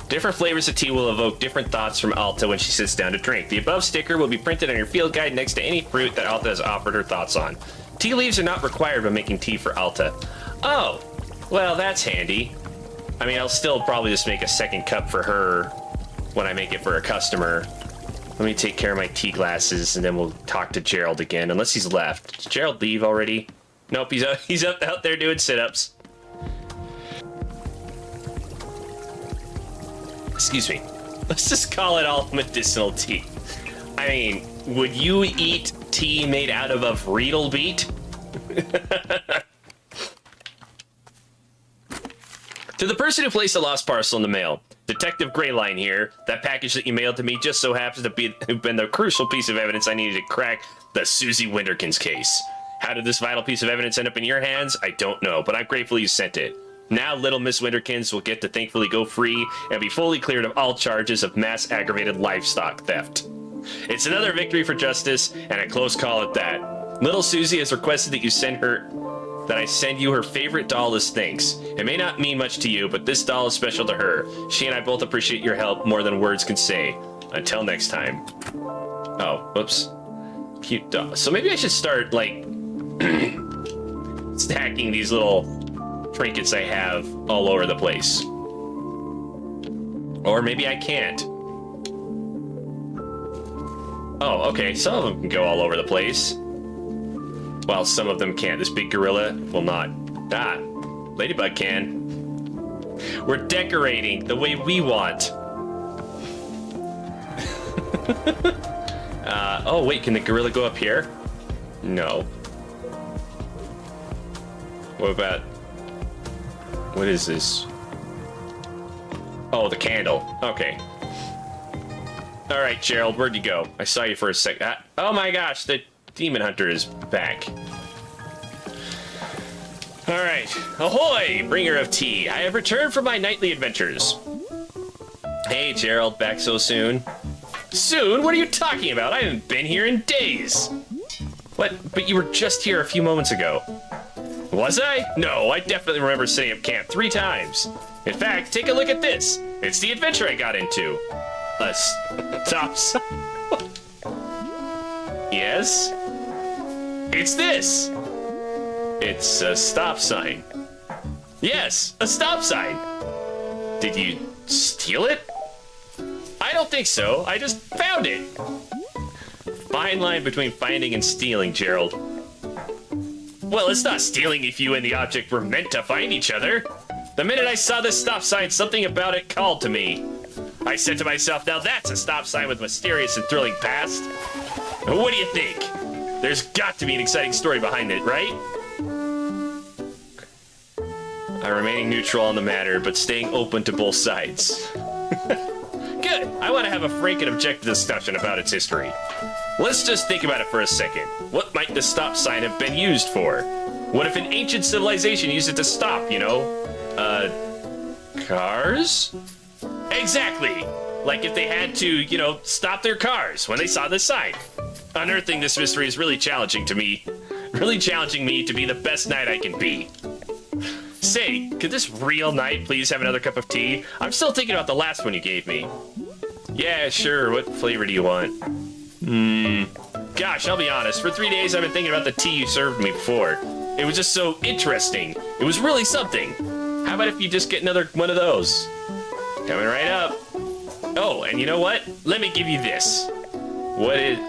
Different flavors of tea will evoke different thoughts from Alta when she sits down to drink. The above sticker will be printed on your field guide next to any fruit that Alta has offered her thoughts on. Tea leaves are not required when making tea for Alta. Oh, well, that's handy. I mean, I'll still probably just make a second cup for her when I make it for a customer. Let me take care of my tea glasses, and then we'll talk to Gerald again, unless he's left. Did Gerald leave already? Nope, he's up out there doing sit-ups. Excuse me. Let's just call it all medicinal tea. I mean, would you eat tea made out of a Riedel beet? To the person who placed a lost parcel in the mail, Detective Greyline here. That package that you mailed to me just so happens to have been the crucial piece of evidence I needed to crack the Susie Winterkins case. How did this vital piece of evidence end up in your hands? I don't know, but I'm grateful you sent it. Now little Miss Winterkins will get to thankfully go free and be fully cleared of all charges of mass aggravated livestock theft. It's another victory for justice, and a close call at that. Little Susie has requested that I send you her favorite doll as thanks. It may not mean much to you, but this doll is special to her. She and I both appreciate your help more than words can say. Until next time. Oh, whoops. Cute doll. So maybe I should start, like, stacking these little trinkets I have all over the place. Or maybe I can't. Oh, okay, some of them can go all over the place. While some of them can't. This big gorilla will not. Ah, Ladybug can. We're decorating the way we want. Oh wait, can the gorilla go up here? No. What about... What is this? Oh, the candle. Okay. Alright, Gerald, where'd you go? I saw you for a sec. Oh my gosh, the demon hunter is back. Alright. Ahoy, bringer of tea. I have returned from my nightly adventures. Hey, Gerald, back so soon. Soon? What are you talking about? I haven't been here in days. What? But you were just here a few moments ago. Was I? No, I definitely remember setting up camp 3 times. In fact, take a look at this. It's the adventure I got into. A stop sign. Yes? It's this. It's a stop sign. Yes, a stop sign. Did you steal it? I don't think so. I just found it. Fine line between finding and stealing, Gerald. Well, it's not stealing if you and the object were meant to find each other. The minute I saw this stop sign, something about it called to me. I said to myself, now that's a stop sign with mysterious and thrilling past. What do you think? There's got to be an exciting story behind it, right? I'm remaining neutral on the matter, but staying open to both sides. Good. I want to have a frank and objective discussion about its history. Let's just think about it for a second. What might the stop sign have been used for? What if an ancient civilization used it to stop, you know? Cars? Exactly! Like if they had to, you know, stop their cars when they saw this sign. Unearthing this mystery is really challenging to me. Really challenging me to be the best knight I can be. Say, could this real knight please have another cup of tea? I'm still thinking about the last one you gave me. Yeah, sure. What flavor do you want? Gosh, I'll be honest. For 3 days, I've been thinking about the tea you served me before. It was just so interesting. It was really something. How about if you just get another one of those? Coming right up. Oh, and you know what? Let me give you this. What is...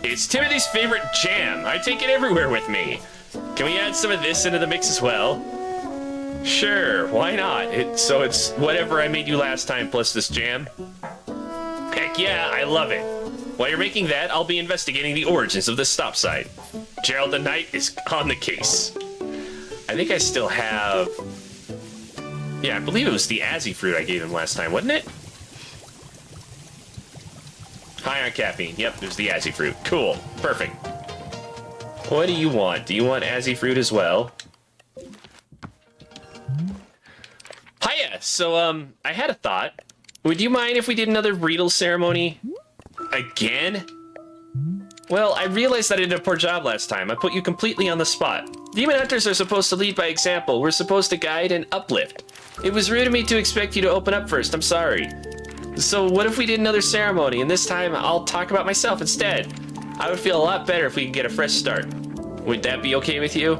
It's Timothy's favorite jam. I take it everywhere with me. Can we add some of this into the mix as well? Sure, why not? So it's whatever I made you last time plus this jam? Heck yeah, I love it. While you're making that, I'll be investigating the origins of this stop sign. Gerald the Knight is on the case. I think I still have... Yeah, I believe it was the Azzy fruit I gave him last time, wasn't it? High on caffeine. Yep, it was the Azzy fruit. Cool. Perfect. What do you want? Do you want Azzy fruit as well? Hiya! So, I had a thought. Would you mind if we did another Riedel ceremony? Again? Well, I realized that I did a poor job last time. I put you completely on the spot. Demon Hunters are supposed to lead by example. We're supposed to guide and uplift. It was rude of me to expect you to open up first. I'm sorry. So what if we did another ceremony, and this time I'll talk about myself instead? I would feel a lot better if we could get a fresh start. Would that be okay with you?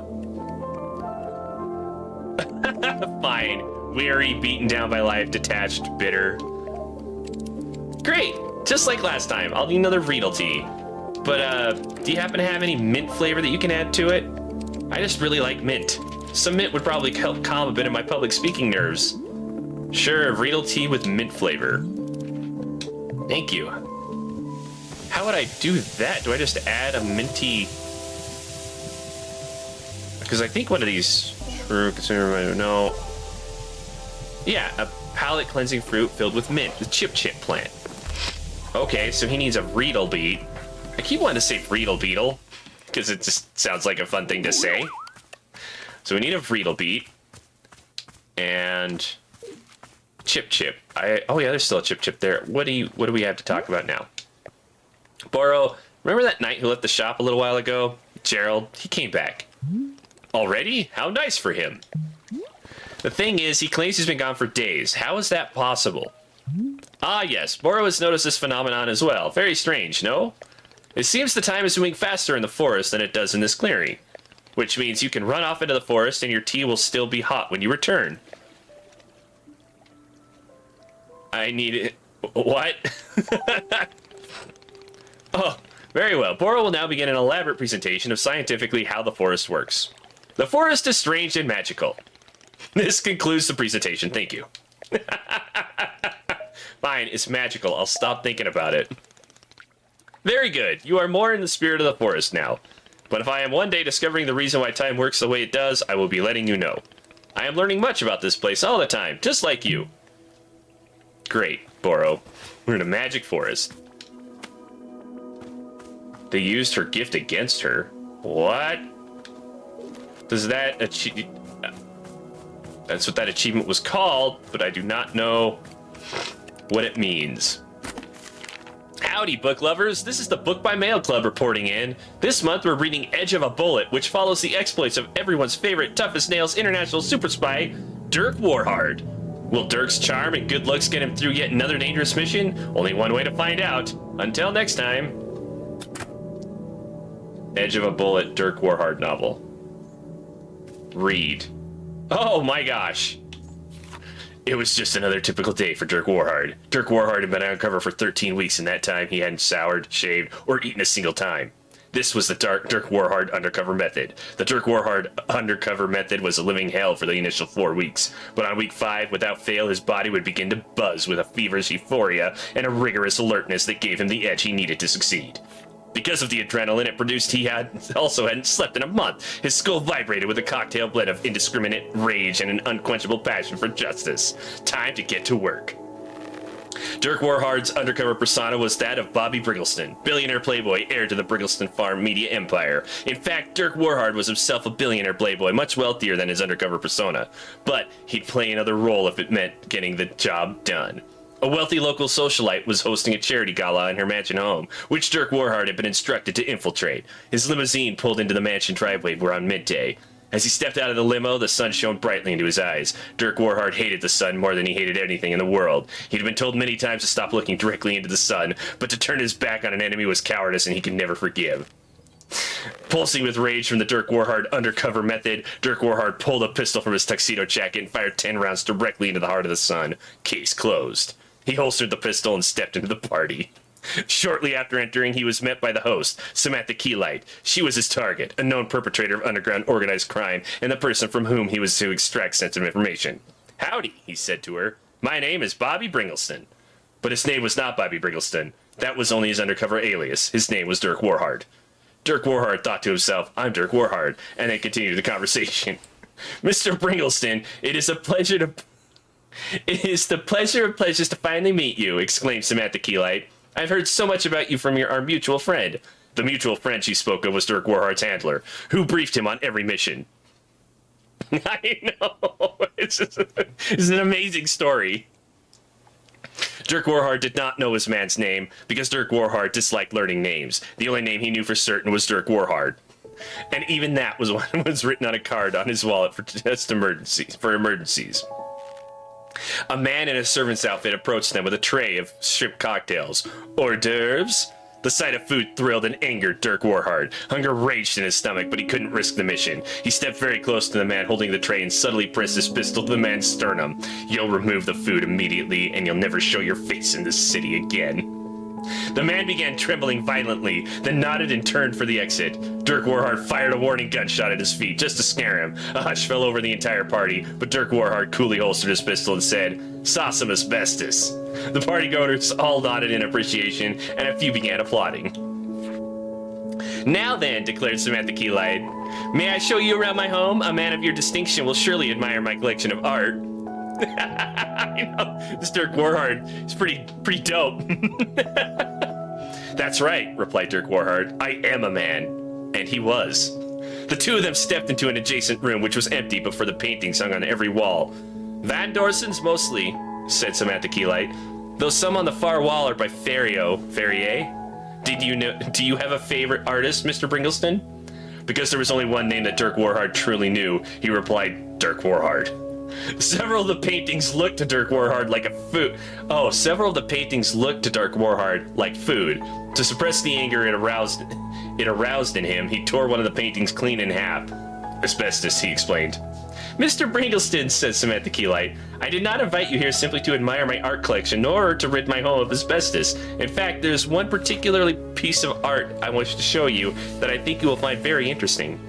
Fine. Weary, beaten down by life, detached, bitter. Great. Just like last time, I'll need another Riedel tea. But, do you happen to have any mint flavor that you can add to it? I just really like mint. Some mint would probably help calm a bit of my public speaking nerves. Sure, Riedel tea with mint flavor. Thank you. How would I do that? Do I just add a minty... Because I think one of these... No. Yeah, a palate cleansing fruit filled with mint, the chip plant. Okay, so he needs a Riedel beet. I keep wanting to say Riedel beetle, because it just sounds like a fun thing to say. So we need a Riedel beet. And... Chip. Oh yeah, there's still a chip there. What do we have to talk about now? Boro, remember that knight who left the shop a little while ago? Gerald, he came back. Already? How nice for him. The thing is, he claims he's been gone for days. How is that possible? Ah yes, Boro has noticed this phenomenon as well. Very strange, no? It seems the time is moving faster in the forest than it does in this clearing. Which means you can run off into the forest and your tea will still be hot when you return. I need it. What? Oh, very well. Boro will now begin an elaborate presentation of scientifically how the forest works. The forest is strange and magical. This concludes the presentation. Thank you. Fine, it's magical. I'll stop thinking about it. Very good. You are more in the spirit of the forest now. But if I am one day discovering the reason why time works the way it does, I will be letting you know. I am learning much about this place all the time, just like you. Great, Boro. We're in a magic forest. They used her gift against her. What? Does that achieve... That's what that achievement was called, but I do not know what it means. Howdy, book lovers. This is the Book by Mail Club reporting in. This month we're reading Edge of a Bullet, which follows the exploits of everyone's favorite toughest nails international super spy, Dirk Warhard. Will Dirk's charm and good looks get him through yet another dangerous mission? Only one way to find out. Until next time. Edge of a Bullet, Dirk Warhard novel. Read. Oh my gosh. It was just another typical day for Dirk Warhard. Dirk Warhard had been undercover for 13 weeks, and that time he hadn't showered, shaved, or eaten a single time. This was the Dirk Warhard undercover method. The Dirk Warhard undercover method was a living hell for the initial 4 weeks, but on week 5, without fail, his body would begin to buzz with a feverish euphoria and a rigorous alertness that gave him the edge he needed to succeed. Because of the adrenaline it produced, he hadn't slept in a month. His skull vibrated with a cocktail blend of indiscriminate rage and an unquenchable passion for justice. Time to get to work. Dirk Warhard's undercover persona was that of Bobby Briggleston, billionaire playboy, heir to the Briggleston Farm media empire. In fact, Dirk Warhard was himself a billionaire playboy, much wealthier than his undercover persona. But he'd play another role if it meant getting the job done. A wealthy local socialite was hosting a charity gala in her mansion home, which Dirk Warhard had been instructed to infiltrate. His limousine pulled into the mansion driveway around midday. As he stepped out of the limo, the sun shone brightly into his eyes. Dirk Warhard hated the sun more than he hated anything in the world. He'd been told many times to stop looking directly into the sun, but to turn his back on an enemy was cowardice and he could never forgive. Pulsing with rage from the Dirk Warhard undercover method, Dirk Warhard pulled a pistol from his tuxedo jacket and fired 10 rounds directly into the heart of the sun. Case closed. He holstered the pistol and stepped into the party. Shortly after entering, he was met by the host, Samantha Keylight. She was his target, a known perpetrator of underground organized crime, and the person from whom he was to extract sensitive information. "Howdy," he said to her. "My name is Bobby Briggleston." But his name was not Bobby Briggleston. That was only his undercover alias. His name was Dirk Warhard. Dirk Warhard thought to himself, "I'm Dirk Warhard," and then continued the conversation. "Mr. Briggleston, it is the pleasure of pleasures to finally meet you," exclaimed Samantha Keylight. "I've heard so much about you from our mutual friend." The mutual friend she spoke of was Dirk Warhard's handler, who briefed him on every mission. I know. It's an amazing story. Dirk Warhard did not know his man's name because Dirk Warhard disliked learning names. The only name he knew for certain was Dirk Warhard. And even that was what was written on a card on his wallet for emergencies. A man in a servant's outfit approached them with a tray of shrimp cocktails. Hors d'oeuvres? The sight of food thrilled and angered Dirk Warhard. Hunger raged in his stomach, but he couldn't risk the mission. He stepped very close to the man holding the tray and subtly pressed his pistol to the man's sternum. "You'll remove the food immediately, and you'll never show your face in this city again." The man began trembling violently, then nodded and turned for the exit. Dirk Warhard fired a warning gunshot at his feet just to scare him. A hush fell over the entire party, but Dirk Warhard coolly holstered his pistol and said, "Saw some asbestos." The partygoers all nodded in appreciation, and a few began applauding. "Now then," declared Samantha Keylight, "may I show you around my home? A man of your distinction will surely admire my collection of art." I know, this Dirk Warhard is pretty dope. "That's right," replied Dirk Warhard. "I am a man." And he was. The two of them stepped into an adjacent room, which was empty but for the paintings hung on every wall. "Van Dorsens mostly," said Samantha Keylight, "though some on the far wall are by Ferrier. Do you have a favorite artist, Mr. Briggleston?" Because there was only one name that Dirk Warhard truly knew, he replied, "Dirk Warhard." Several of the paintings looked to Dirk Warhard like food. To suppress the anger it aroused in him, he tore one of the paintings clean in half. "Asbestos," he explained. "Mr. Briggleston," said Samantha Keylight, "I did not invite you here simply to admire my art collection, nor to rid my home of asbestos. In fact, there's one particular piece of art I wish to show you that I think you will find very interesting."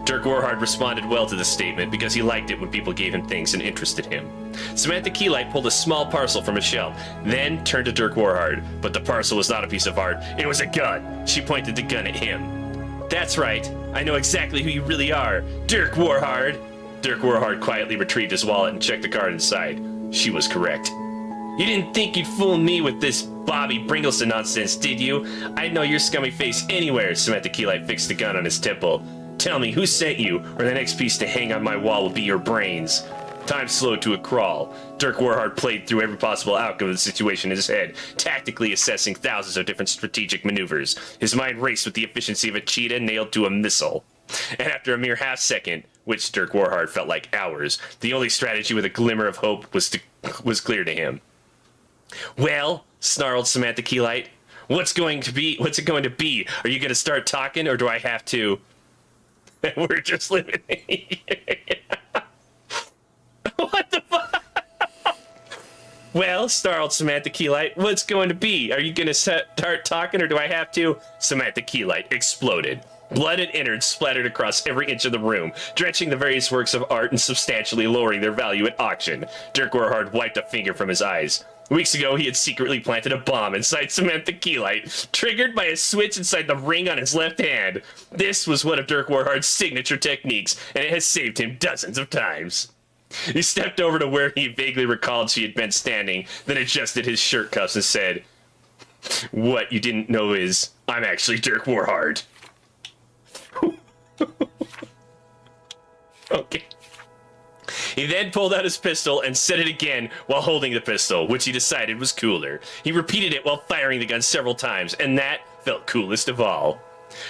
Dirk Warhard responded well to this statement because he liked it when people gave him things and interested him. Samantha Keylight pulled a small parcel from a shelf, then turned to Dirk Warhard. But the parcel was not a piece of art, it was a gun. She pointed the gun at him. "That's right, I know exactly who you really are, Dirk Warhard." Dirk Warhard quietly retrieved his wallet and checked the card inside. She was correct. "You didn't think you'd fool me with this Bobby Briggleston nonsense, did you? I'd know your scummy face anywhere." Samantha Keylight fixed the gun on his temple. "Tell me who sent you, or the next piece to hang on my wall will be your brains." Time slowed to a crawl. Dirk Warhard played through every possible outcome of the situation in his head, tactically assessing thousands of different strategic maneuvers. His mind raced with the efficiency of a cheetah nailed to a missile. And after a mere half second, which Dirk Warhard felt like hours, the only strategy with a glimmer of hope was clear to him. Well, snarled Samantha Keylight, what's it going to be? Are you going to start talking, or do I have to? We're just living. What the fuck? Well, snarled Samantha Keylight, what's going to be? Are you going to start talking, or do I have to? Samantha Keylight exploded. Blood and innards splattered across every inch of the room, drenching the various works of art and substantially lowering their value at auction. Dirk Warhard wiped a finger from his eyes. Weeks ago, he had secretly planted a bomb inside Samantha Keylight, triggered by a switch inside the ring on his left hand. This was one of Dirk Warhard's signature techniques, and it has saved him dozens of times. He stepped over to where he vaguely recalled she had been standing, then adjusted his shirt cuffs and said, "What you didn't know is, I'm actually Dirk Warhard." Okay. He then pulled out his pistol and set it again while holding the pistol, which he decided was cooler. He repeated it while firing the gun several times, and that felt coolest of all.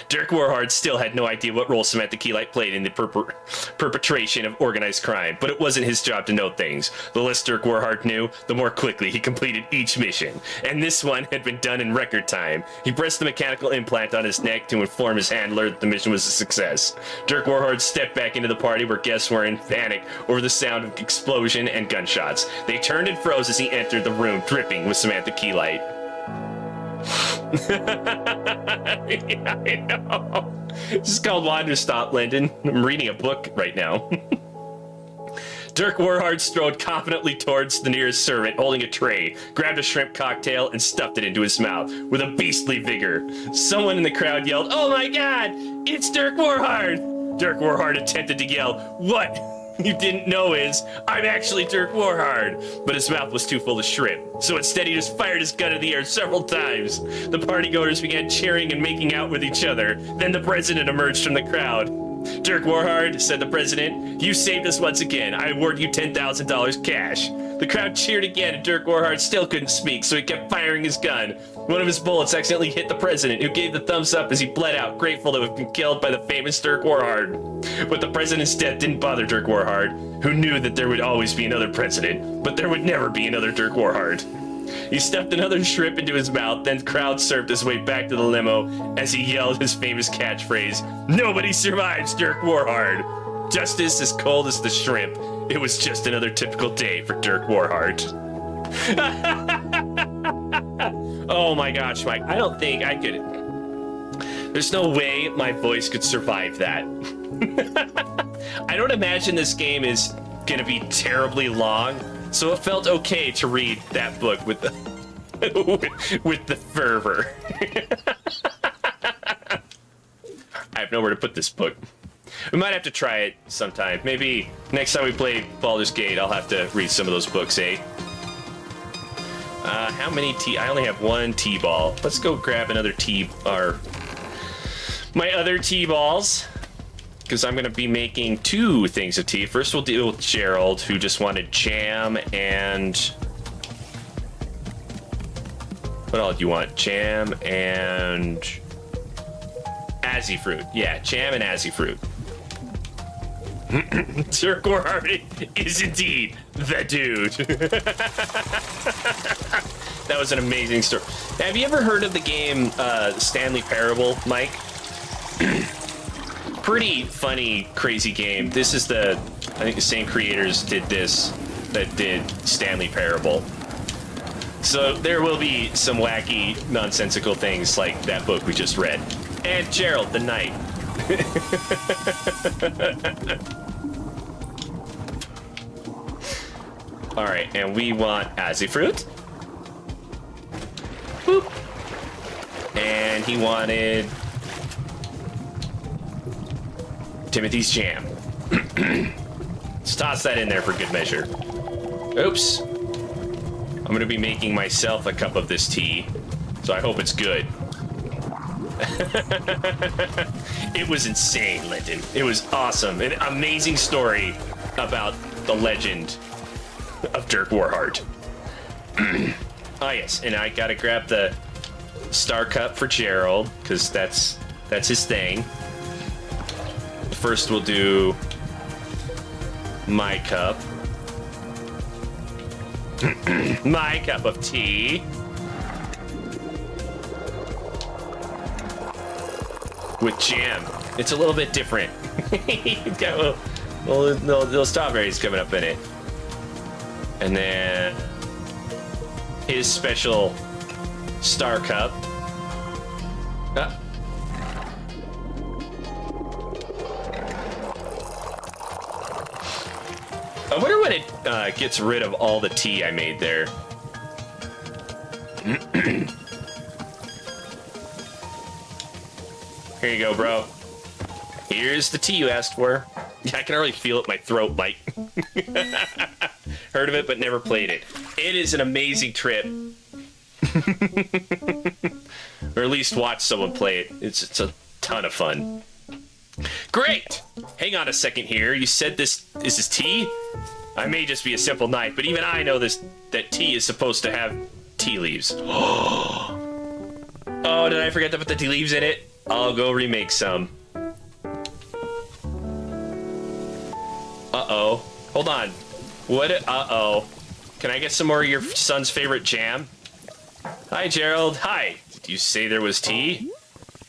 Dirk Warhard still had no idea what role Samantha Keylight played in the perpetration of organized crime, but it wasn't his job to know things. The less Dirk Warhard knew, the more quickly he completed each mission, and this one had been done in record time. He pressed the mechanical implant on his neck to inform his handler that the mission was a success. Dirk Warhard stepped back into the party where guests were in panic over the sound of explosion and gunshots. They turned and froze as he entered the room, dripping with Samantha Keylight. Yeah, I know. This is called Wanderstop, Lyndon. I'm reading a book right now. Dirk Warhard strode confidently towards the nearest servant, holding a tray, grabbed a shrimp cocktail, and stuffed it into his mouth with a beastly vigor. Someone in the crowd yelled, "Oh my god, it's Dirk Warhard!" Dirk Warhard attempted to yell, "What you didn't know is, I'm actually Dirk Warhard," but his mouth was too full of shrimp. So instead he just fired his gun in the air several times. The partygoers began cheering and making out with each other. Then the president emerged from the crowd. "Dirk Warhard," said the president, "you saved us once again. I award you $10,000 cash." The crowd cheered again, and Dirk Warhard still couldn't speak, so he kept firing his gun. One of his bullets accidentally hit the president, who gave the thumbs up as he bled out, grateful to have been killed by the famous Dirk Warhard. But the president's death didn't bother Dirk Warhard, who knew that there would always be another president, but there would never be another Dirk Warhard. He stuffed another shrimp into his mouth, then crowd surfed his way back to the limo as he yelled his famous catchphrase, "Nobody survives Dirk Warhard." Justice as cold as the shrimp. It was just another typical day for Dirk Warhard. Oh my gosh, Mike, I don't think I could... There's no way my voice could survive that. I don't imagine this game is gonna be terribly long, so it felt okay to read that book with the with the fervor. I have nowhere to put this book. We might have to try it sometime. Maybe next time we play Baldur's Gate, I'll have to read some of those books, eh? How many I only have one T-ball. Let's go grab another my other T-balls, because I'm going to be making two things of tea. First, we'll deal with Gerald, who just wanted jam and... What all do you want? Jam and... Azzy fruit. Yeah, jam and Azzy fruit. Dirk Warhard is indeed the dude. That was an amazing story. Have you ever heard of the game Stanley Parable, Mike? Pretty funny, crazy game. This is I think the same creators did this that did Stanley Parable. So there will be some wacky, nonsensical things like that book we just read. And Gerald the Knight. Alright, and we want Azzy fruit. Boop. And he wanted Timothy's jam. Let's toss that in there for good measure. Oops. I'm gonna be making myself a cup of this tea, so I hope it's good. It was insane, Lyndon. It was awesome. An amazing story about the legend of Dirk Warhart. Oh yes, and I gotta grab the Star Cup for Gerald, because that's his thing. First we'll do my cup. My cup of tea. With jam. It's a little bit different. It's got little strawberries coming up in it. And then his special Star Cup. I wonder when it gets rid of all the tea I made there. Here you go, bro. Here's the tea you asked for. Yeah, I can already feel it in my throat, Mike. Heard of it, but never played it. It is an amazing trip. Or at least watch someone play it. It's a ton of fun. Great! Hang on a second here. You said this is tea? I may just be a simple knight, but even I know that tea is supposed to have tea leaves. Oh, did I forget to put the tea leaves in it? I'll go remake some. Uh-oh. Hold on. What? Uh-oh. Can I get some more of your son's favorite jam? Hi, Gerald. Hi. Did you say there was tea?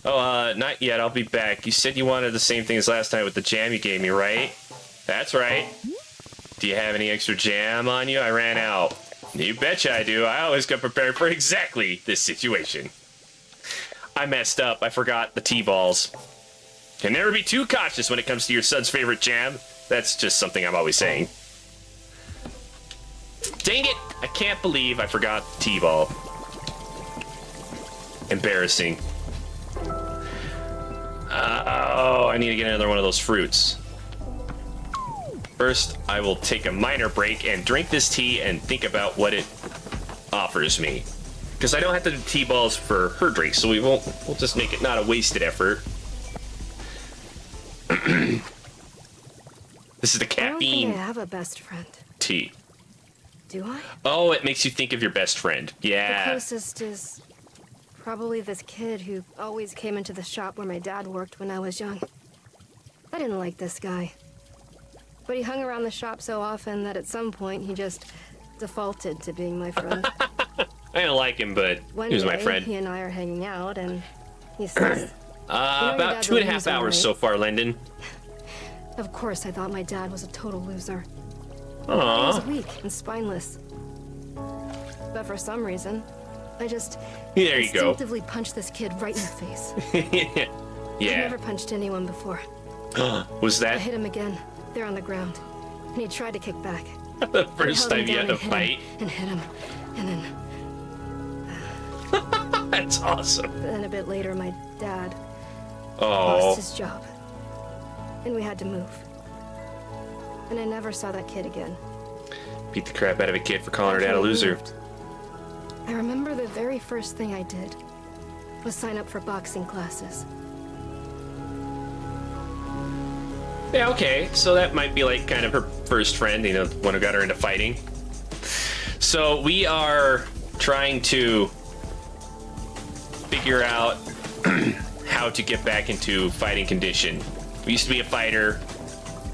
Oh, not yet. I'll be back. You said you wanted the same thing as last time with the jam you gave me, right? That's right. Do you have any extra jam on you? I ran out. You betcha I do. I always come prepared for exactly this situation. I messed up. I forgot the tea balls. Can never be too cautious when it comes to your son's favorite jam. That's just something I'm always saying. Dang it! I can't believe I forgot the tea ball. Embarrassing. Oh, I need to get another one of those fruits. First, I will take a minor break and drink this tea and think about what it offers me. Because I don't have to do tea balls for her drink, so we'll just make it not a wasted effort. This is the caffeine. I don't think I have a best friend. Tea. Do I? Oh, it makes you think of your best friend. Yeah. The closest is probably this kid who always came into the shop where my dad worked when I was young. I didn't like this guy. But he hung around the shop so often that at some point he just defaulted to being my friend. I don't like him, but he was my friend. He and I are hanging out, and he says... about 2.5 hours so far, Lyndon. Of course, I thought my dad was a total loser. He Aww. was weak and spineless. But for some reason, I just There you go. instinctively punched this kid right in the face. I've Yeah. never punched anyone before. Was I that hit him again, there on the ground, and he tried to kick back. the first I held him time you down had to and hit fight? him, and hit him, and That's awesome. then a bit later, my dad Oh. lost his job, and we had to move. And I never saw that kid again. Beat the crap out of a kid for calling her dad a After we loser. moved, I remember the very first thing I did was sign up for boxing classes. Yeah, okay. So that might be like kind of her first friend, you know, the one who got her into fighting. So we are trying to figure out how to get back into fighting condition. We used to be a fighter,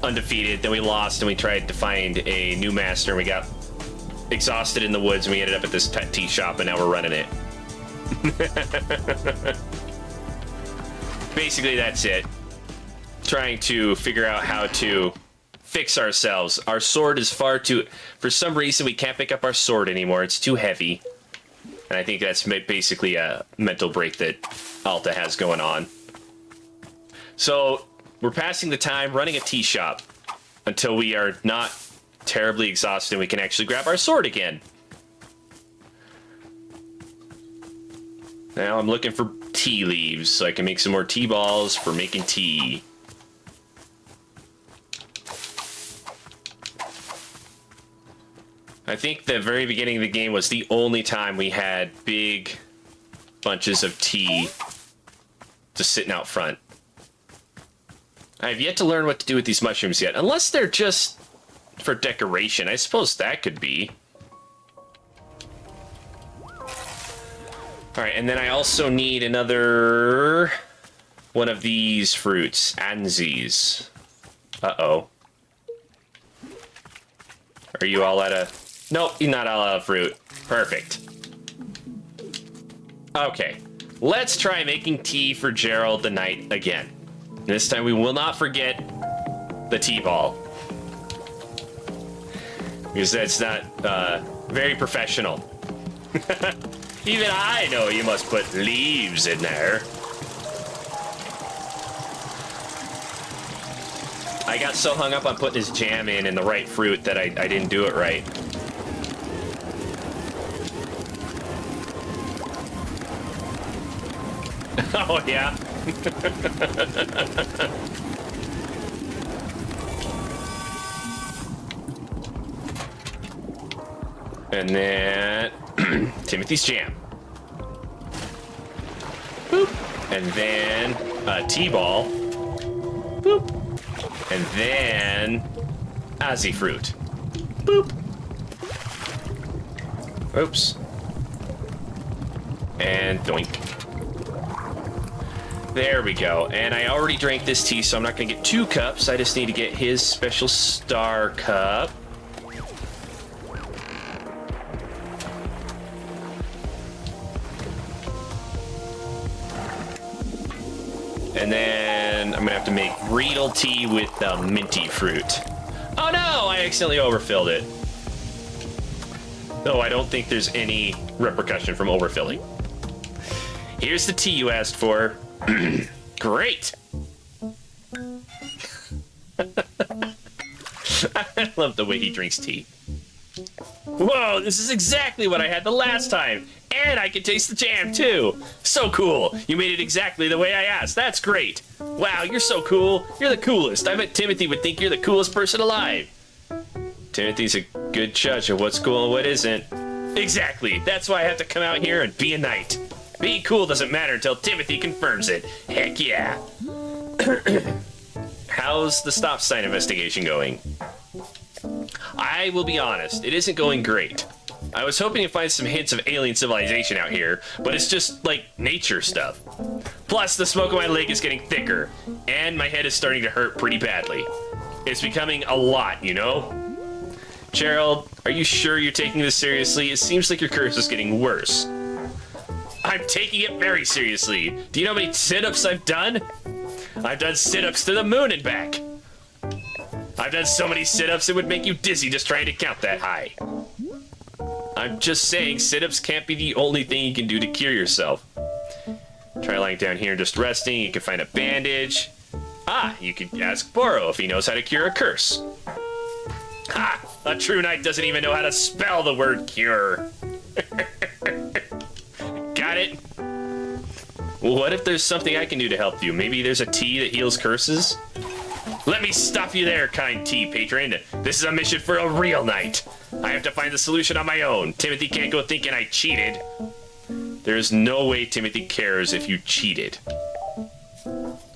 undefeated, then we lost and we tried to find a new master and we got exhausted in the woods and we ended up at this tea shop and now we're running it. Basically, that's it. Trying to figure out how to fix ourselves. Our sword is far too... For some reason, we can't pick up our sword anymore. It's too heavy. And I think that's basically a mental break that Alta has going on. So, we're passing the time running a tea shop until we are not terribly exhausted and we can actually grab our sword again. Now I'm looking for tea leaves so I can make some more tea balls for making tea. I think the very beginning of the game was the only time we had big bunches of tea just sitting out front. I have yet to learn what to do with these mushrooms yet, unless they're just for decoration. I suppose that could be. All right, and then I also need another one of these fruits, Anzies. Uh-oh. Are you all out of... Nope, you're not all out of fruit. Perfect. Okay, let's try making tea for Gerald the Knight again. This time we will not forget the tea ball. Because that's not very professional. Even I know you must put leaves in there. I got so hung up on putting his jam in and the right fruit that I didn't do it right. Oh, yeah. And then Timothy's jam. Boop. And then a T-ball. Boop. And then Aussie fruit. Boop. Oops. And doink. There we go. And I already drank this tea, so I'm not going to get 2 cups. I just need to get his special star cup. And then I'm going to have to make Riedel tea with the minty fruit. Oh no, I accidentally overfilled it. Though I don't think there's any repercussion from overfilling. Here's the tea you asked for. Great. I love the way he drinks tea. Whoa, this is exactly what I had the last time. And I can taste the jam too. So cool. You made it exactly the way I asked. That's great. Wow, you're so cool. You're the coolest. I bet Timothy would think you're the coolest person alive. Timothy's a good judge of what's cool and what isn't. Exactly. That's why I have to come out here and be a knight. Being cool doesn't matter until Timothy confirms it. Heck yeah. How's the stop sign investigation going? I will be honest, it isn't going great. I was hoping to find some hints of alien civilization out here, but it's just, like, nature stuff. Plus, the smoke on my leg is getting thicker, and my head is starting to hurt pretty badly. It's becoming a lot, you know? Gerald, are you sure you're taking this seriously? It seems like your curse is getting worse. I'm taking it very seriously. Do you know how many sit-ups I've done? I've done sit-ups to the moon and back. I've done so many sit-ups it would make you dizzy just trying to count that high. I'm just saying, sit-ups can't be the only thing you can do to cure yourself. Try lying down here and just resting. You can find a bandage. Ah, you could ask Boro if he knows how to cure a curse. Ha! A true knight doesn't even know how to spell the word cure. Got it? What if there's something I can do to help you? Maybe there's a tea that heals curses? Let me stop you there, kind tea patron. This is a mission for a real knight. I have to find the solution on my own. Timothy can't go thinking I cheated. There's no way Timothy cares if you cheated.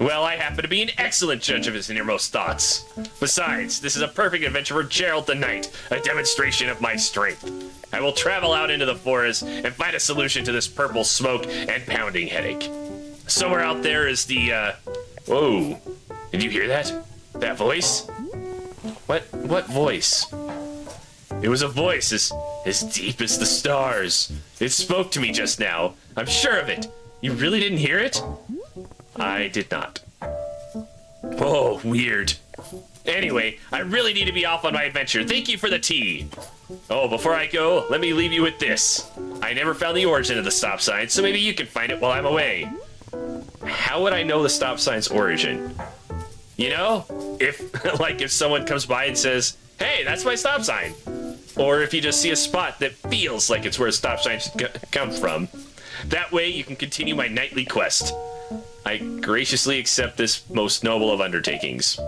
Well, I happen to be an excellent judge of his innermost thoughts. Besides, this is a perfect adventure for Gerald the Knight, a demonstration of my strength. I will travel out into the forest and find a solution to this purple smoke and pounding headache. Somewhere out there is the, Whoa. Did you hear that? That voice? What voice? It was a voice as deep as the stars. It spoke to me just now. I'm sure of it. You really didn't hear it? I did not. Oh, weird. Anyway, I really need to be off on my adventure. Thank you for the tea. Oh, before I go, let me leave you with this. I never found the origin of the stop sign, so maybe you can find it while I'm away. How would I know the stop sign's origin? You know, if someone comes by and says, hey, that's my stop sign. Or if you just see a spot that feels like it's where a stop sign should come from. That way you can continue my nightly quest. I graciously accept this most noble of undertakings.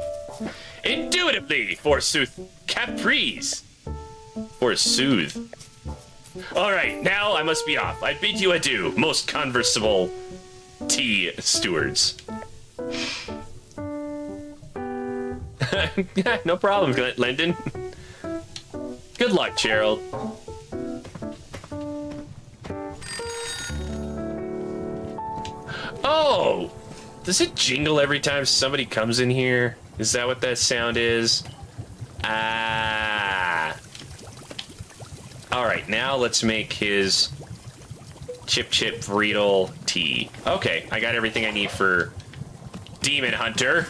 Intuitively, forsooth, caprice. Forsooth. Alright, now I must be off. I bid you adieu, most conversable tea stewards. No problem, Lendon. Good luck, Gerald. Oh! Does it jingle every time somebody comes in here? Is that what that sound is? Ah. Alright, now let's make his Chip Chip Vreedle tea. Okay, I got everything I need for Demon Hunter.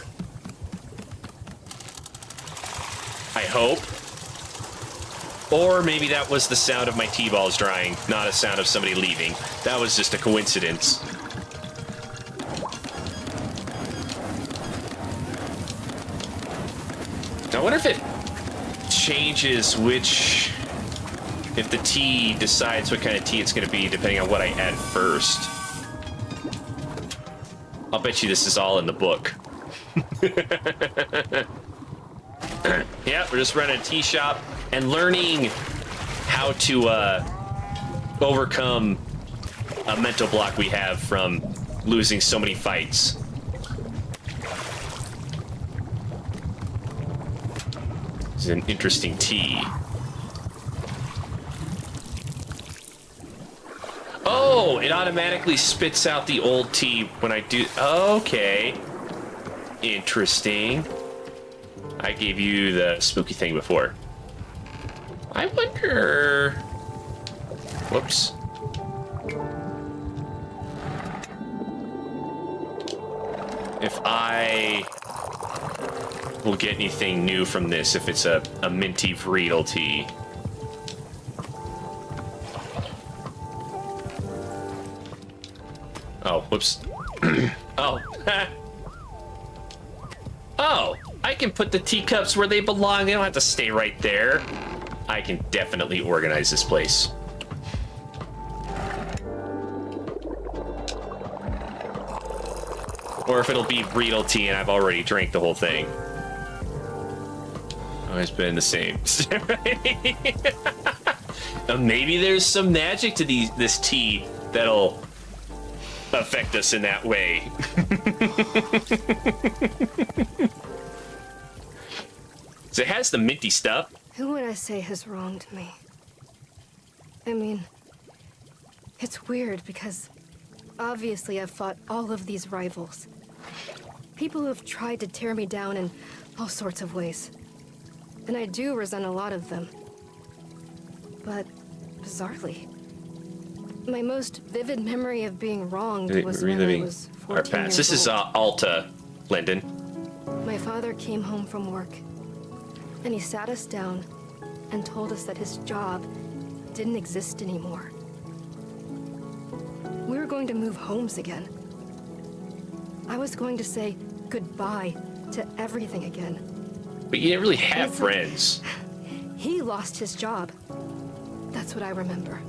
I hope. Or maybe that was the sound of my tea balls drying, not a sound of somebody leaving. That was just a coincidence. I wonder if it changes which... if the tea decides what kind of tea it's going to be depending on what I add first. I'll bet you this is all in the book. Yeah, we're just running a tea shop and learning how to overcome a mental block we have from losing so many fights. This is an interesting tea. Oh, it automatically spits out the old tea when I do... Okay. Interesting. I gave you the spooky thing before. I wonder... Whoops. If I will get anything new from this, if it's a minty Vreedle tea. Oh, whoops. Oh. Oh, I can put the teacups where they belong. They don't have to stay right there. I can definitely organize this place. Or if it'll be Vreedle tea and I've already drank the whole thing. Always been the same. Maybe there's some magic to this tea that'll affect us in that way. So it has the minty stuff. Who would I say has wronged me? I mean, it's weird because obviously I've fought all of these rivals. People who have tried to tear me down in all sorts of ways. And I do resent a lot of them. But bizarrely, my most vivid memory of being wronged was when I was 14 our past. years This is old. Alta, Lyndon. My father came home from work, and he sat us down and told us that his job didn't exist anymore. We were going to move homes again. I was going to say goodbye to everything again. But you didn't really have It's like- friends. He lost his job. That's what I remember.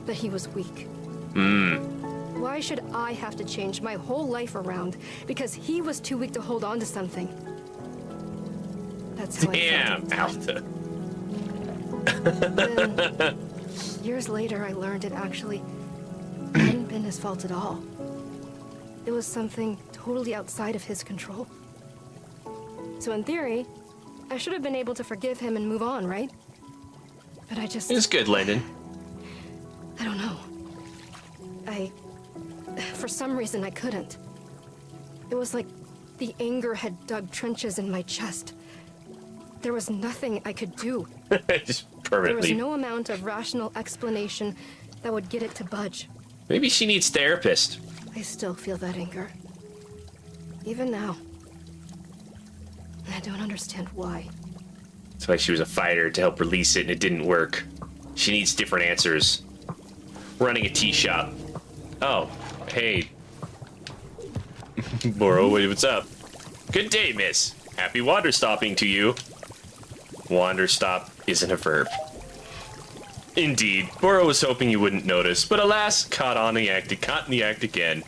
That he was weak. Why should I have to change my whole life around because he was too weak to hold on to something? That's how I Damn, felt at the time. Alta. Then, years later, I learned it actually hadn't been his fault at all. It was something totally outside of his control. So in theory, I should have been able to forgive him and move on, right? But I just... It's good, Lyndon. I don't know. For some reason, I couldn't. It was like the anger had dug trenches in my chest. There was nothing I could do. Just There was permanently. no amount of rational explanation that would get it to budge. Maybe she needs therapist. I still feel that anger. Even now. And I don't understand why. That's why she was a fighter, to help release it, and it didn't work. She needs different answers. Running a tea shop. Oh, hey. Boro, what's up? Good day, miss. Happy Wanderstopping to you. Wanderstop isn't a verb. Indeed, Boro was hoping you wouldn't notice, but alas, caught in the act again.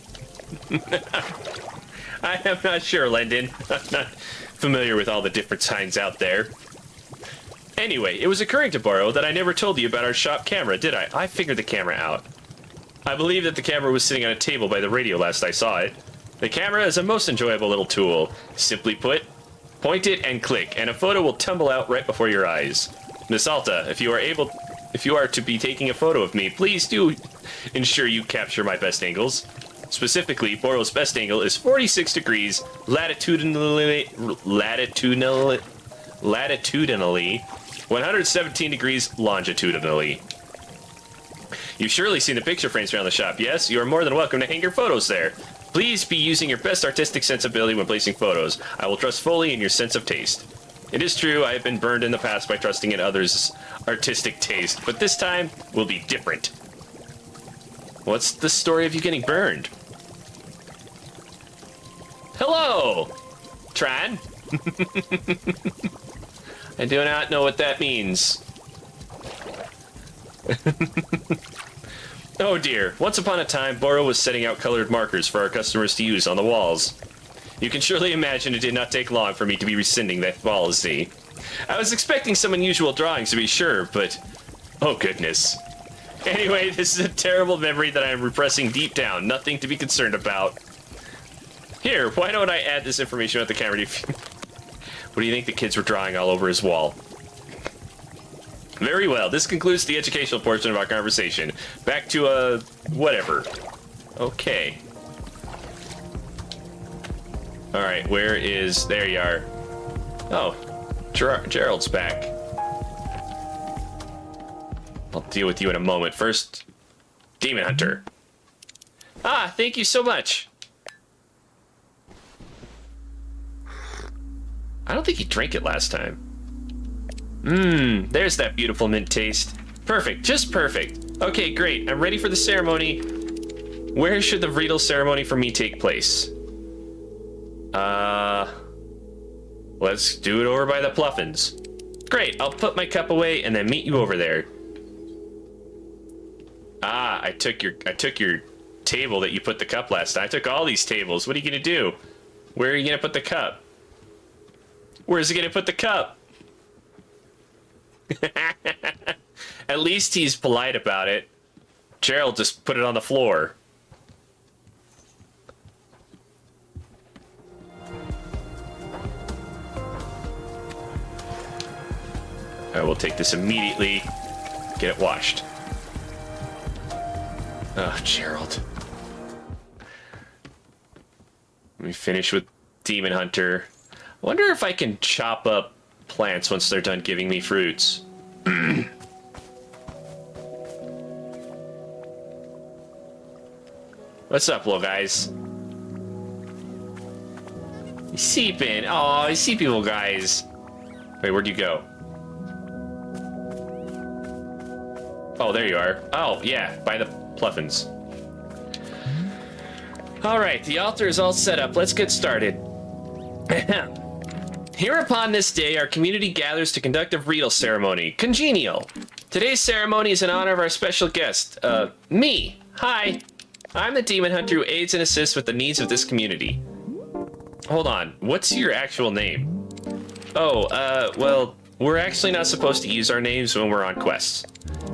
I am not sure, Lyndon. I'm not familiar with all the different signs out there. Anyway, it was occurring to Boro that I never told you about our shop camera, did I? I figured the camera out. I believe that the camera was sitting on a table by the radio last I saw it. The camera is a most enjoyable little tool. Simply put, point it and click, and a photo will tumble out right before your eyes. Miss Alta, if you are to be taking a photo of me, please do ensure you capture my best angles. Specifically, Boro's best angle is 46 degrees latitudinally, 117 degrees longitudinally. You've surely seen the picture frames around the shop, yes? You are more than welcome to hang your photos there. Please be using your best artistic sensibility when placing photos. I will trust fully in your sense of taste. It is true, I have been burned in the past by trusting in others' artistic taste, but this time will be different. What's the story of you getting burned? Hello, Tran. I do not know what that means. Oh dear, once upon a time, Boro was setting out colored markers for our customers to use on the walls. You can surely imagine it did not take long for me to be rescinding that policy. I was expecting some unusual drawings to be sure, but... oh goodness. Anyway, this is a terrible memory that I am repressing deep down, nothing to be concerned about. Here, why don't I add this information at the camera? What do you think the kids were drawing all over his wall? Very well, this concludes the educational portion of our conversation. Back to, whatever. Okay. Alright, where is... there you are. Oh, Gerald's back. I'll deal with you in a moment. First, Demon Hunter. Ah, thank you so much. I don't think he drank it last time. There's that beautiful mint taste. Perfect, just perfect. Okay, great. I'm ready for the ceremony. Where should the Riedel ceremony for me take place? Let's do it over by the Pluffins. Great, I'll put my cup away and then meet you over there. Ah, I took your table that you put the cup last time. I took all these tables. What are you gonna do? Where are you gonna put the cup? Where's he gonna put the cup? At least he's polite about it. Gerald just put it on the floor. I will take this immediately. Get it washed. Oh, Gerald. Let me finish with Demon Hunter. I wonder if I can chop up plants once they're done giving me fruits. What's up, little guys? You seeping. Oh, you seepy little guys. Wait, where'd you go? Oh, there you are. Oh, yeah, by the Pluffins. Alright, the altar is all set up. Let's get started. Here upon this day, our community gathers to conduct a Riedel ceremony. Congenial. Today's ceremony is in honor of our special guest, me. Hi. I'm the Demon Hunter who aids and assists with the needs of this community. Hold on, what's your actual name? Oh, well, we're actually not supposed to use our names when we're on quests.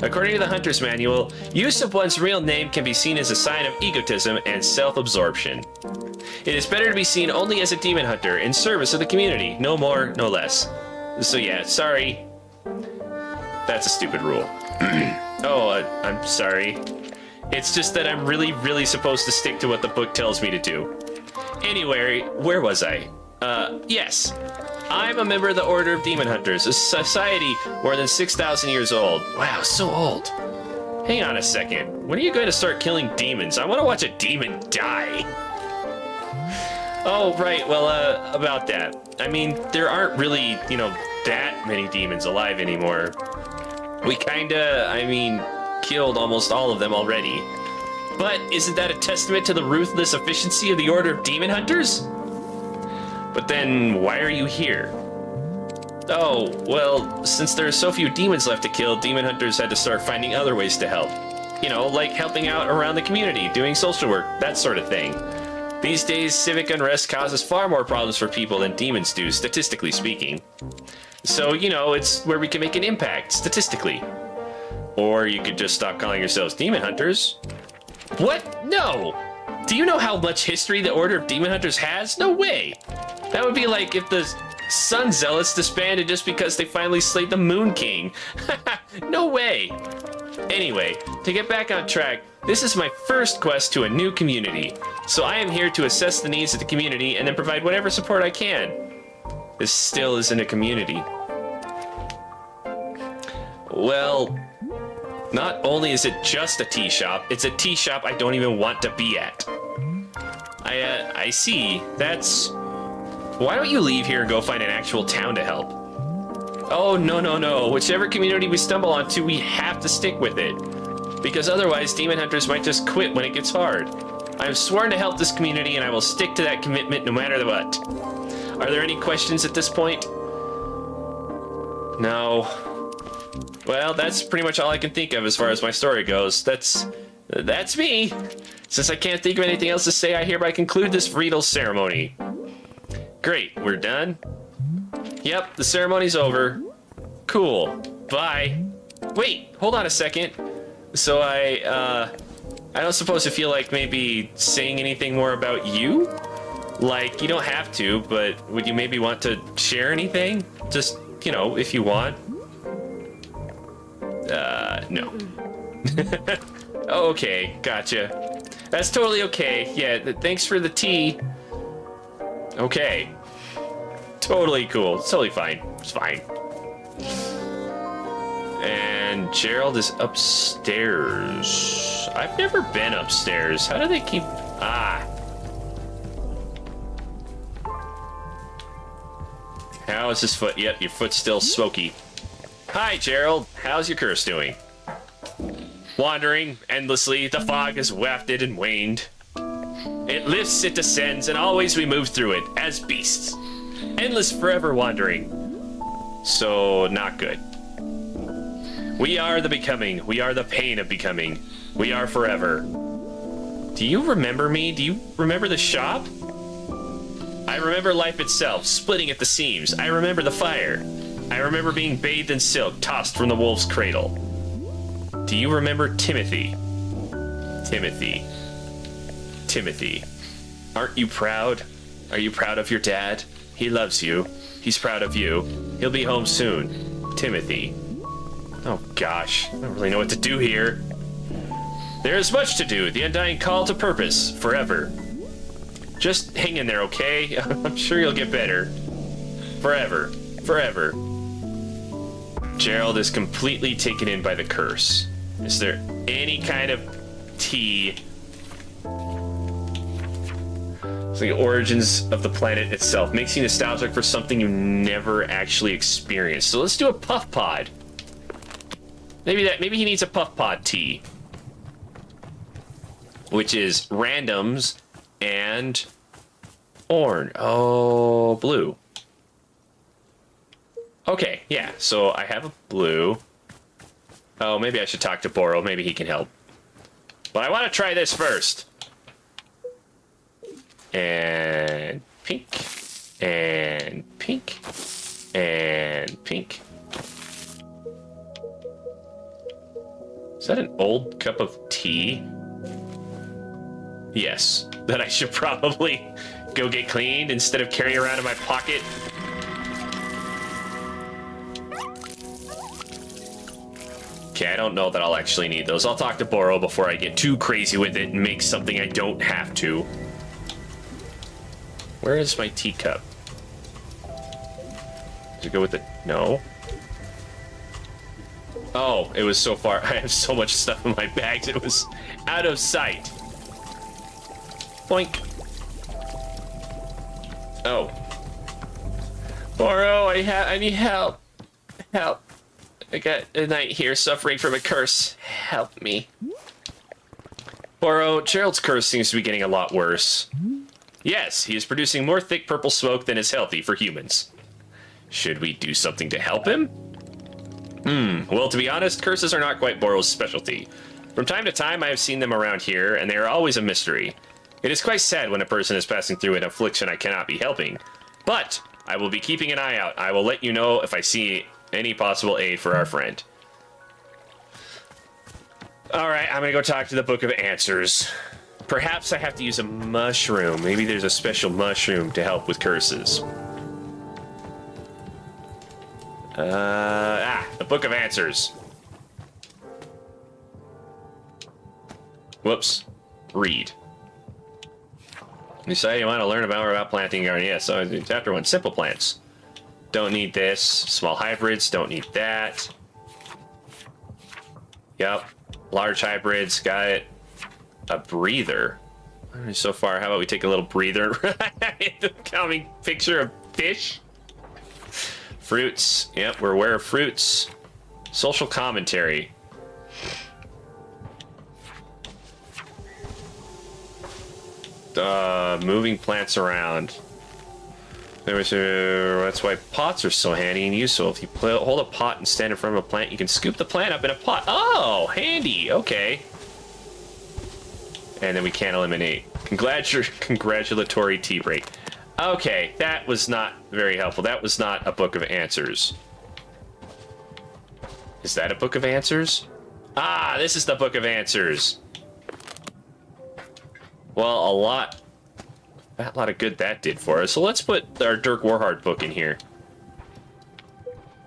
According to the Hunter's Manual, use of one's real name can be seen as a sign of egotism and self-absorption. It is better to be seen only as a demon hunter in service of the community, no more, no less. So yeah, sorry. That's a stupid rule. I'm sorry. It's just that I'm really supposed to stick to what the book tells me to do. Anyway, where was I? Yes. I'm a member of the Order of Demon Hunters, a society more than 6,000 years old. Wow, so old. Hang on a second. When are you going to start killing demons? I want to watch a demon die. Oh, right, well, about that. I mean, there aren't really, that many demons alive anymore. We killed almost all of them already. But isn't that a testament to the ruthless efficiency of the Order of Demon Hunters? But then, why are you here? Oh, well, since there are so few demons left to kill, demon hunters had to start finding other ways to help. Like helping out around the community, doing social work, that sort of thing. These days, civic unrest causes far more problems for people than demons do, statistically speaking. So, it's where we can make an impact, statistically. Or you could just stop calling yourselves demon hunters. What? No! Do you know how much history the Order of Demon Hunters has? No way! That would be like if the Sun Zealots disbanded just because they finally slayed the Moon King. No way. Anyway, to get back on track, this is my first quest to a new community. So I am here to assess the needs of the community and then provide whatever support I can. This still isn't a community. Well, not only is it just a tea shop, it's a tea shop I don't even want to be at. I see. That's... Why don't you leave here and go find an actual town to help? Oh, no. Whichever community we stumble onto, we have to stick with it. Because otherwise, demon hunters might just quit when it gets hard. I have sworn to help this community, and I will stick to that commitment no matter what. Are there any questions at this point? No. Well, that's pretty much all I can think of as far as my story goes. That's me. Since I can't think of anything else to say, I hereby conclude this Riedel ceremony. Great, we're done? Yep, the ceremony's over. Cool. Bye. Wait, hold on a second. So I don't suppose to feel like maybe saying anything more about you? Like, you don't have to, but would you maybe want to share anything? Just, you know, if you want. No. Okay, gotcha. That's totally okay. Yeah, thanks for the tea. Okay. Totally cool. It's totally fine. It's fine. And Gerald is upstairs. I've never been upstairs. How do they keep... Ah. How is his foot? Yep, your foot's still smoky. Hi, Gerald. How's your curse doing? Wandering endlessly, the fog has wafted and waned. It lifts, it descends, and always we move through it, as beasts. Endless forever wandering. So, not good. We are the becoming. We are the pain of becoming. We are forever. Do you remember me? Do you remember the shop? I remember life itself, splitting at the seams. I remember the fire. I remember being bathed in silk, tossed from the wolf's cradle. Do you remember Timothy? Timothy. Aren't you proud? Are you proud of your dad? He loves you. He's proud of you. He'll be home soon. Timothy. Oh gosh, I don't really know what to do here. There is much to do. The undying call to purpose, forever. Just hang in there, okay? I'm sure you'll get better. Forever. Gerald is completely taken in by the curse. Is there any kind of tea? It's the origins of the planet itself. Makes you nostalgic for something you never actually experienced. So let's do a puff pod. Maybe he needs a puff pod tea. Which is randoms and orange. Oh, blue. Okay, yeah, so I have a blue. Oh, maybe I should talk to Boro. Maybe he can help. But I want to try this first. And pink. And pink. And pink. Is that an old cup of tea? Yes. That I should probably go get cleaned instead of carrying around in my pocket. Okay, I don't know that I'll actually need those. I'll talk to Boro before I get too crazy with it and make something I don't have to. Where is my teacup? Does it go with it? No. Oh, it was so far. I have so much stuff in my bags. It was out of sight. Boink. Oh. Boro, I need help. Help. I got a knight here suffering from a curse. Help me. Boro, Gerald's curse seems to be getting a lot worse. Yes, he is producing more thick purple smoke than is healthy for humans. Should we do something to help him? Well, to be honest, curses are not quite Boro's specialty. From time to time, I have seen them around here, and they are always a mystery. It is quite sad when a person is passing through an affliction I cannot be helping. But I will be keeping an eye out. I will let you know if I see any possible aid for our friend. Alright, I'm gonna go talk to the Book of Answers. Perhaps I have to use a mushroom. Maybe there's a special mushroom to help with curses. The Book of Answers. Whoops. Read. You say you want to learn about planting garden. Yeah, so chapter 1, simple plants. Don't need this. Small hybrids, don't need that. Yep. Large hybrids, got it. A breather. So far, how about we take a little breather? Coming picture of fish. Fruits. Yep, we're aware of fruits. Social commentary. Moving plants around. That's why pots are so handy and useful. If you hold a pot and stand in front of a plant, you can scoop the plant up in a pot. Oh, handy. Okay. And then we can't eliminate. Congratulatory tea break. Okay, that was not very helpful. That was not a book of answers. Is that a book of answers? Ah, this is the book of answers. Well, a lot of good that did for us. So let's put our Dirk Warhard book in here.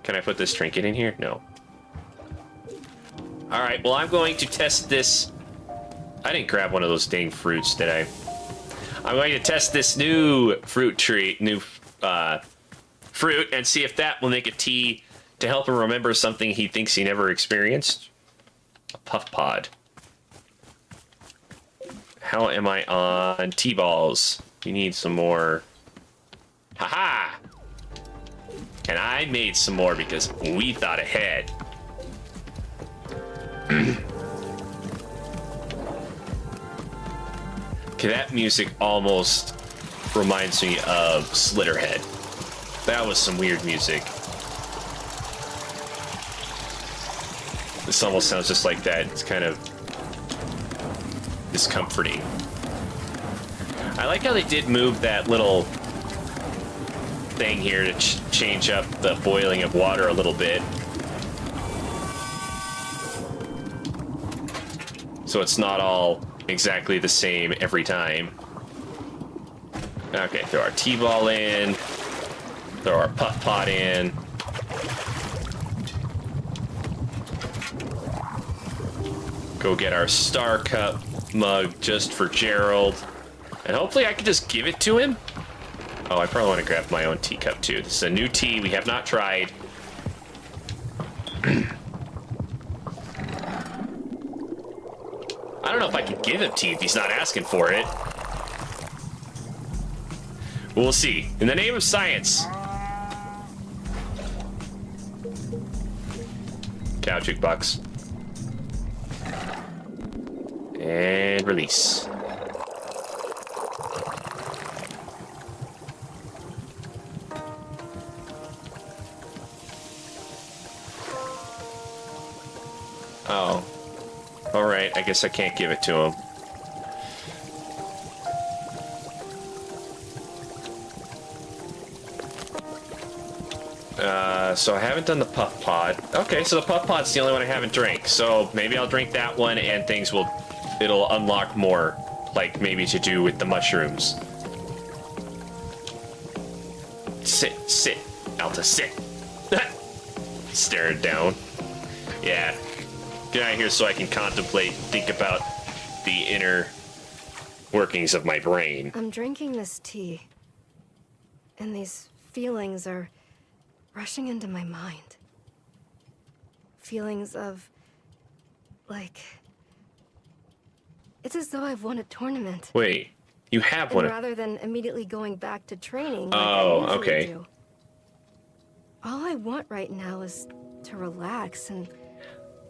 Can I put this trinket in here? No. All right, well, I'm going to test this. I didn't grab one of those dang fruits, did I? I'm going to test this new fruit fruit and see if that will make a tea to help him remember something he thinks he never experienced. A puff pod. How am I on T-balls? We need some more. Haha! And I made some more because we thought ahead. Okay, that music almost reminds me of Slitterhead. That was some weird music. This almost sounds just like that. It's kind of discomforting. I like how they did move that little thing here to change up the boiling of water a little bit. So it's not all exactly the same every time. Okay, throw our T-ball in. Throw our putt pot in. Go get our Star Cup mug just for Gerald. And hopefully I can just give it to him. Oh, I probably want to grab my own teacup too. This is a new tea we have not tried. I don't know if I can give him tea if he's not asking for it. We'll see. In the name of science. Cow jukebox. And release. Oh. Alright, I guess I can't give it to him. So I haven't done the puff pod. Okay, so the puff pod's the only one I haven't drank. So maybe I'll drink that one and it'll unlock more. Like maybe to do with the mushrooms. Sit. Alta, sit. Stare it down. Yeah. Get out of here so I can think about the inner workings of my brain. I'm drinking this tea, and these feelings are rushing into my mind. Feelings of, like, it's as though I've won a tournament. Wait, you have one? Rather than immediately going back to training. Oh, okay. Do. All I want right now is to relax and.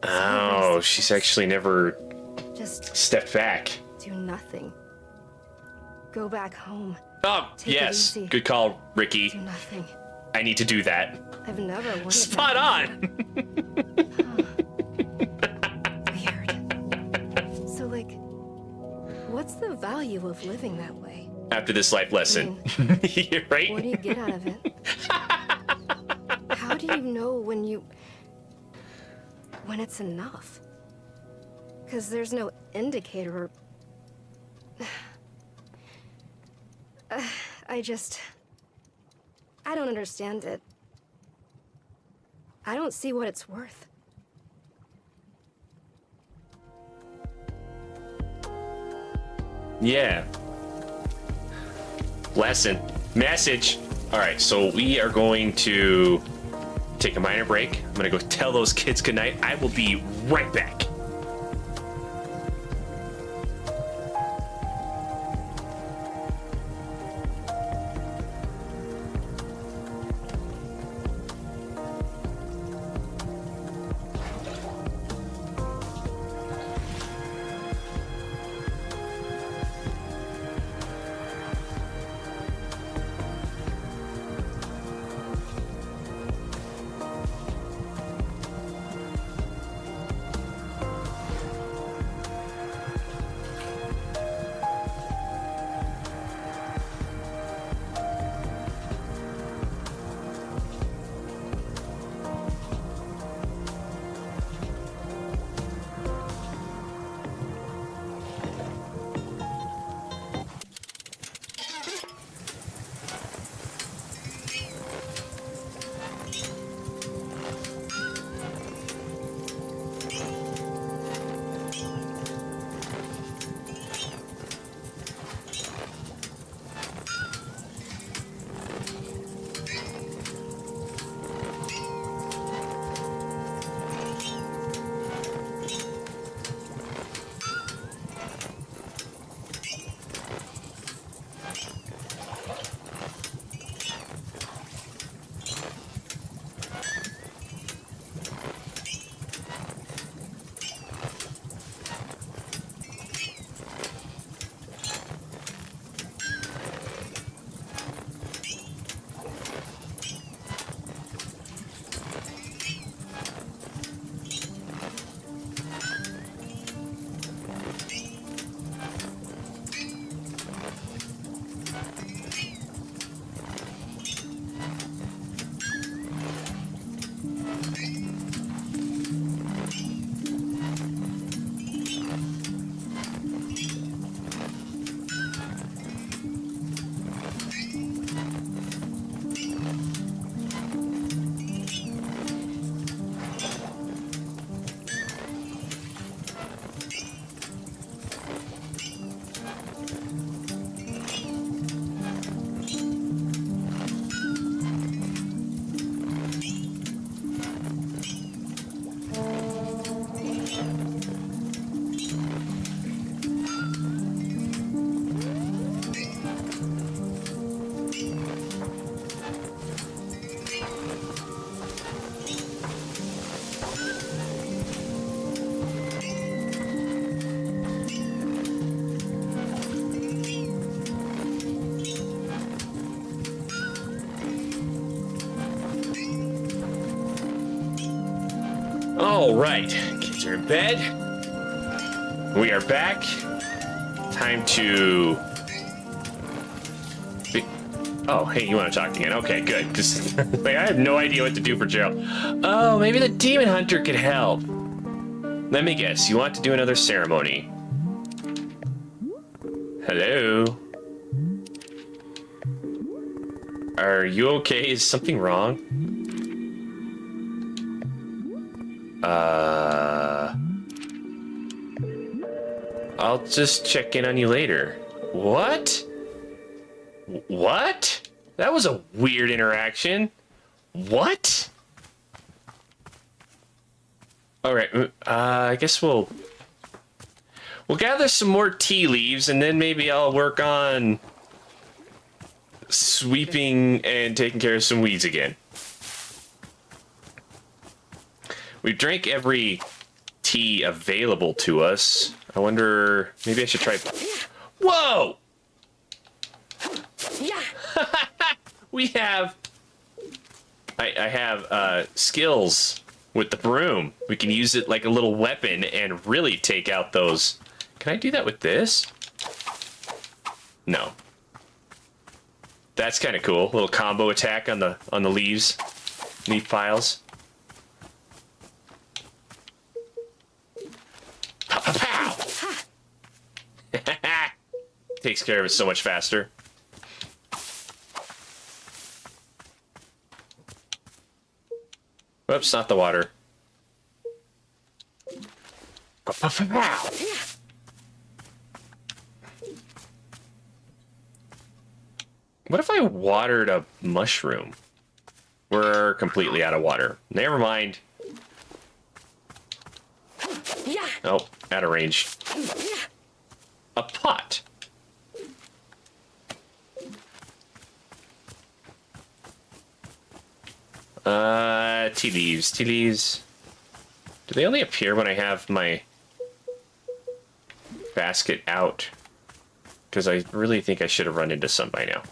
Oh, she's actually never just stepped back. Do nothing. Go back home. Oh, yes. Good call, Ricky. Do nothing. I need to do that. I've never wanted Spot on! Weird. So, like, what's the value of living that way? After this life lesson. You're right? What do you get out of it? How do you know when it's enough? Because there's no indicator I don't understand it. I don't see what it's worth. Yeah. Lesson. Message. Alright, so we are going to take a minor break. I'm gonna go tell those kids goodnight. I will be right back. All right, kids are in bed. We are back. Time to... Oh, hey, you want to talk again? Okay, good. Because like, I have no idea what to do for Gerald. Oh, maybe the demon hunter could help. Let me guess. You want to do another ceremony? Hello? Are you okay? Is something wrong? I'll just check in on you later. What? What? That was a weird interaction. What? All right, I guess we'll gather some more tea leaves, and then maybe I'll work on sweeping and taking care of some weeds again. We drank every tea available to us. I wonder, maybe I should try... Whoa! Yeah. We have... I have skills with the broom. We can use it like a little weapon and really take out those... Can I do that with this? No. That's kind of cool. A little combo attack on the leaves. Leaf piles. Pow! Takes care of it so much faster. Whoops, not the water. What if I watered a mushroom? We're completely out of water. Never mind. Oh, out of range. A pot. Tea leaves. Tea leaves. Do they only appear when I have my basket out? Because I really think I should have run into some by now.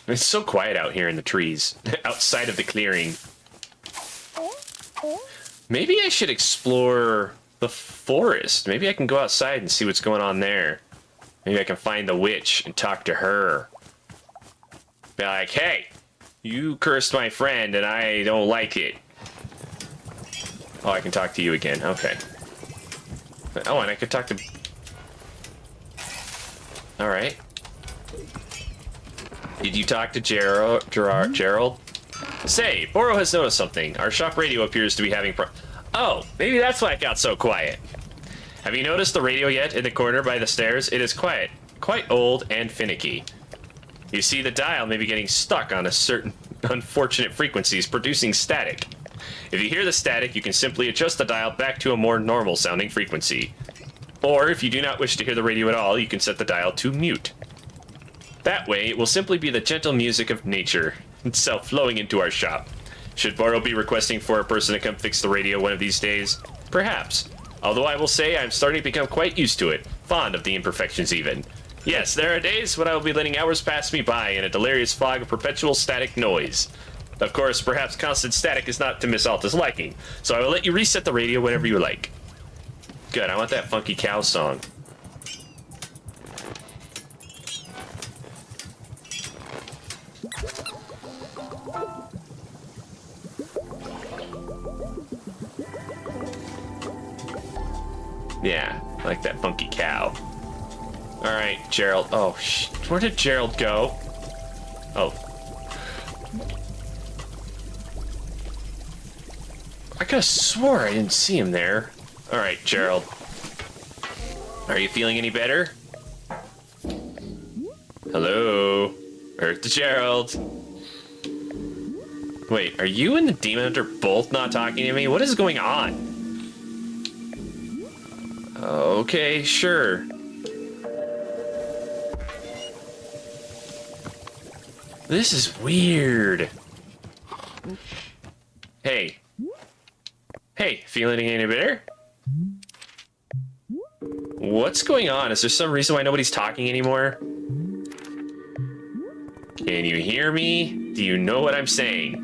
It's so quiet out here in the trees, outside of the clearing. Maybe I should explore the forest. Maybe I can go outside and see what's going on there. Maybe I can find the witch and talk to her. Be like, hey, you cursed my friend and I don't like it. Oh, I can talk to you again. Okay. Oh, and I could talk to... Alright. Did you talk to Gerald? Say, Boro has noticed something. Our shop radio appears to be having Oh, maybe that's why it got so quiet. Have you noticed the radio yet in the corner by the stairs? It is quiet, quite old and finicky. You see, the dial may be getting stuck on a certain unfortunate frequencies, producing static. If you hear the static, you can simply adjust the dial back to a more normal sounding frequency. Or, if you do not wish to hear the radio at all, you can set the dial to mute. That way, it will simply be the gentle music of nature itself flowing into our shop. Should Boro be requesting for a person to come fix the radio one of these days? Perhaps. Although I will say I'm starting to become quite used to it, fond of the imperfections even. Yes, there are days when I will be letting hours pass me by in a delirious fog of perpetual static noise. Of course, perhaps constant static is not to Miss Alta's liking, so I will let you reset the radio whenever you like. Good, I want that funky cow song. Yeah, I like that funky cow. Alright, Gerald. Oh, where did Gerald go? Oh. I could've swore I didn't see him there. Alright, Gerald. Are you feeling any better? Hello? Where's the Gerald? Wait, are you and the Demon Hunter both not talking to me? What is going on? Okay, sure. This is weird. Hey. Hey, feeling any better? What's going on? Is there some reason why nobody's talking anymore? Can you hear me? Do you know what I'm saying?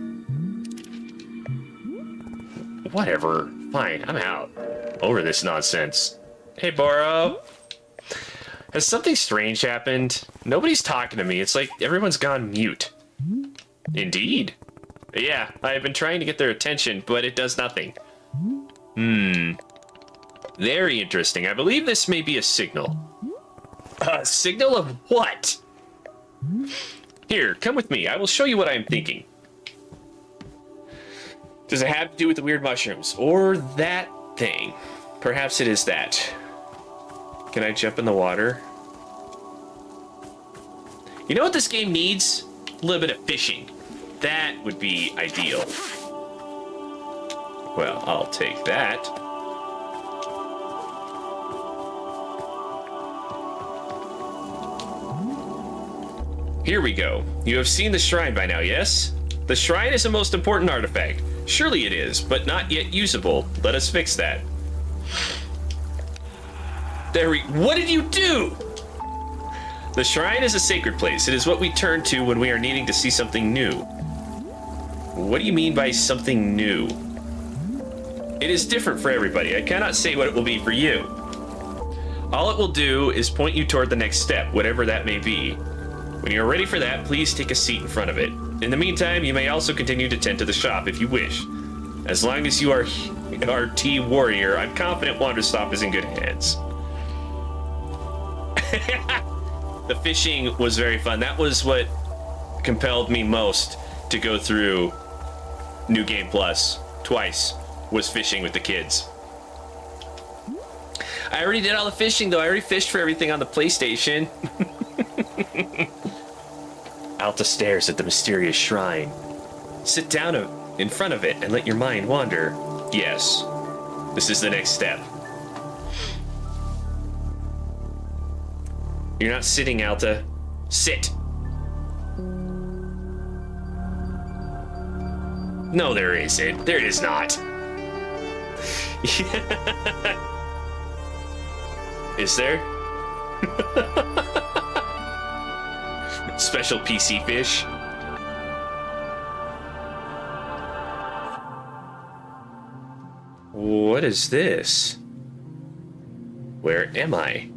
Whatever. Fine, I'm out. Over this nonsense. Hey, Boro. Has something strange happened? Nobody's talking to me. It's like everyone's gone mute. Indeed. Yeah, I've been trying to get their attention, but it does nothing. Very interesting. I believe this may be a signal. A signal of what? Here, come with me. I will show you what I'm thinking. Does it have to do with the weird mushrooms? Or that thing? Perhaps it is that. Can I jump in the water? You know what this game needs? A little bit of fishing. That would be ideal. Well, I'll take that. Here we go. You have seen the shrine by now, yes? The shrine is the most important artifact. Surely it is, but not yet usable. Let us fix that. What did you do? The shrine is a sacred place. It is what we turn to when we are needing to see something new. What do you mean by something new? It is different for everybody. I cannot say what it will be for you. All it will do is point you toward the next step, whatever that may be. When you're ready for that, please take a seat in front of it. In the meantime, you may also continue to tend to the shop if you wish. As long as you are our tea warrior, I'm confident Wanderstop is in good hands. The fishing was very fun. That was what compelled me most to go through New Game Plus twice, was fishing with the kids. I already did all the fishing, though. I already fished for everything on the PlayStation. Alta stares at the mysterious shrine. Sit down in front of it and let your mind wander. Yes, this is the next step. You're not sitting, Alta. Sit. No, there isn't. There is not. Is there? Special PC fish. What is this? Where am I?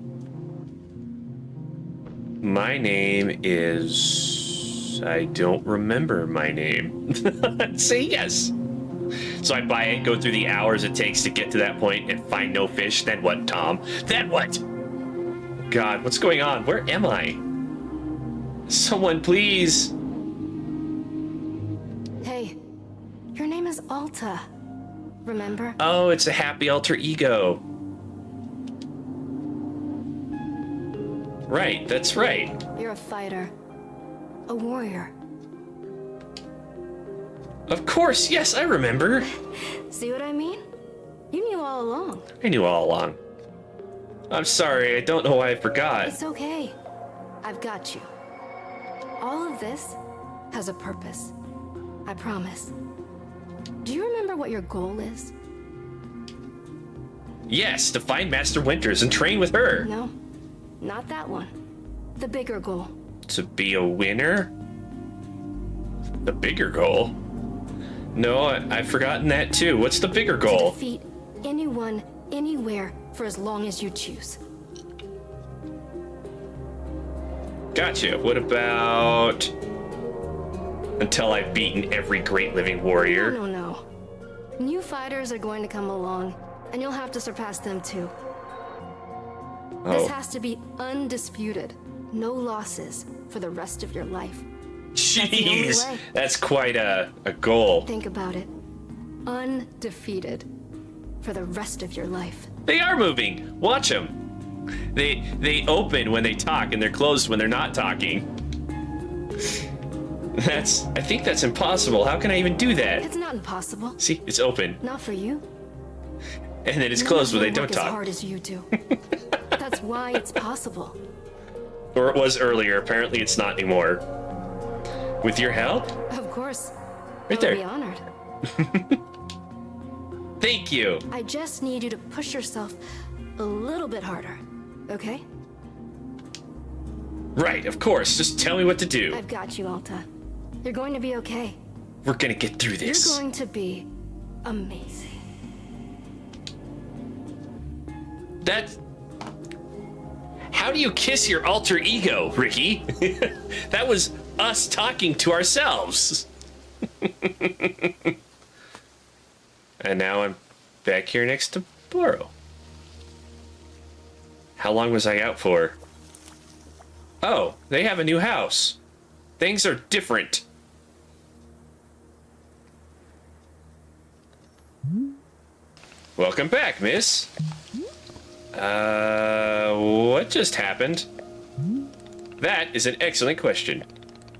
My name is... I don't remember my name. Say yes. So I buy it, go through the hours it takes to get to that point and find no fish. Then what, Tom? Then what? God, what's going on? Where am I? Someone, please. Hey, your name is Alta. Remember? Oh, it's a happy alter ego. Right, that's right. You're a fighter. A warrior. Of course, yes, I remember. See what I mean? You knew all along. I knew all along. I'm sorry, I don't know why I forgot. It's okay. I've got you. All of this has a purpose. I promise. Do you remember what your goal is? Yes, to find Master Winters and train with her. No, not that one. The bigger goal. To be a winner? The bigger goal? No, I've forgotten that too. What's the bigger goal? To defeat anyone, anywhere, for as long as you choose. Gotcha. What about... until I've beaten every great living warrior? No. New fighters are going to come along, and you'll have to surpass them too. This has to be undisputed. No losses for the rest of your life. Jeez, that's quite a goal. Think about it. Undefeated for the rest of your life. They are moving. Watch them. They open when they talk and they're closed when they're not talking. I think that's impossible. How can I even do that? It's not impossible. See, it's open. Not for you. And then it's closed when they don't talk. As hard as you do. That's why it's possible. Or it was earlier. Apparently it's not anymore. With your help? Of course. Right I there. would be honored. Thank you. I just need you to push yourself a little bit harder, okay? Right, of course. Just tell me what to do. I've got you, Alta. You're going to be okay. We're gonna get through this. You're going to be amazing. How do you kiss your alter ego, Ricky? That was us talking to ourselves. And now I'm back here next to Brew. How long was I out for? Oh, they have a new house. Things are different. Welcome back, miss. What just happened? That is an excellent question.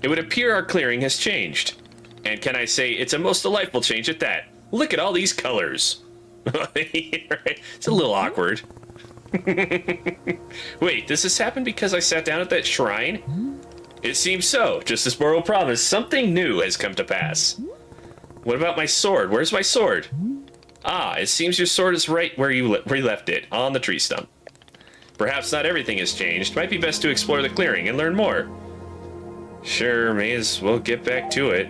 It would appear our clearing has changed. And can I say it's a most delightful change at that. Look at all these colors. It's a little awkward. Wait, does this happen because I sat down at that shrine? It seems so. Just as Brew promised, something new has come to pass. What about my sword? Where's my sword? Ah, it seems your sword is right where you left it, on the tree stump. Perhaps not everything has changed. Might be best to explore the clearing and learn more. Sure, may as well get back to it.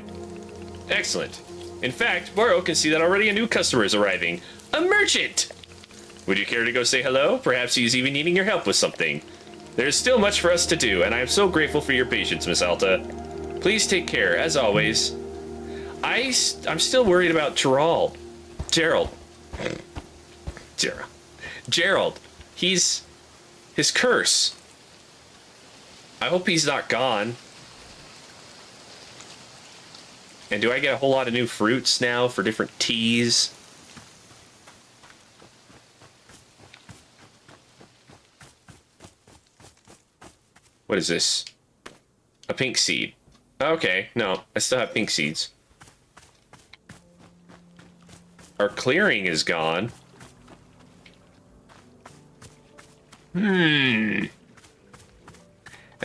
Excellent. In fact, Brew can see that already a new customer is arriving. A merchant! Would you care to go say hello? Perhaps he's even needing your help with something. There's still much for us to do, and I am so grateful for your patience, Miss Alta. Please take care, as always. I'm still worried about Gerald. His curse. I hope he's not gone. And do I get a whole lot of new fruits now for different teas? What is this? A pink seed. Okay, no, I still have pink seeds. Our clearing is gone. And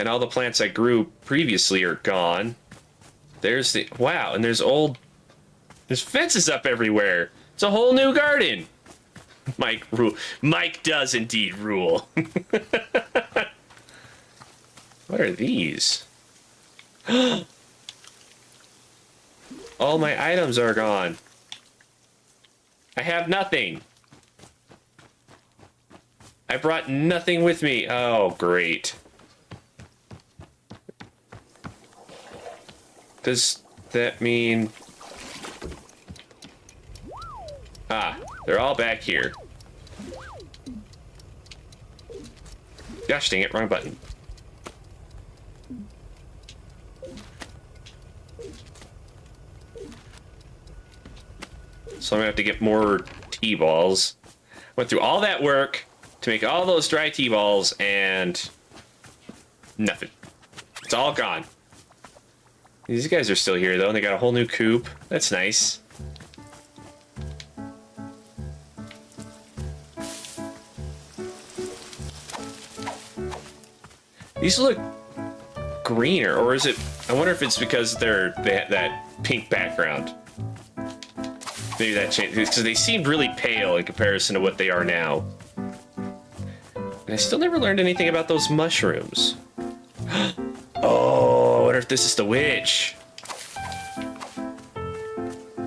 all the plants I grew previously are gone. There's the... Wow, and there's fences up everywhere. It's a whole new garden. Mike does indeed rule. What are these? All my items are gone. I have nothing. I brought nothing with me. Oh, great. Does that mean... Ah, they're all back here. Gosh dang it, wrong button. So I'm gonna have to get more T-balls. Went through all that work to make all those dry T-balls and nothing. It's all gone. These guys are still here though, and they got a whole new coop. That's nice. These look greener, or is it... I wonder if it's because they have that pink background. Maybe that changed, because they seemed really pale in comparison to what they are now. And I still never learned anything about those mushrooms. Oh, I wonder if this is the witch.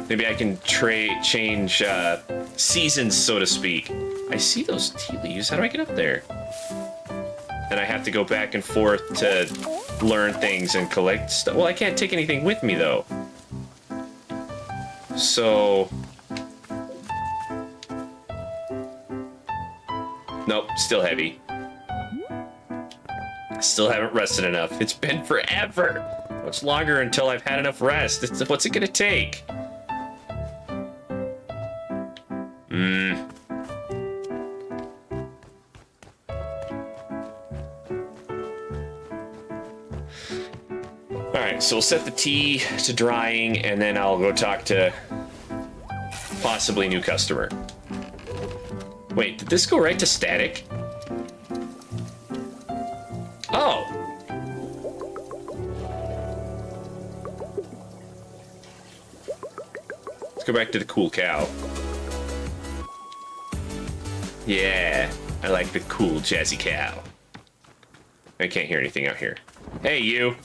Maybe I can change seasons, so to speak. I see those tea leaves. How do I get up there? And I have to go back and forth to learn things and collect stuff. Well, I can't take anything with me, though. So... Nope, still heavy. Still haven't rested enough. It's been forever. Much longer until I've had enough rest. What's it gonna take? Alright, so we'll set the tea to drying, and then I'll go talk to possibly new customer. Wait, did this go right to static? Oh! Let's go back to the cool cow. Yeah, I like the cool jazzy cow. I can't hear anything out here. Hey, you!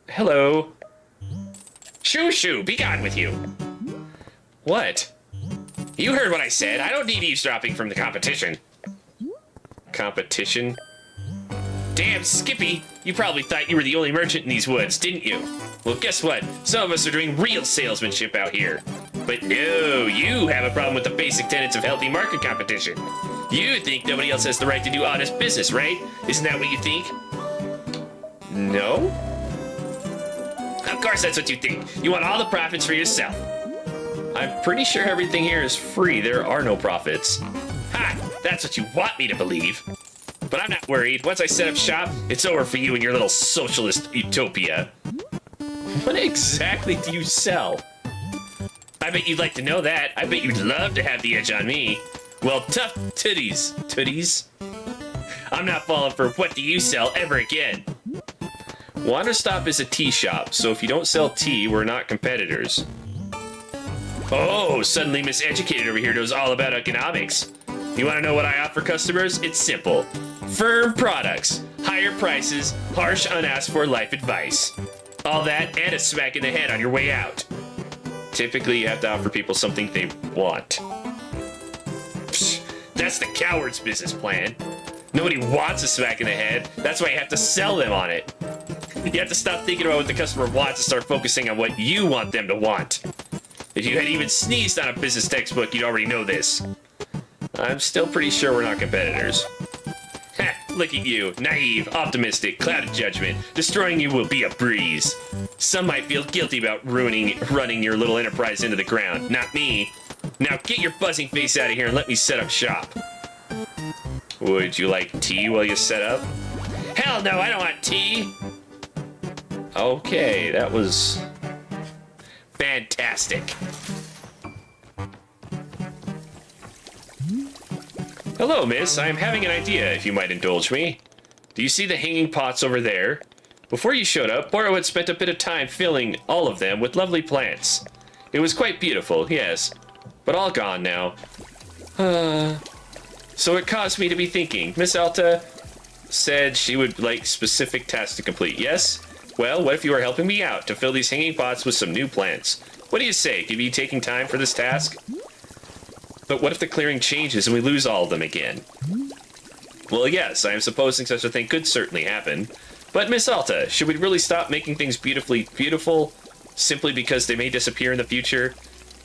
Hello. Shoo shoo, be gone with you. What? You heard what I said. I don't need eavesdropping from the competition. Competition? Damn, Skippy. You probably thought you were the only merchant in these woods, didn't you? Well, guess what? Some of us are doing real salesmanship out here. But no, you have a problem with the basic tenets of healthy market competition. You think nobody else has the right to do honest business, right? Isn't that what you think? No? Of course that's what you think. You want all the profits for yourself. I'm pretty sure everything here is free. There are no profits. Ha! That's what you want me to believe. But I'm not worried. Once I set up shop, it's over for you and your little socialist utopia. What exactly do you sell? I bet you'd like to know that. I bet you'd love to have the edge on me. Well, tough titties. Titties? I'm not falling for what do you sell ever again. Wanderstop is a tea shop, so if you don't sell tea, we're not competitors. Oh, suddenly Miseducated over here knows all about economics. You want to know what I offer customers? It's simple. Firm products, higher prices, harsh unasked for life advice. All that and a smack in the head on your way out. Typically, you have to offer people something they want. Psh, that's the coward's business plan. Nobody wants a smack in the head. That's why you have to sell them on it. You have to stop thinking about what the customer wants and start focusing on what you want them to want. If you had even sneezed on a business textbook, you'd already know this. I'm still pretty sure we're not competitors. Heh, Look at you, naive, optimistic, clouded judgment. Destroying you will be a breeze. Some might feel guilty about running your little enterprise into the ground. Not me. Now get your buzzing face out of here and let me set up shop. Would you like tea while you set up? Hell no, I don't want tea. Okay, that was fantastic. Hello, miss. I am having an idea, if you might indulge me. Do you see the hanging pots over there? Before you showed up, Boro had spent a bit of time filling all of them with lovely plants. It was quite beautiful, yes, but all gone now. So it caused me to be thinking. Miss Alta said she would like specific tasks to complete, yes? Well, what if you were helping me out to fill these hanging pots with some new plants? What do you say? Could you be taking time for this task? But what if the clearing changes and we lose all of them again? Well, yes, I am supposing such a thing could certainly happen. But Miss Alta, should we really stop making things beautifully beautiful simply because they may disappear in the future?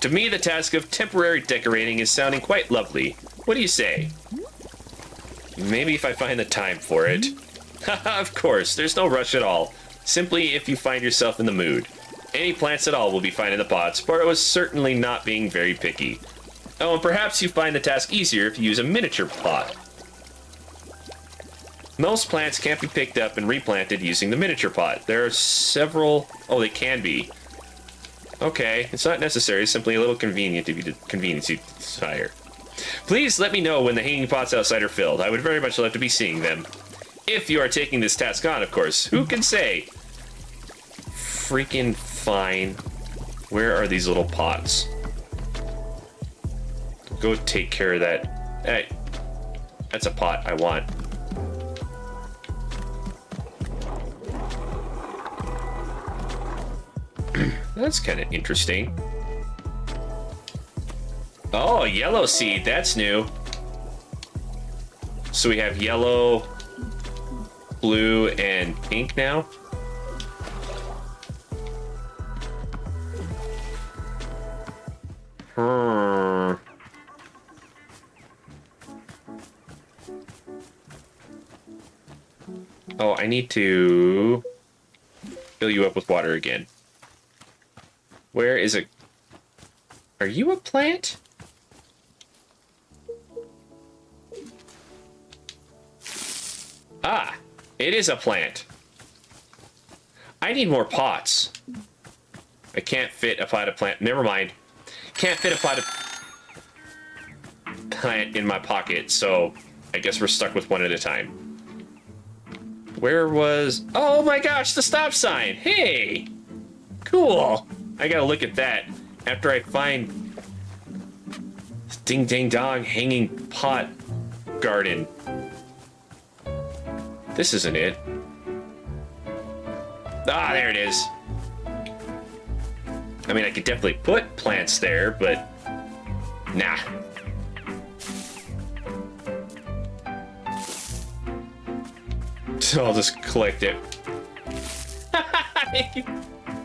To me, the task of temporary decorating is sounding quite lovely. What do you say? Maybe if I find the time for it. Haha, of course, there's no rush at all. Simply if you find yourself in the mood. Any plants at all will be fine in the pots, Boro is certainly not being very picky. Oh, and perhaps you find the task easier if you use a miniature pot. Most plants can't be picked up and replanted using the miniature pot. There are several... Oh, they can be. Okay, it's not necessary, simply a little convenient to be convenience you desire. Please let me know when the hanging pots outside are filled. I would very much love to be seeing them. If you are taking this task on, of course. Who can say? Freaking fine. Where are these little pots? Go take care of that. Hey, that's a pot I want. That's kind of interesting. Oh, yellow seed. That's new. So we have yellow, blue, and pink now. Oh, I need to fill you up with water again. Where is it? Are you a plant? Ah, it is a plant. I need more pots. I can't fit a pot of plant. Never mind. Can't fit a pot of plant in my pocket, so I guess we're stuck with one at a time. Where was... Oh my gosh, the stop sign! Hey! Cool! I gotta look at that after I find ding ding dong hanging pot garden. This isn't it. Ah, there it is. I mean, I could definitely put plants there, but nah. So I'll just collect it.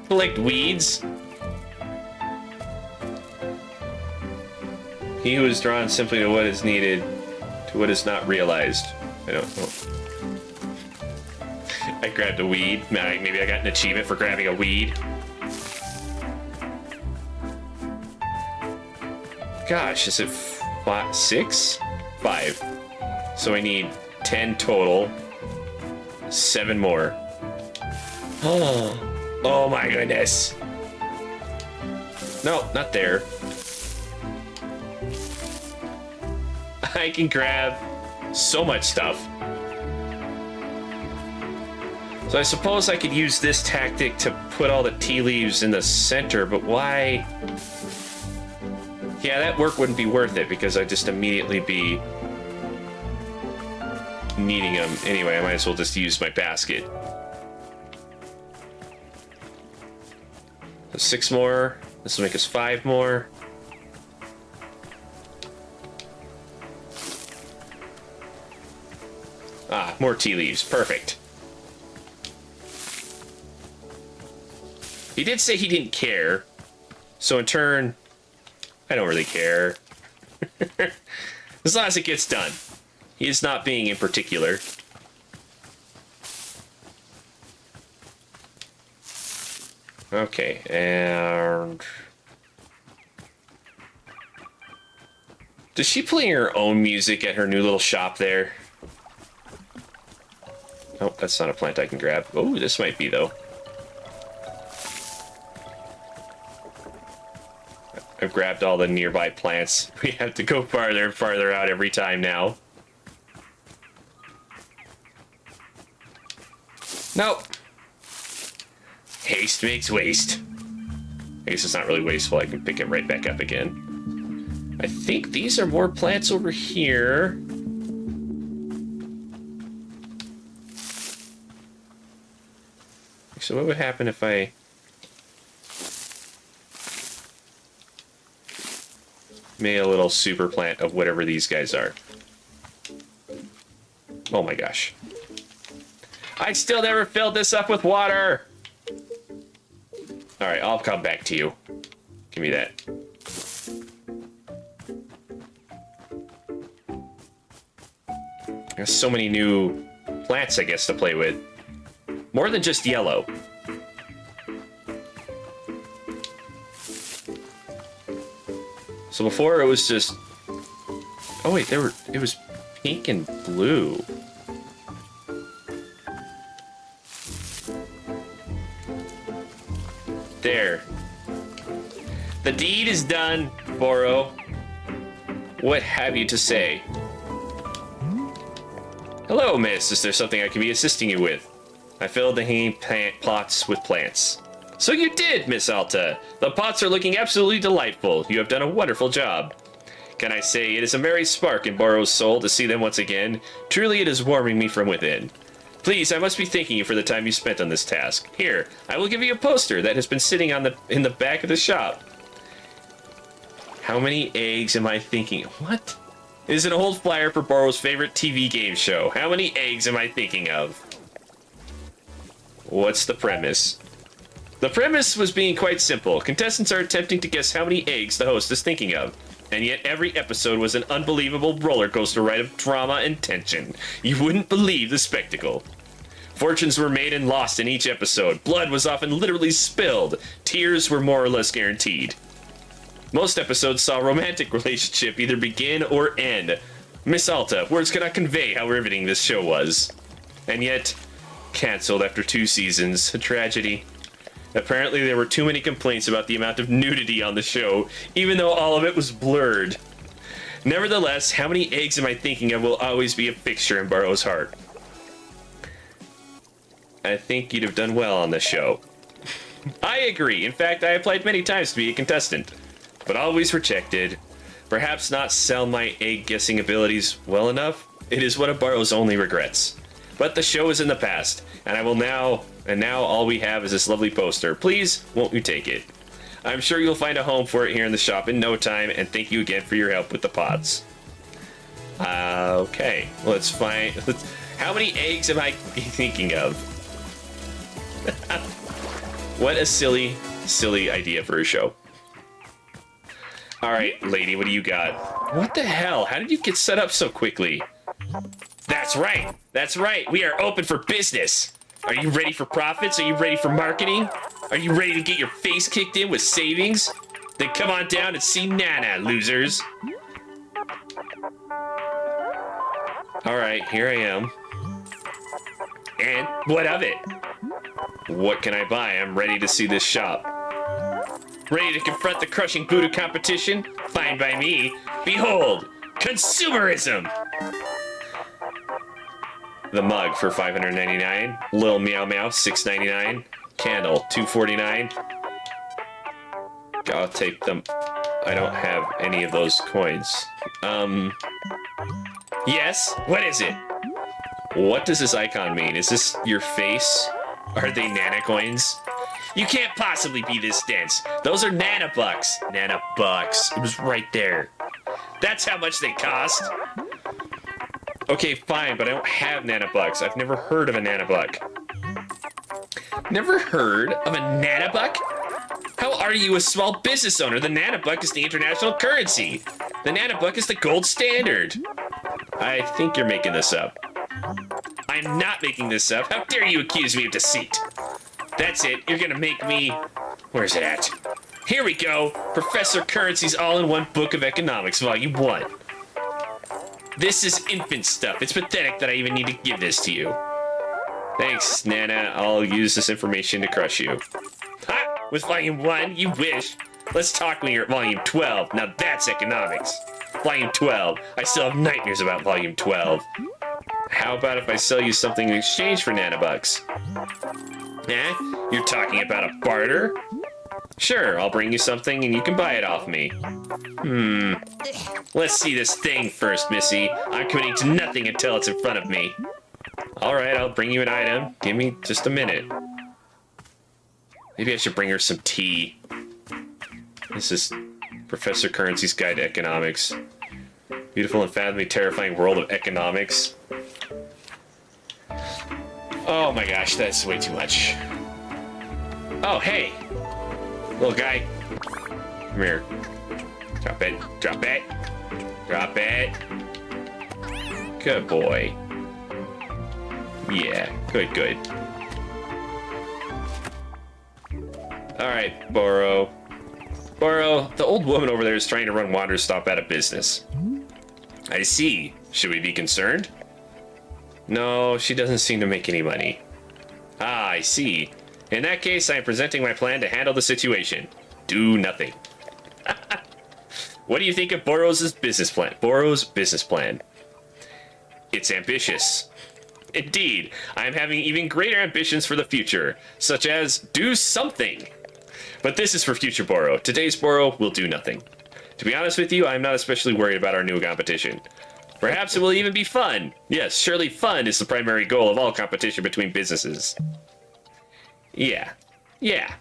Collect weeds. He who is drawn simply to what is needed, to what is not realized. I don't know. I grabbed a weed. Maybe I got an achievement for grabbing a weed. Gosh, is it 6? 5. So I need 10 total. 7 more. Oh my goodness. No, not there. I can grab so much stuff. So I suppose I could use this tactic to put all the tea leaves in the center, but why? Yeah, that work wouldn't be worth it because I'd just immediately be needing them. Anyway, I might as well just use my basket. So 6 more. This will make us 5 more. Ah, more tea leaves. Perfect. He did say he didn't care. So in turn, I don't really care. As long as it gets done. He is not being in particular. Okay, and... Does she play her own music at her new little shop there? Oh, that's not a plant I can grab. Oh, this might be, though. I've grabbed all the nearby plants. We have to go farther and farther out every time now. Nope. Haste makes waste. I guess it's not really wasteful. I can pick it right back up again. I think these are more plants over here. So what would happen if I... made a little super plant of whatever these guys are? Oh my gosh. I still never filled this up with water! Alright, I'll come back to you. Give me that. There's so many new plants, I guess, to play with. More than just yellow. So before it was just... Oh wait, it was pink and blue. There. The deed is done, Boro. What have you to say? Hello, miss. Is there something I can be assisting you with? I filled the hanging pots with plants. So you did, Miss Alta. The pots are looking absolutely delightful. You have done a wonderful job. Can I say it is a merry spark in Boro's soul to see them once again? Truly it is warming me from within. Please, I must be thanking you for the time you spent on this task. Here, I will give you a poster that has been sitting in the back of the shop. How many eggs am I thinking? What? It is an old flyer for Boro's favorite TV game show. How many eggs am I thinking of? What's the premise? The premise was being quite simple. Contestants are attempting to guess how many eggs the host is thinking of. And yet every episode was an unbelievable roller coaster ride of drama and tension. You wouldn't believe the spectacle. Fortunes were made and lost in each episode. Blood was often literally spilled. Tears were more or less guaranteed. Most episodes saw a romantic relationship either begin or end. Miss Alta, words cannot convey how riveting this show was. And yet, cancelled after 2 seasons. A tragedy. Apparently there were too many complaints about the amount of nudity on the show, even though all of it was blurred. Nevertheless, how many eggs am I thinking of will always be a fixture in Boro's heart. I think you'd have done well on this show. I agree. In fact, I applied many times to be a contestant, but always rejected. Perhaps not sell my egg guessing abilities well enough. It is one of Boro's only regrets. But the show is in the past, and now all we have is this lovely poster. Please, won't you take it? I'm sure you'll find a home for it here in the shop in no time, and thank you again for your help with the pots. Okay, let's find... How many eggs am I thinking of? What a silly, silly idea for a show. Alright, lady, what do you got? What the hell? How did you get set up so quickly? That's right! That's right! We are open for business! Are you ready for profits? Are you ready for marketing? Are you ready to get your face kicked in with savings? Then come on down and see Nana, losers! Alright, here I am. And what of it? What can I buy? I'm ready to see this shop. Ready to confront the crushing voodoo competition? Fine by me. Behold, consumerism! The mug for $5.99. Little Meow Meow, $6.99. Candle, $2.49. I'll take them. I don't have any of those coins. Yes? What is it? What does this icon mean? Is this your face? Are they Nana coins? You can't possibly be this dense. Those are Nana bucks. Nana bucks. It was right there. That's how much they cost. Okay, fine, but I don't have nanobucks. I've never heard of a nanobuck. Never heard of a nanobuck? How are you a small business owner? The nanobuck is the international currency. The nanobuck is the gold standard. I think you're making this up. I'm not making this up. How dare you accuse me of deceit? That's it. You're gonna make me Where's it at? Here we go! Professor Currency's All-in-One Book of Economics, Volume 1. This is infant stuff. It's pathetic that I even need to give this to you. Thanks, Nana. I'll use this information to crush you. Ha! With Volume 1? You wish. Let's talk when you're at Volume 12. Now that's economics. Volume 12. I still have nightmares about Volume 12. How about if I sell you something in exchange for nanobucks? Eh? You're talking about a barter? Sure, I'll bring you something and you can buy it off me. Let's see this thing first, Missy. I'm committing to nothing until it's in front of me. Alright, I'll bring you an item. Give me just a minute. Maybe I should bring her some tea. This is Professor Currency's Guide to Economics. Beautiful, unfathomably terrifying world of economics. Oh my gosh, that's way too much. Oh, hey! Little guy. Come here. Drop it. Drop it. Drop it. Good boy. Yeah, good, good. Alright, Burrow. Burrow, the old woman over there is trying to run Wanderstop out of business. I see. Should we be concerned? No, she doesn't seem to make any money. Ah, I see. In that case, I am presenting my plan to handle the situation. Do nothing. What do you think of Burrow's business plan? Burrow's business plan. It's ambitious. Indeed, I am having even greater ambitions for the future, such as do something. But this is for future Burrow. Today's Burrow will do nothing. To be honest with you, I am not especially worried about our new competition. Perhaps it will even be fun. Yes, surely fun is the primary goal of all competition between businesses. Yeah. Yeah.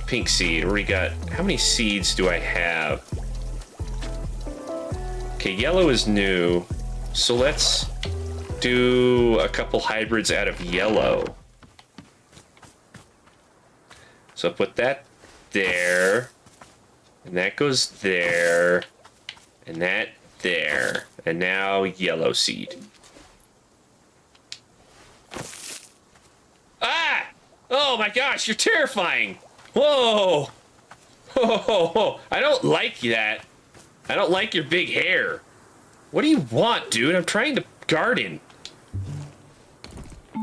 Pink seed. What do we got? How many seeds do I have? Okay, yellow is new. So let's do a couple hybrids out of yellow. So I'll put that there. And that goes there. And that there. And now yellow seed. Ah! Oh my gosh, you're terrifying! Whoa! Whoa! I don't like that. I don't like your big hair. What do you want, dude? I'm trying to garden.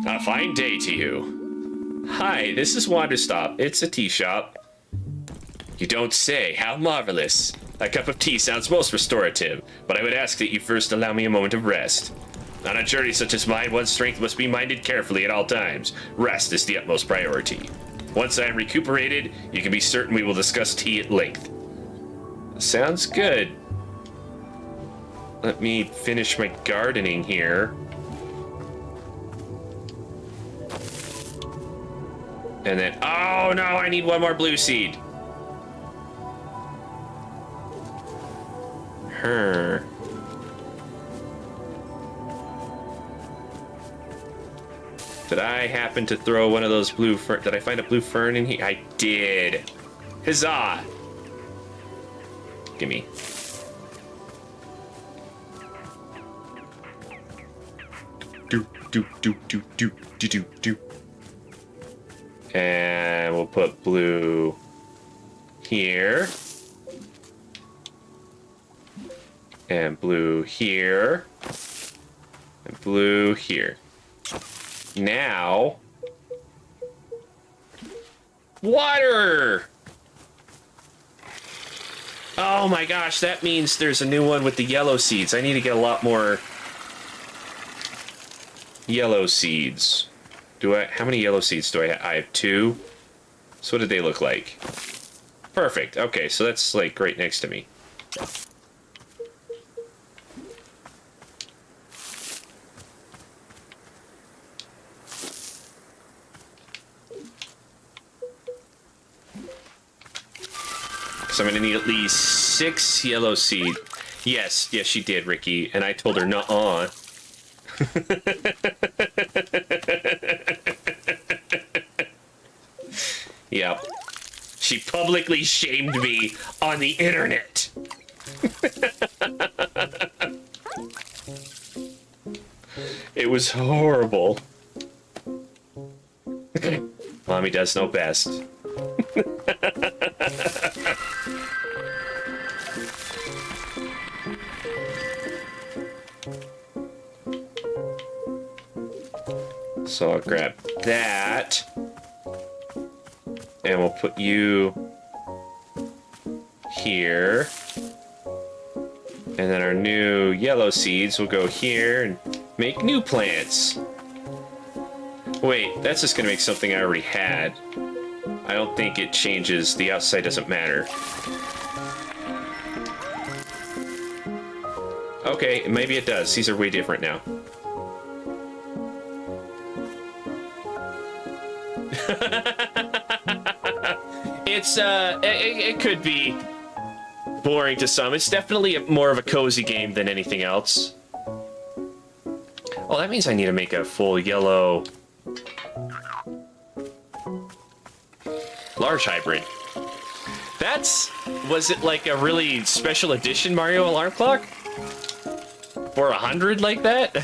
A fine day to you. Hi, this is Wanderstop. It's a tea shop. You don't say. How marvelous. A cup of tea sounds most restorative, but I would ask that you first allow me a moment of rest. On a journey such as mine, one's strength must be minded carefully at all times. Rest is the utmost priority. Once I am recuperated, you can be certain we will discuss tea at length. Sounds good. Let me finish my gardening here. And then, oh no, I need one more blue seed. Her. Did I happen to throw one of those blue fern? Did I find a blue fern in here? I did. Huzzah! Gimme. Do. And we'll put blue here. And blue here. And blue here. Now, water! Oh my gosh, that means there's a new one with the yellow seeds. I need to get a lot more yellow seeds. How many yellow seeds do I have? I have 2. So what did they look like? Perfect. Okay, so that's like right next to me. So I'm gonna need at least 6 yellow seed. Yes, she did, Ricky. And I told her, nuh-uh. Yep. She publicly shamed me on the internet. It was horrible. Mommy does know best. So I'll grab that. And we'll put you here. And then our new yellow seeds will go here and make new plants. Wait, that's just gonna make something I already had. I don't think it changes. The outside doesn't matter. Okay, maybe it does. These are way different now. It could be boring to some. It's definitely more of a cozy game than anything else. Oh, that means I need to make a full yellow large hybrid. Was it like a really special edition Mario alarm clock? For 100 like that?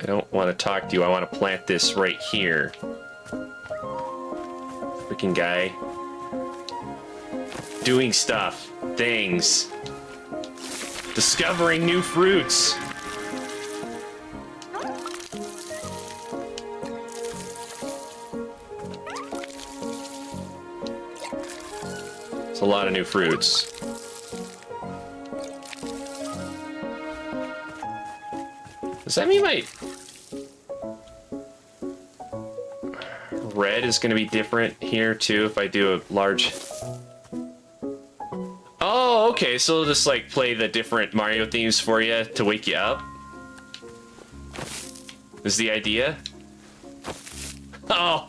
I don't want to talk to you. I want to plant this right here. Freaking guy. Doing stuff. Things. Discovering new fruits. It's a lot of new fruits. Does that mean my red is going to be different here too if I do a large... Oh, okay, so it'll just like play the different Mario themes for you to wake you up? Is the idea? Oh,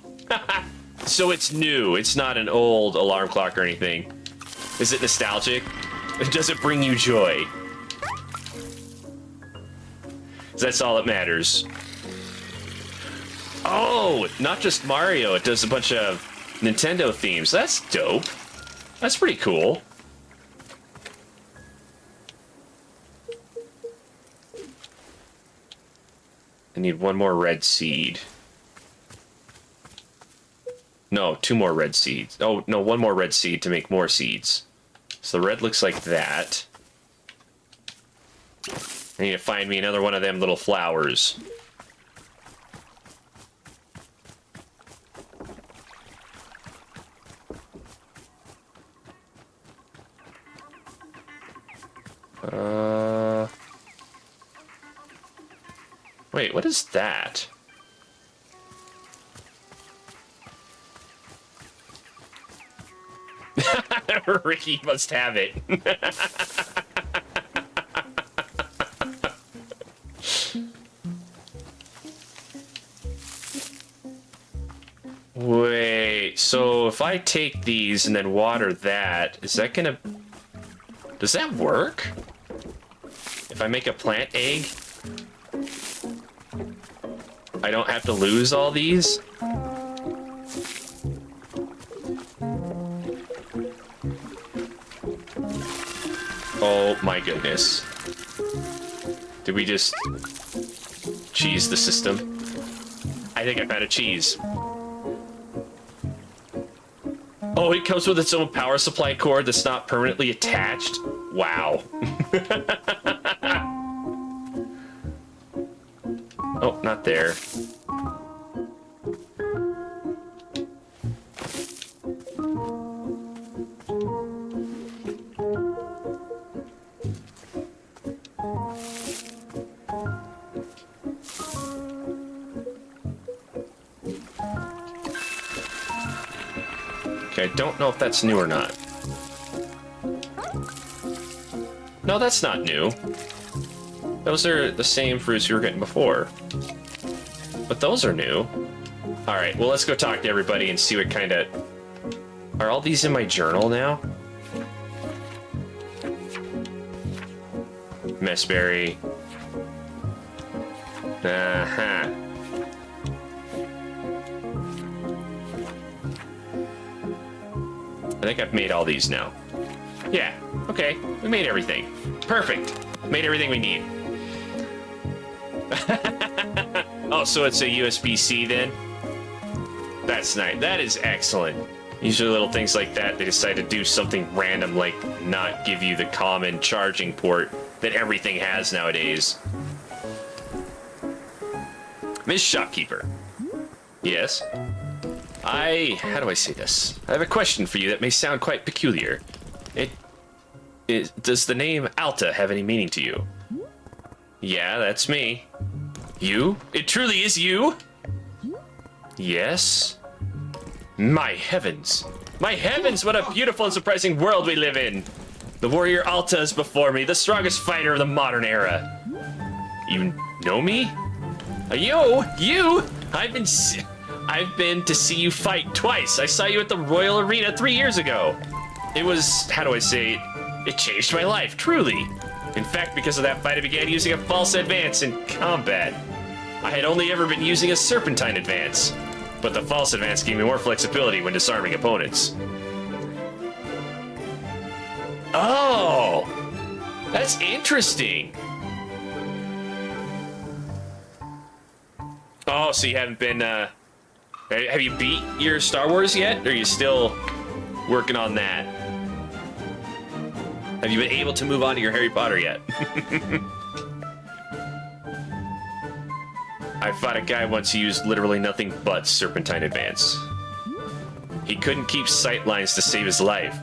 so it's new. It's not an old alarm clock or anything. Is it nostalgic? Does it bring you joy? That's all that matters. Oh, not just Mario. It does a bunch of Nintendo themes. That's dope. That's pretty cool. I need one more red seed. No, 2 more red seeds. Oh, no, 1 more red seed to make more seeds. So the red looks like that. I need to find me another one of them little flowers. Wait, what is that? Ricky must have it. Wait, so if I take these and then water that, is that gonna... Does that work? If I make a plant egg, I don't have to lose all these? Oh my goodness. Did we just cheese the system? I think I found a cheese. Oh, it comes with its own power supply cord that's not permanently attached? Wow. Oh, not there. Okay, I don't know if that's new or not. No, that's not new. Those are the same fruits you were getting before. But those are new. Alright, well, let's go talk to everybody and see what kind of... Are all these in my journal now? Messberry. Uh-huh. think I've made all these now. Yeah, okay. We made everything. Perfect. Made everything we need. Oh, so it's a USB-C then? That's nice. That is excellent. Usually little things like that, they decide to do something random, like not give you the common charging port that everything has nowadays. Miss Shopkeeper. Yes? How do I say this? I have a question for you that may sound quite peculiar. Does the name Alta have any meaning to you? Yeah, that's me. You? It truly is you? Yes? My heavens. My heavens, what a beautiful and surprising world we live in. The warrior Alta is before me, the strongest fighter of the modern era. You know me? You? I've been to see you fight twice. I saw you at the Royal Arena 3 years ago. It was, how do I say it? It changed my life, truly. In fact, because of that fight, I began using a false advance in combat. I had only ever been using a serpentine advance, but the false advance gave me more flexibility when disarming opponents. Oh, that's interesting. Oh, so you haven't been, have you beat your Star Wars yet? Or are you still working on that? Have you been able to move on to your Harry Potter yet? I fought a guy once who used literally nothing but serpentine advance. He couldn't keep sight lines to save his life.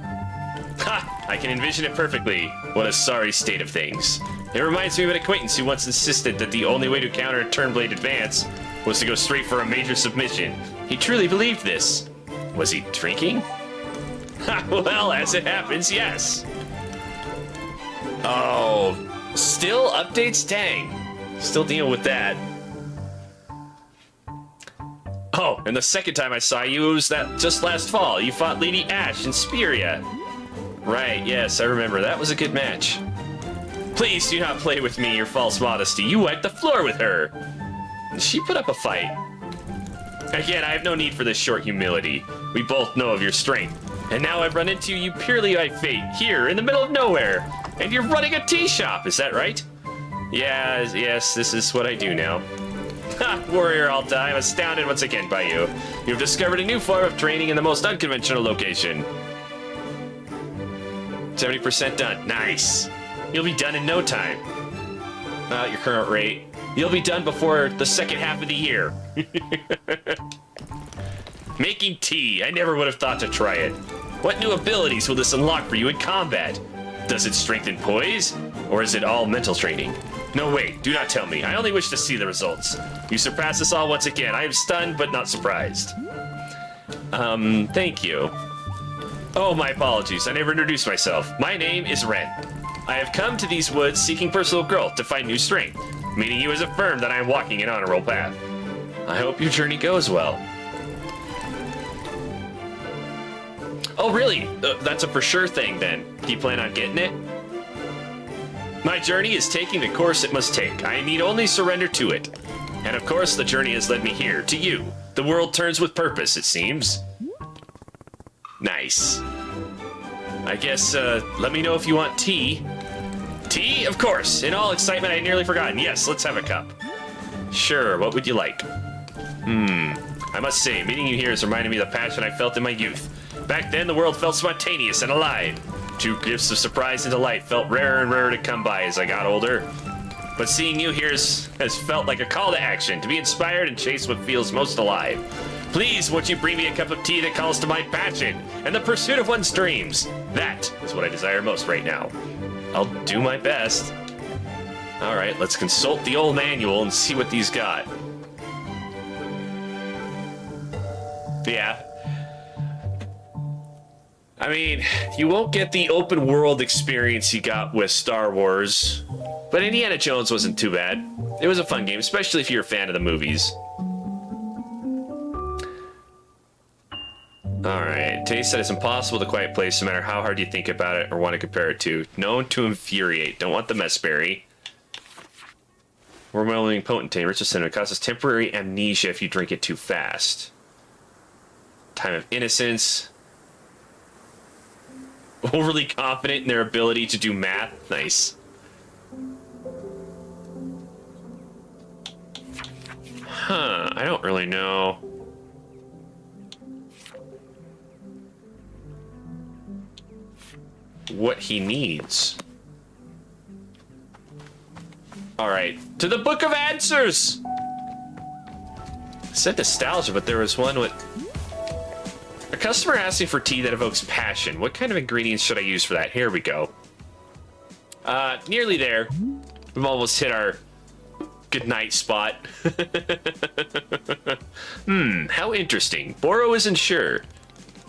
Ha! I can envision it perfectly. What a sorry state of things. It reminds me of an acquaintance who once insisted that the only way to counter a turn-blade advance was to go straight for a major submission. He truly believed this. Was he drinking? Ha! Well, as it happens, yes. Oh, still updates? Dang. Still dealing with that. Oh, and the second time I saw you, it was that just last fall. You fought Lady Ash in Speria. Right, yes, I remember. That was a good match. Please do not play with me, your false modesty. You wiped the floor with her. She put up a fight. Again, I have no need for this short humility. We both know of your strength. And now I've run into you purely by fate, here in the middle of nowhere. And you're running a tea shop, is that right? Yeah, yes, this is what I do now. Ha! Warrior Alta, I'm astounded once again by you. You've discovered a new form of training in the most unconventional location. 70% done. Nice. You'll be done in no time. At your current rate. You'll be done before the second half of the year. Making tea. I never would have thought to try it. What new abilities will this unlock for you in combat? Does it strengthen poise? Or is it all mental training? No, wait, do not tell me. I only wish to see the results. You surpassed us all once again. I am stunned, but not surprised. Thank you. Oh, my apologies. I never introduced myself. My name is Ren. I have come to these woods seeking personal growth to find new strength. Meeting you has affirmed that I am walking an honorable path. I hope your journey goes well. Oh, really? That's a for sure thing, then. Do you plan on getting it? My journey is taking the course it must take. I need only surrender to it. And of course, the journey has led me here, to you. The world turns with purpose, it seems. Nice. I guess, let me know if you want tea. Tea? Of course. In all excitement, I had nearly forgotten. Yes, let's have a cup. Sure, what would you like? I must say, meeting you here has reminded me of the passion I felt in my youth. Back then, the world felt spontaneous and alive. Two gifts of surprise and delight felt rarer and rarer to come by as I got older. But seeing you here has felt like a call to action, to be inspired and chase what feels most alive. Please, won't you bring me a cup of tea that calls to my passion and the pursuit of one's dreams? That is what I desire most right now. I'll do my best. All right, let's consult the old manual and see what these got. Yeah. I mean, you won't get the open world experience you got with Star Wars, but Indiana Jones wasn't too bad. It was a fun game, especially if you're a fan of the movies. Alright, Tay said it's impossible to quiet place no matter how hard you think about it or want to compare it to. Known to infuriate. Don't want the messberry. Overwhelming potentate. Rich cinnamon causes temporary amnesia if you drink it too fast. Time of innocence. Overly confident in their ability to do math. Nice. Huh, I don't really know. What he needs. Alright, to the Book of Answers! I said nostalgia, but there was one with... A customer asking for tea that evokes passion. What kind of ingredients should I use for that? Here we go. Nearly there. We've almost hit our goodnight spot. How interesting. Boro isn't sure.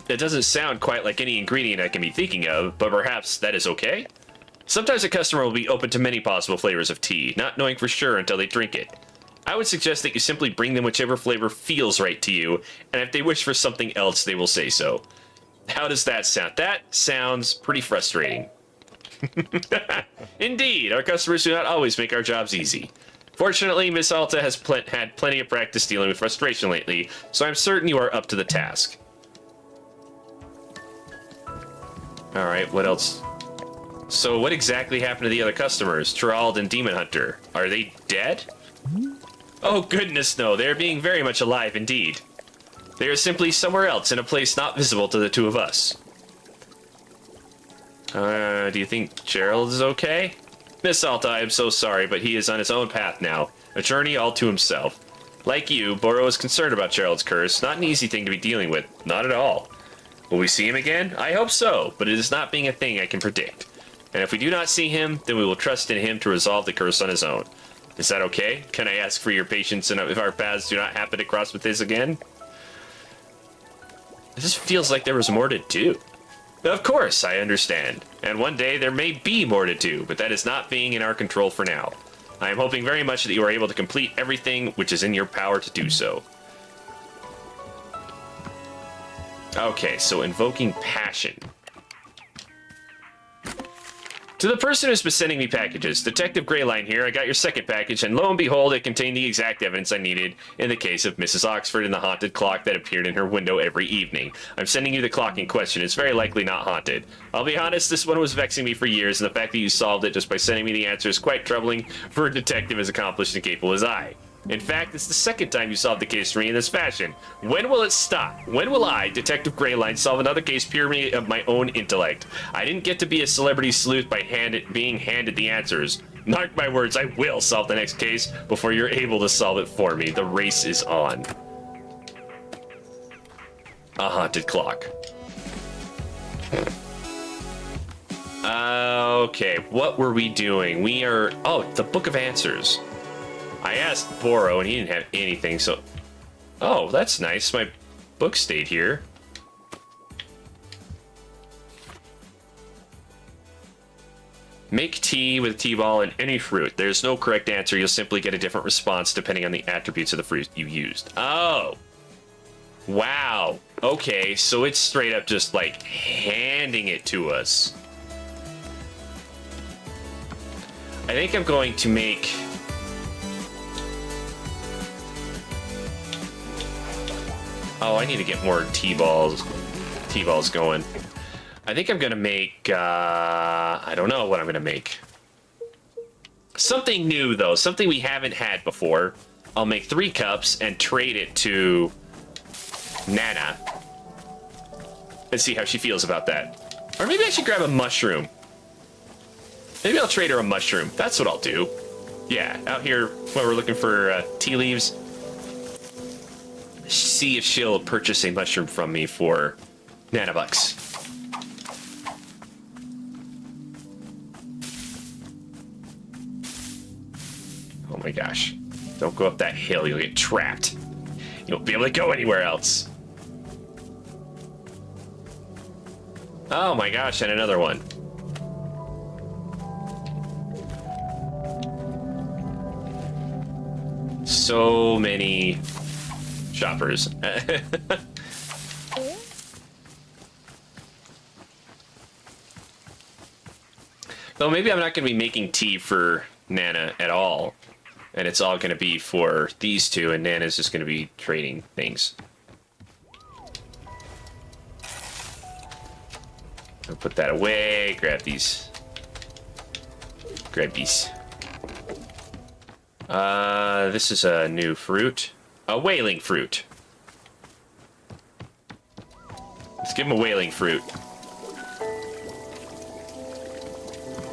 It doesn't sound quite like any ingredient I can be thinking of, but perhaps that is okay? Sometimes a customer will be open to many possible flavors of tea, not knowing for sure until they drink it. I would suggest that you simply bring them whichever flavor feels right to you, and if they wish for something else, they will say so. How does that sound? That sounds pretty frustrating. Indeed, our customers do not always make our jobs easy. Fortunately, Miss Alta has had plenty of practice dealing with frustration lately, so I'm certain you are up to the task. Alright, what else? So what exactly happened to the other customers, Gerald and Demon Hunter? Are they dead? Oh goodness no, they are being very much alive indeed. They are simply somewhere else in a place not visible to the two of us. Do you think Gerald is okay? Miss Alta, I am so sorry, but he is on his own path now. A journey all to himself. Like you, Boro is concerned about Gerald's curse. Not an easy thing to be dealing with. Not at all. Will we see him again? I hope so, but it is not being a thing I can predict. And if we do not see him, then we will trust in him to resolve the curse on his own. Is that okay? Can I ask for your patience and if our paths do not happen to cross with his again? This feels like there was more to do. Of course, I understand. And one day there may be more to do, but that is not being in our control for now. I am hoping very much that you are able to complete everything which is in your power to do so. Okay, so invoking passion. To the person who's been sending me packages, Detective Greyline here, I got your second package, and lo and behold, it contained the exact evidence I needed in the case of Mrs. Oxford and the haunted clock that appeared in her window every evening. I'm sending you the clock in question. It's very likely not haunted. I'll be honest, this one was vexing me for years, and the fact that you solved it just by sending me the answer is quite troubling for a detective as accomplished and capable as I. In fact, it's the second time you solved the case for me in this fashion. When will it stop? When will I, Detective Greyline, solve another case purely of my own intellect? I didn't get to be a celebrity sleuth by being handed the answers. Mark my words, I will solve the next case before you're able to solve it for me. The race is on. A haunted clock. Okay, what were we doing? We are... Oh, the Book of Answers. I asked Boro and he didn't have anything, so... Oh, that's nice. My book stayed here. Make tea with a tea ball and any fruit. There's no correct answer. You'll simply get a different response depending on the attributes of the fruit you used. Oh! Wow. Okay, so it's straight up just, like, handing it to us. I think I'm going to make... Oh, I need to get more T-balls going. I think I'm gonna make, I don't know what I'm gonna make. Something new, though. Something we haven't had before. I'll make 3 cups and trade it to Nana. And see how she feels about that. Or maybe I should grab a mushroom. Maybe I'll trade her a mushroom. That's what I'll do. Yeah, out here when we're looking for tea leaves. See if she'll purchase a mushroom from me for nanobucks. Oh my gosh. Don't go up that hill, you'll get trapped. You won't be able to go anywhere else. Oh my gosh, and another one. So many shoppers. Well, maybe I'm not going to be making tea for Nana at all. And it's all going to be for these two, and Nana's just going to be trading things. I'll put that away. Grab these. Grab these. This is a new fruit. A whaling fruit. Let's give him a whaling fruit.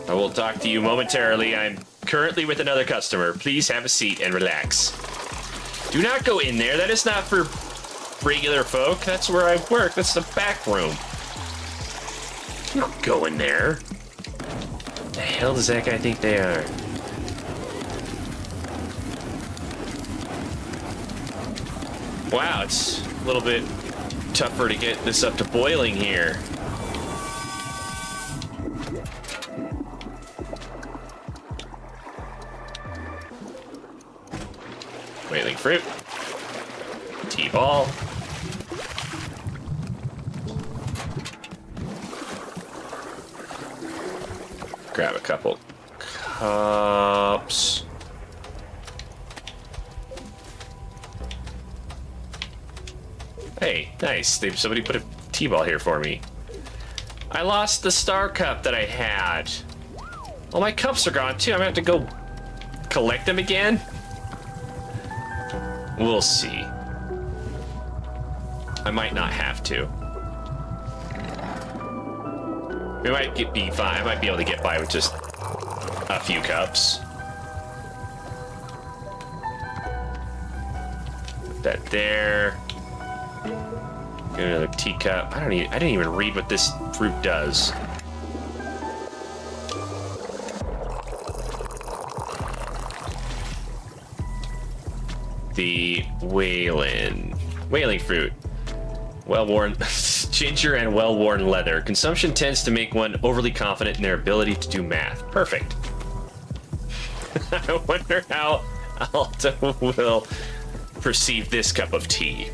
I will talk to you momentarily. I'm currently with another customer. Please have a seat and relax. Do not go in there. That is not for regular folk. That's where I work. That's the back room. You don't go in there. The hell does that guy think they are? Wow, it's a little bit tougher to get this up to boiling here. Whaling fruit. T-ball. Grab a couple cups. Hey, nice. Somebody put a T-ball here for me. I lost the star cup that I had. Well, my cups are gone too. I'm gonna have to go collect them again. We'll see. I might not have to. We might be fine. I might be able to get by with just a few cups. Put that there. Get another teacup. I didn't even read what this fruit does. The whaling fruit. Well-worn ginger and well-worn leather. Consumption tends to make one overly confident in their ability to do math. Perfect. I wonder how Alta will perceive this cup of tea.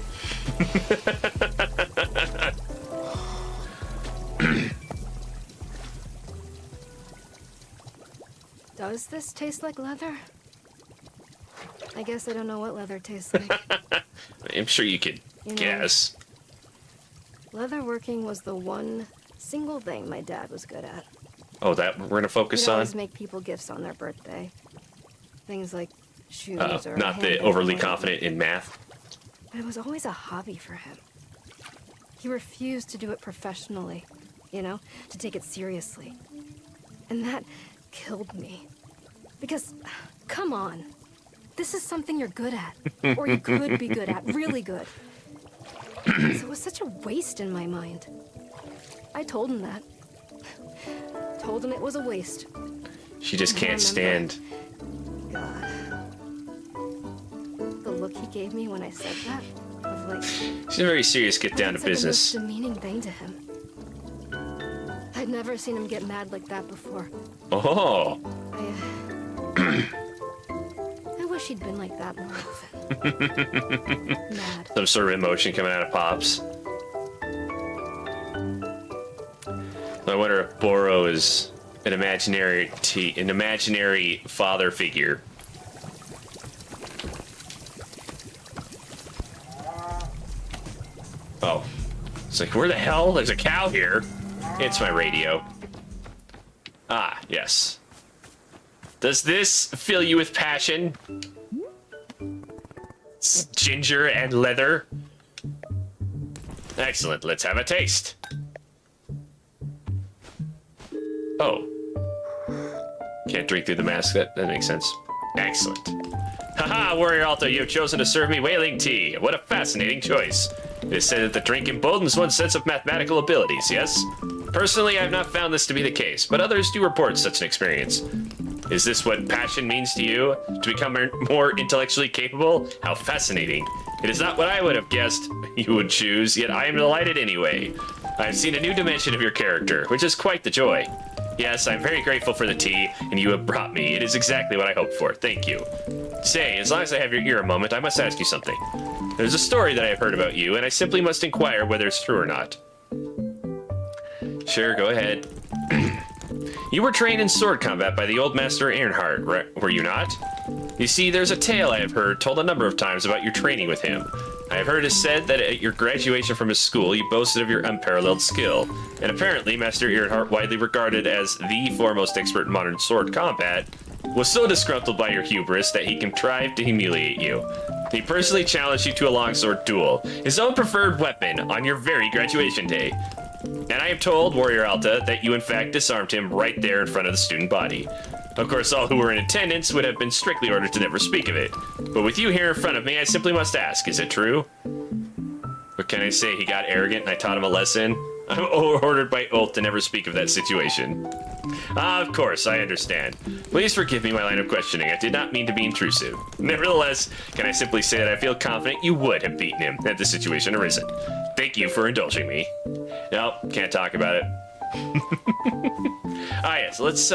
Does this taste like leather? I guess I don't know what leather tastes like. I'm sure you could guess. Leather working was the one single thing my dad was good at. Oh, that we're gonna focus He'd on? always make people gifts on their birthday. Things like shoes or a not the handbag overly or confident in math. But it was always a hobby for him. He refused to do it professionally, to take it seriously. And that killed me. Because, come on, this is something you're good at. Or you could be good at, really good. So it was such a waste in my mind. I told him that. Told him it was a waste. She just can't stand. God. The look he gave me when I said that, of like... She's a very serious get down to business. It's like the most demeaning thing to him. I'd never seen him get mad like that before. Oh. I wish he'd been like that more often. Mad. Some sort of emotion coming out of Pops. I wonder if Boro is an imaginary father figure. Oh. It's like, where the hell? There's a cow here. It's my radio. Ah, yes. Does this fill you with passion? It's ginger and leather. Excellent. Let's have a taste. Oh. Can't drink through the mask. That makes sense. Excellent. Haha, Warrior Alta, you have chosen to serve me whaling tea. What a fascinating choice. It is said that the drink emboldens one's sense of mathematical abilities, yes? Personally, I have not found this to be the case, but others do report such an experience. Is this what passion means to you? To become more intellectually capable? How fascinating. It is not what I would have guessed you would choose, yet I am delighted anyway. I have seen a new dimension of your character, which is quite the joy. Yes, I'm very grateful for the tea, and you have brought me. It is exactly what I hoped for. Thank you. Say, as long as I have your ear a moment, I must ask you something. There's a story that I have heard about you, and I simply must inquire whether it's true or not. Sure, go ahead. You were trained in sword combat by the old master Earnhardt, were you not? You see, there's a tale I have heard told a number of times about your training with him. I've heard it said that at your graduation from his school, you boasted of your unparalleled skill. And apparently, Master Earhart, widely regarded as the foremost expert in modern sword combat, was so disgruntled by your hubris that he contrived to humiliate you. He personally challenged you to a longsword duel, his own preferred weapon, on your very graduation day. And I am told, Warrior Alta, that you in fact disarmed him right there in front of the student body. Of course, all who were in attendance would have been strictly ordered to never speak of it. But with you here in front of me, I simply must ask, is it true? What can I say? He got arrogant and I taught him a lesson? I'm ordered by oath to never speak of that situation. Of course, I understand. Please forgive me my line of questioning. I did not mean to be intrusive. Nevertheless, can I simply say that I feel confident you would have beaten him had the situation arisen. Thank you for indulging me. Nope, can't talk about it. Yes, let's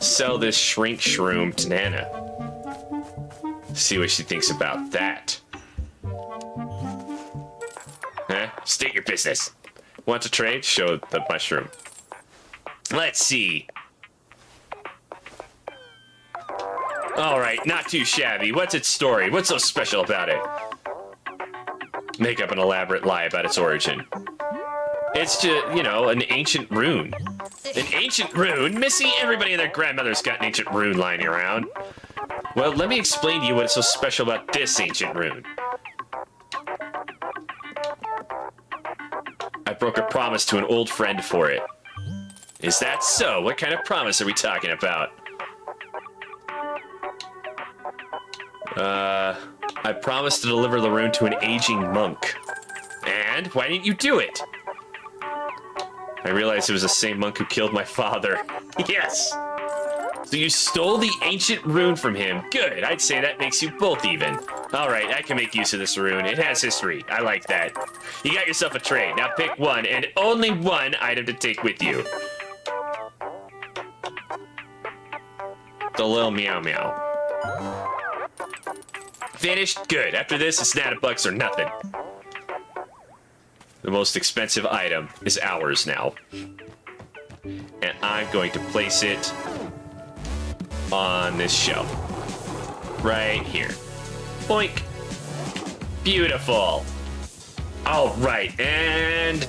sell this shrink shroom to Nana. See what she thinks about that. Huh? State your business. Want to trade? Show the mushroom. Let's see. Alright, not too shabby. What's its story? What's so special about it? Make up an elaborate lie about its origin. It's just, you know, an ancient rune. An ancient rune? Missy, everybody and their grandmother's got an ancient rune lying around. Well, let me explain to you what's so special about this ancient rune. I broke a promise to an old friend for it. Is that so? What kind of promise are we talking about? I promised to deliver the rune to an aging monk. And why didn't you do it? I realized it was the same monk who killed my father. Yes! So you stole the ancient rune from him. Good, I'd say that makes you both even. Alright, I can make use of this rune. It has history. I like that. You got yourself a trade. Now pick one, and only one item to take with you. The little meow meow. Finished? Good. After this, it's $9 or nothing. The most expensive item is ours now. And I'm going to place it on this shelf. Right here. Boink. Beautiful. All right, and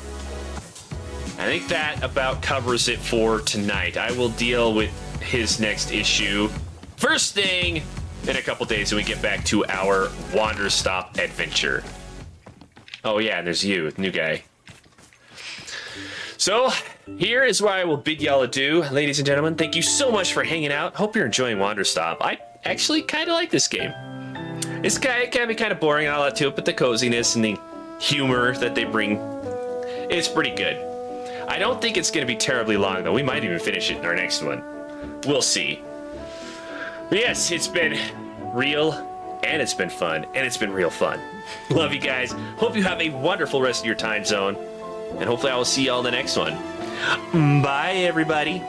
I think that about covers it for tonight. I will deal with his next issue first thing in a couple days when we get back to our Wanderstop adventure. Oh yeah, and there's you, new guy. So, here is where I will bid y'all adieu. Ladies and gentlemen, thank you so much for hanging out. Hope you're enjoying Wanderstop. I actually kind of like this game. It can be kind of boring and all that to it, but the coziness and the humor that they bring, it's pretty good. I don't think it's going to be terribly long, though. We might even finish it in our next one. We'll see. But yes, it's been real, and it's been fun, and it's been real fun. Love you guys. Hope you have a wonderful rest of your time zone, and hopefully I will see y'all in the next one. Bye, everybody.